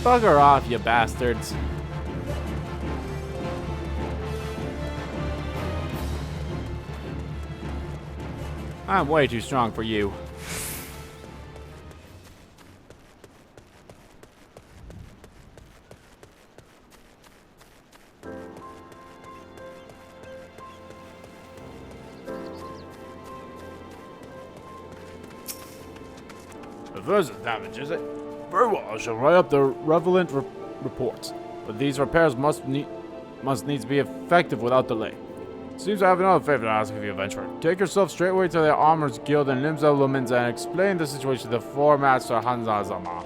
Bugger off, you bastards. I'm way too strong for you. Reverse damage, is it? Very well, I shall write up the relevant reports. But these repairs must needs be effective without delay. Seems I have another favor to ask of you, adventurer. Take yourself straightway to the Armor's Guild in Limsa Luminza and explain the situation to the Four Master Hanzazama.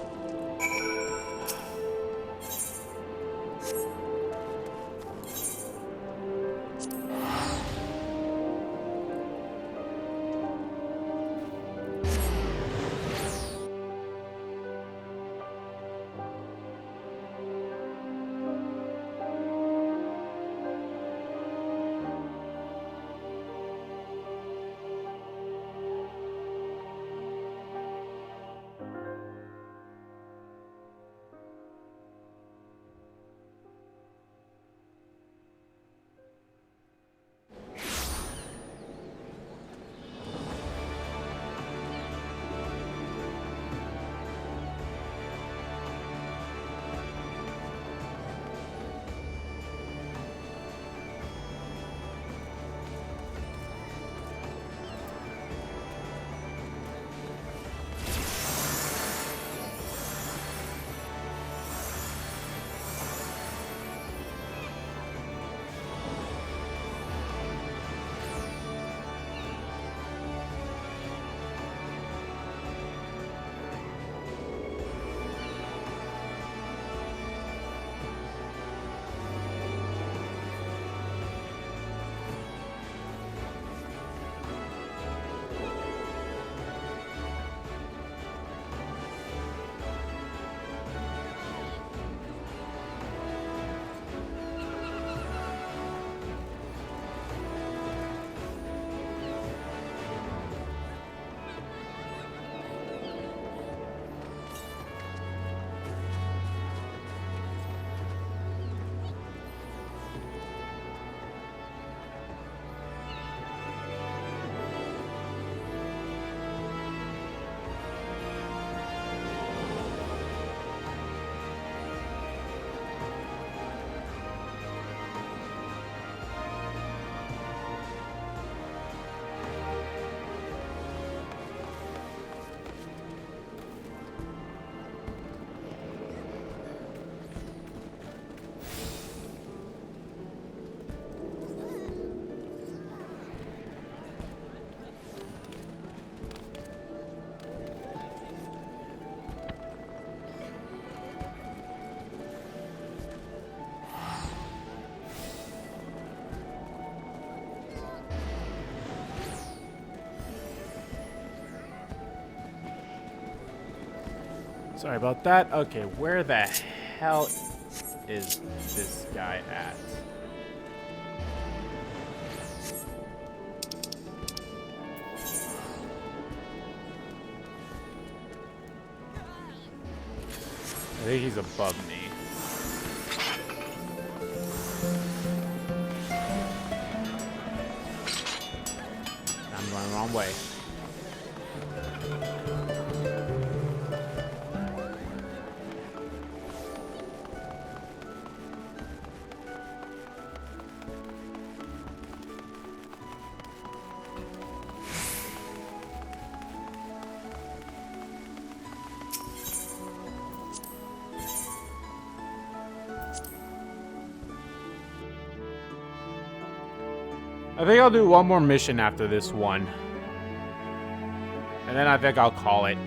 Sorry about that. Okay, where the hell is this guy at? I think he's above me. I'm going the wrong way. I think I'll do one more mission after this one. And then I think I'll call it.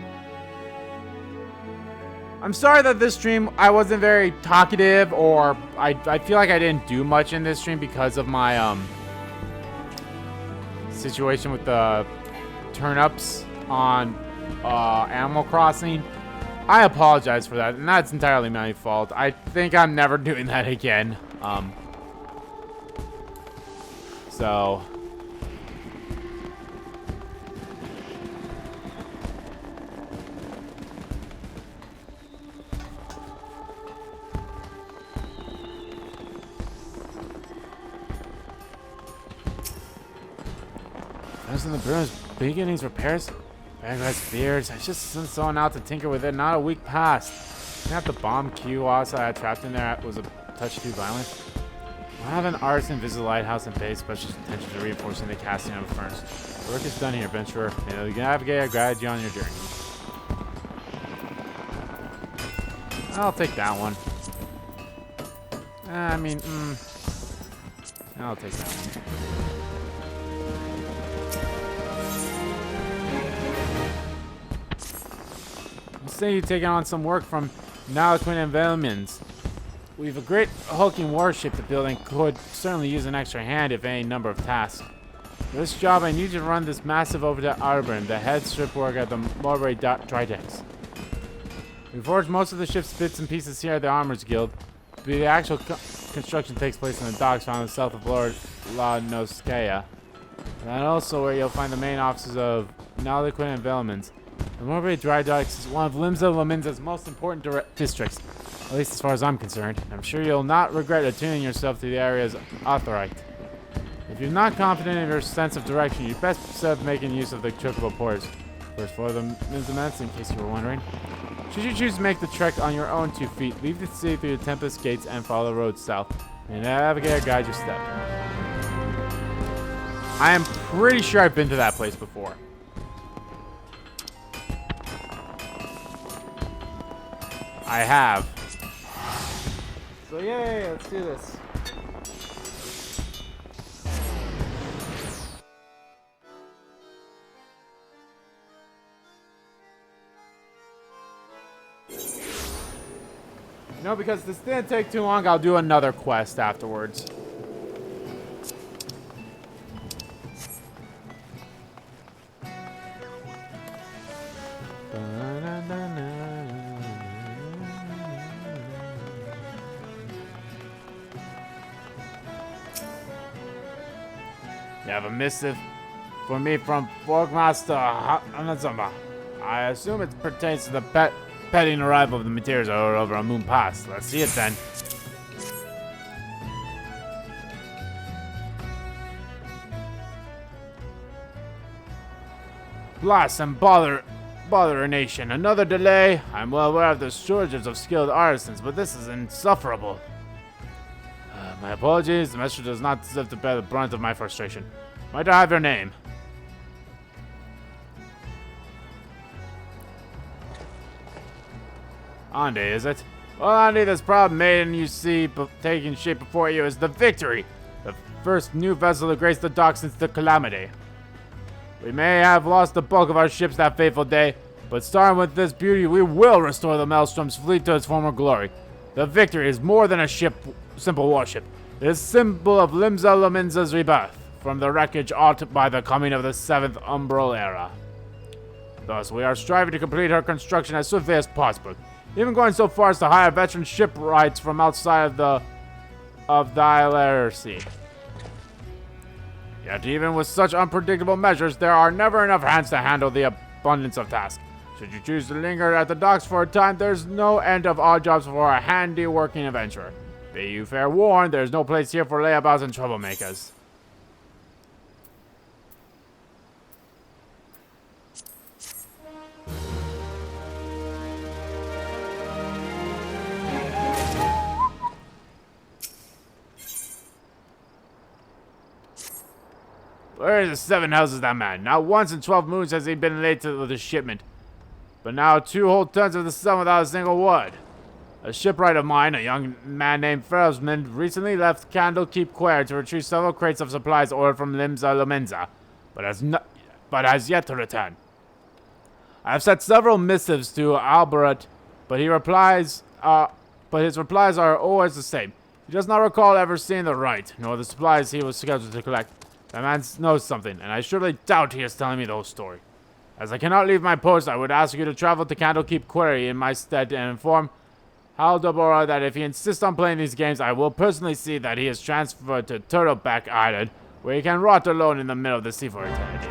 I'm sorry that this stream, I wasn't very talkative, or I feel like I didn't do much in this stream because of my situation with the turnips on Animal Crossing. I apologize for that, and that's entirely my fault. I think I'm never doing that again. So as in the Bruins beginnings repairs, Vanguard's beards. I just sent someone out to tinker with it. Not a week passed. You have the bomb Q also I had trapped in there was a touch too violent. I have an artisan visit the lighthouse and pay special attention to reinforcing the casting of a furnace. The work is done here, adventurer. May the navigator guide you on your journey. I'll take that one. I'll take that one. You say you've taken on some work from Nalaquin and Velmins. We've a great hulking warship to build and could certainly use an extra hand if any number of tasks. For this job, I need you to run this massive over to Arburn, the head strip work at the Mulberry Tridex. We forged most of the ship's bits and pieces here at the Armorers Guild, but the actual construction takes place in the docks found in the south of La Noskaya. And also where you'll find the main offices of Nalaquin and Velmins. The Mulberry Tridex is one of Limsa Laminza's most important districts. At least as far as I'm concerned. I'm sure you'll not regret attuning yourself to the area's authorite. If you're not confident in your sense of direction, you'd best set making use of the trickable porters. First floor of the Minzaments, in case you were wondering. Should you choose to make the trek on your own 2 feet, leave the city through the Tempest Gates and follow the road south. And the navigator guide your step. I am pretty sure I've been to that place before. I have. So yay, let's do this. You know, because this didn't take too long, I'll do another quest afterwards. You have a missive for me from Borgmaster Hanazama. I assume it pertains to the petting arrival of the materials over on Moon Pass. Let's see it then. Blast and bother nation. Another delay. I'm well aware of the shortages of skilled artisans, but this is insufferable. My apologies. The messenger does not deserve to bear the brunt of my frustration. Might I have your name? Andy, is it? Well, Andy, this problem maiden you see taking shape before you is the Victory, the first new vessel to grace the docks since the Calamity. We may have lost the bulk of our ships that fateful day, but starting with this beauty, we will restore the Maelstrom's fleet to its former glory. The Victory is more than a simple warship. It is a symbol of Limsa Laminza's rebirth, from the wreckage aught by the coming of the 7th Umbral Era. Thus, we are striving to complete her construction as swiftly as possible, even going so far as to hire veteran shipwrights from outside of the ILRC. Yet even with such unpredictable measures, there are never enough hands to handle the abundance of tasks. Should you choose to linger at the docks for a time, there's no end of odd jobs for a handy working adventurer. Be you fair warned, there's no place here for layabouts and troublemakers. Where is the 7 houses that man? Not once in 12 moons has he been late with a shipment. But now 2 whole tons of the sun without a single word. A shipwright of mine, a young man named Felsman, recently left Candlekeep Quay to retrieve several crates of supplies ordered from Limsa Lomenza, but has yet to return. I have sent several missives to Albert, but his replies are always the same. He does not recall ever seeing the right, nor the supplies he was scheduled to collect. That man knows something, and I surely doubt he is telling me the whole story. As I cannot leave my post, I would ask you to travel to Candlekeep Quarry in my stead and inform Haldobora that if he insists on playing these games, I will personally see that he is transferred to Turtleback Island, where he can rot alone in the middle of the sea for eternity.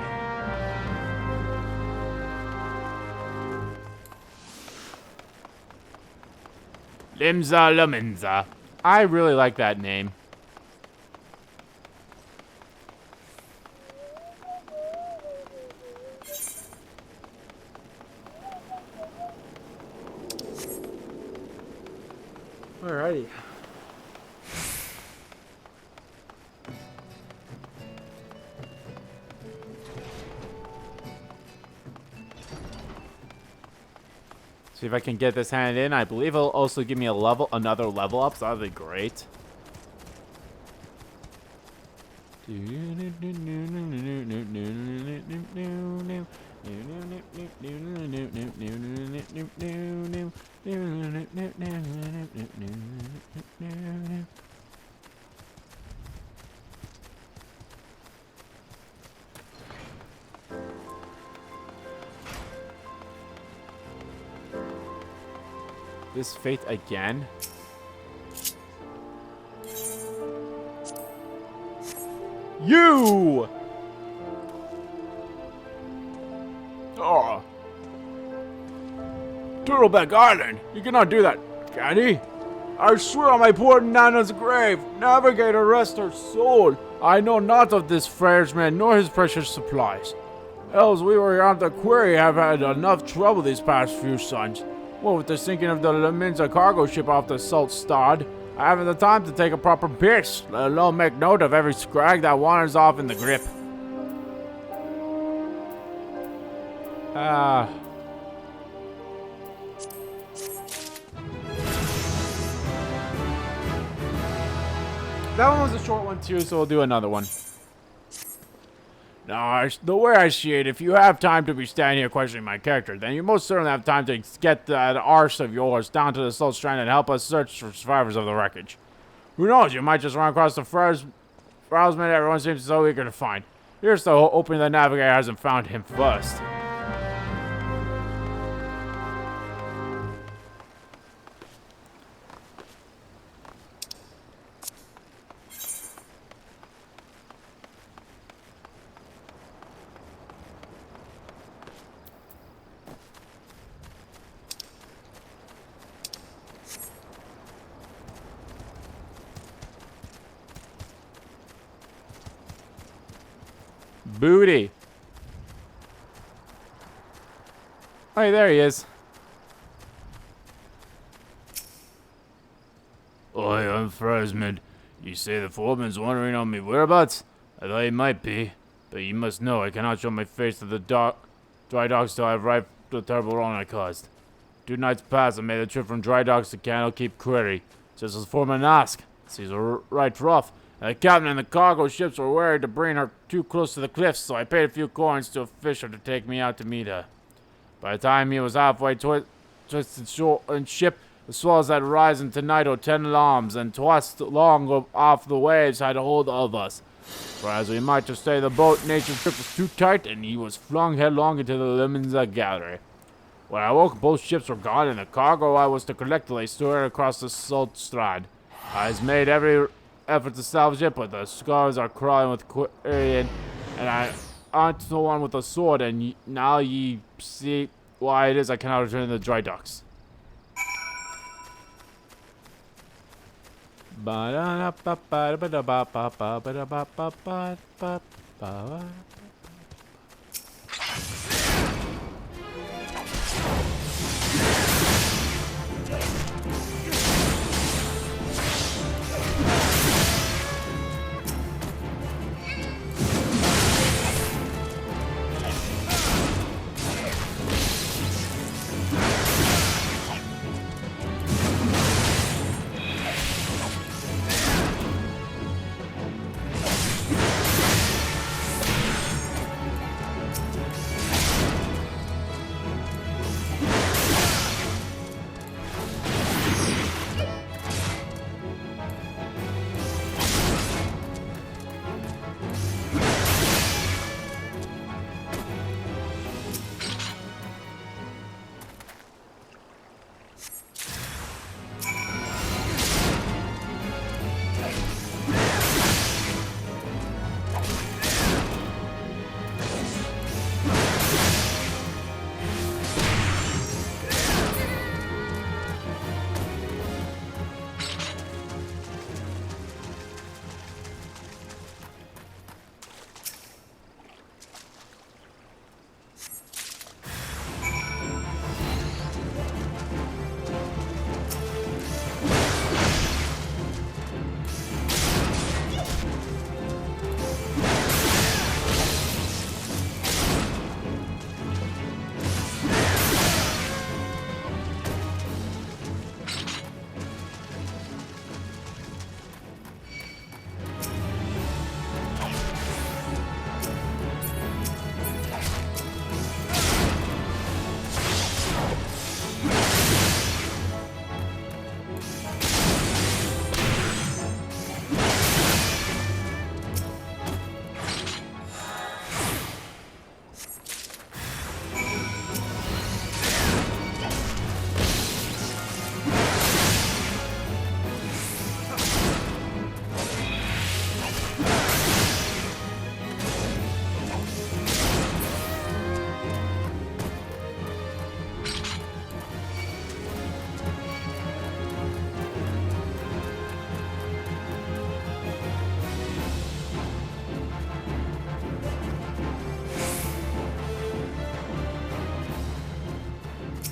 Limsa Lomenza. I really like that name. Alrighty. See if I can get this handed in. I believe it'll also give me another level up, so that'll be great. This fate again? You! Oh. Turtleback Island! You cannot do that, can he? I swear on my poor Nana's grave, Navigator rest her soul. I know not of this Frairsman nor his precious supplies. Else we were on the quarry have had enough trouble these past few suns. What with the sinking of the Lomenza cargo ship off the Salt Stad, I haven't the time to take a proper piss, let alone make note of every scrag that wanders off in the grip. That one was a short one too, so we'll do another one. Now, the way I see it, if you have time to be standing here questioning my character, then you most certainly have time to get that arse of yours down to the Salt Strand and help us search for survivors of the wreckage. Who knows, you might just run across the Frowsman everyone seems so eager to find. Here's to hoping the Navigator hasn't found him first. Booty. Hey, there he is. Oi, I'm Frasmid. You say the foreman's wandering on me whereabouts? I thought he might be, but you must know I cannot show my face to the dry docks till I've righted the terrible wrong I caused. 2 nights past, I made the trip from dry docks to Candlekeep Quarry, just as the foreman asked. Seas were right rough. The captain and the cargo ships were worried to bring her too close to the cliffs, so I paid a few coins to a fisher to take me out to meet her. By the time he was halfway twisted shore and ship, the swells had risen to night 10 lambs, and twice long off the waves had hold of us. For as we might just say, the boat nature's grip was too tight, and he was flung headlong into the Limonza gallery. When I woke, both ships were gone, and the cargo I was to collect lay stored across the salt strand. I has made every effort to salvage it, but the scars are crawling with carrion, and I aren't the one with a sword, and now ye see why it is I cannot return to the dry docks.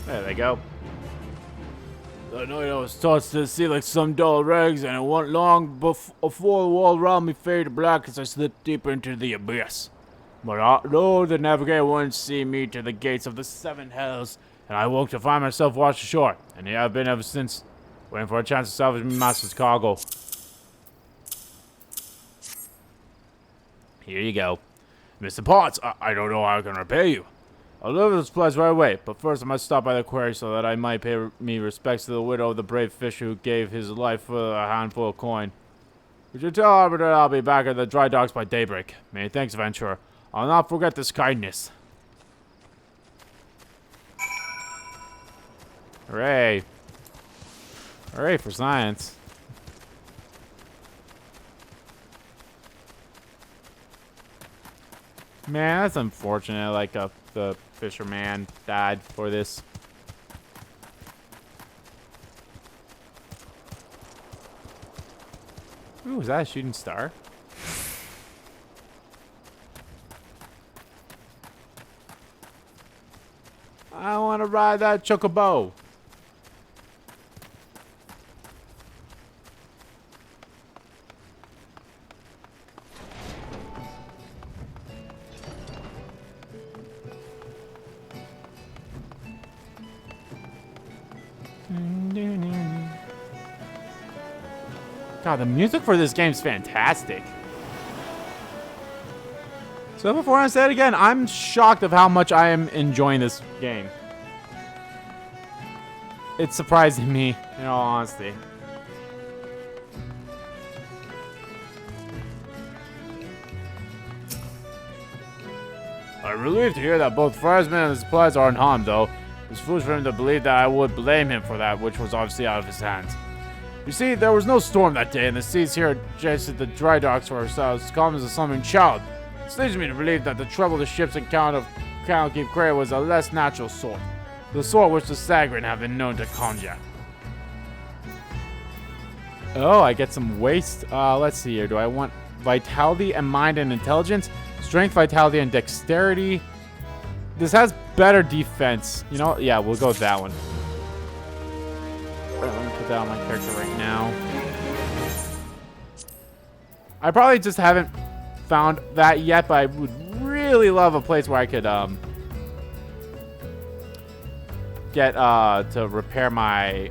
There they go. The night I was tossed to the sea like some dull rags, and it wasn't long before the wall around me faded black as I slipped deeper into the abyss. But although the navigator wouldn't see me to the gates of the seven hells, and I woke to find myself washed ashore, and here I've been ever since, waiting for a chance to salvage my master's cargo. Here you go. Mr. Potts, I don't know how I can repay you. I'll deliver this place right away, but first I must stop by the quarry so that I might pay me respects to the widow of the brave fisher who gave his life for a handful of coin. Would you tell Arbiter I'll be back at the dry docks by daybreak? Many thanks, adventurer. I'll not forget this kindness. Hooray. Hooray for science. Man, that's unfortunate. Like, the fisherman died for this. Ooh, is that a shooting star? I want to ride that chocobo. God, the music for this game is fantastic. So before I say it again, I'm shocked of how much I am enjoying this game. It's surprising me, in all honesty. I'm relieved to hear that both Firesman and the supplies are unharmed, though. It's foolish for him to believe that I would blame him for that, which was obviously out of his hands. You see, there was no storm that day, and the seas here adjacent the dry docks were as calm as a slumbering child. This leads me to believe that the trouble the ships encountered of Crown Cape Cray was a less natural sort. The sort which the Sagrin have been known to conjure. Oh, I get some waste. Let's see here. Do I want vitality and mind and intelligence? Strength, vitality, and dexterity. This has better defense. You know, yeah, we'll go with that one. Let me put that on my character right now. I probably just haven't found that yet, but I would really love a place where I could get to repair my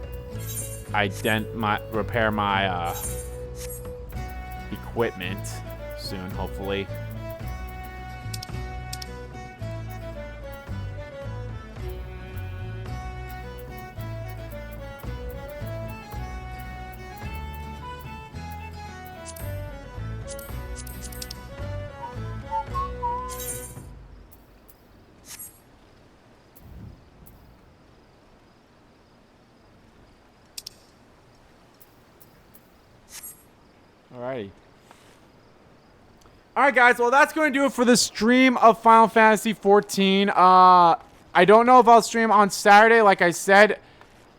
equipment soon, hopefully. Alrighty. Alright guys, well that's going to do it for the stream of Final Fantasy XIV. I don't know if I'll stream on Saturday, like I said.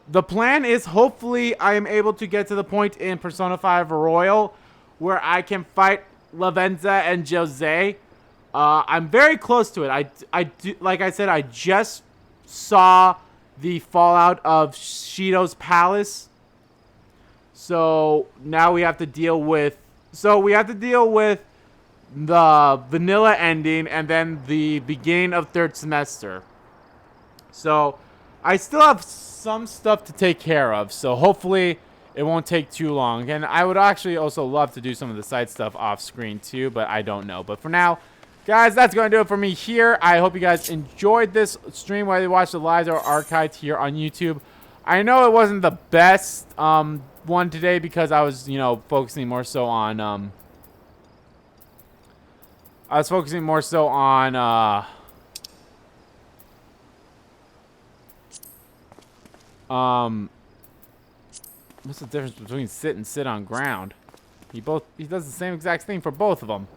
The plan is hopefully I am able to get to the point in Persona 5 Royal where I can fight Lavenza and Jose. I'm very close to it. I do, like I said, I just saw the fallout of Shido's palace. So now we have to deal with the vanilla ending and then the beginning of third semester. So I still have some stuff to take care of. So hopefully it won't take too long. And I would actually also love to do some of the side stuff off screen too, but I don't know. But for now, guys, that's going to do it for me here. I hope you guys enjoyed this stream, whether you watched the live or archived here on YouTube. I know it wasn't the best one today because I was, you know, focusing more so on what's the difference between sit and sit on ground? He does the same exact thing for both of them.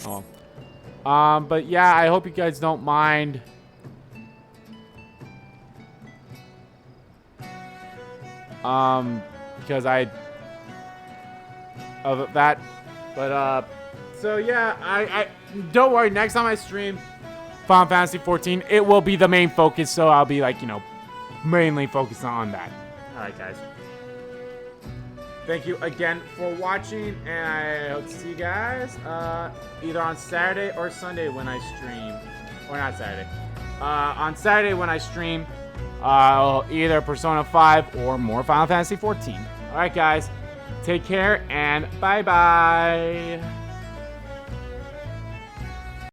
Oh. But yeah, I hope you guys don't mind. Because of that, but so yeah, I don't worry. Next time I stream Final Fantasy XIV, it will be the main focus. So I'll be like, you know, mainly focused on that. All right, guys. Thank you again for watching, and I hope to see you guys either on Saturday or Sunday when I stream, or not Saturday. On Saturday when I stream. Either Persona 5 or more Final Fantasy XIV. Alright guys, take care and bye-bye.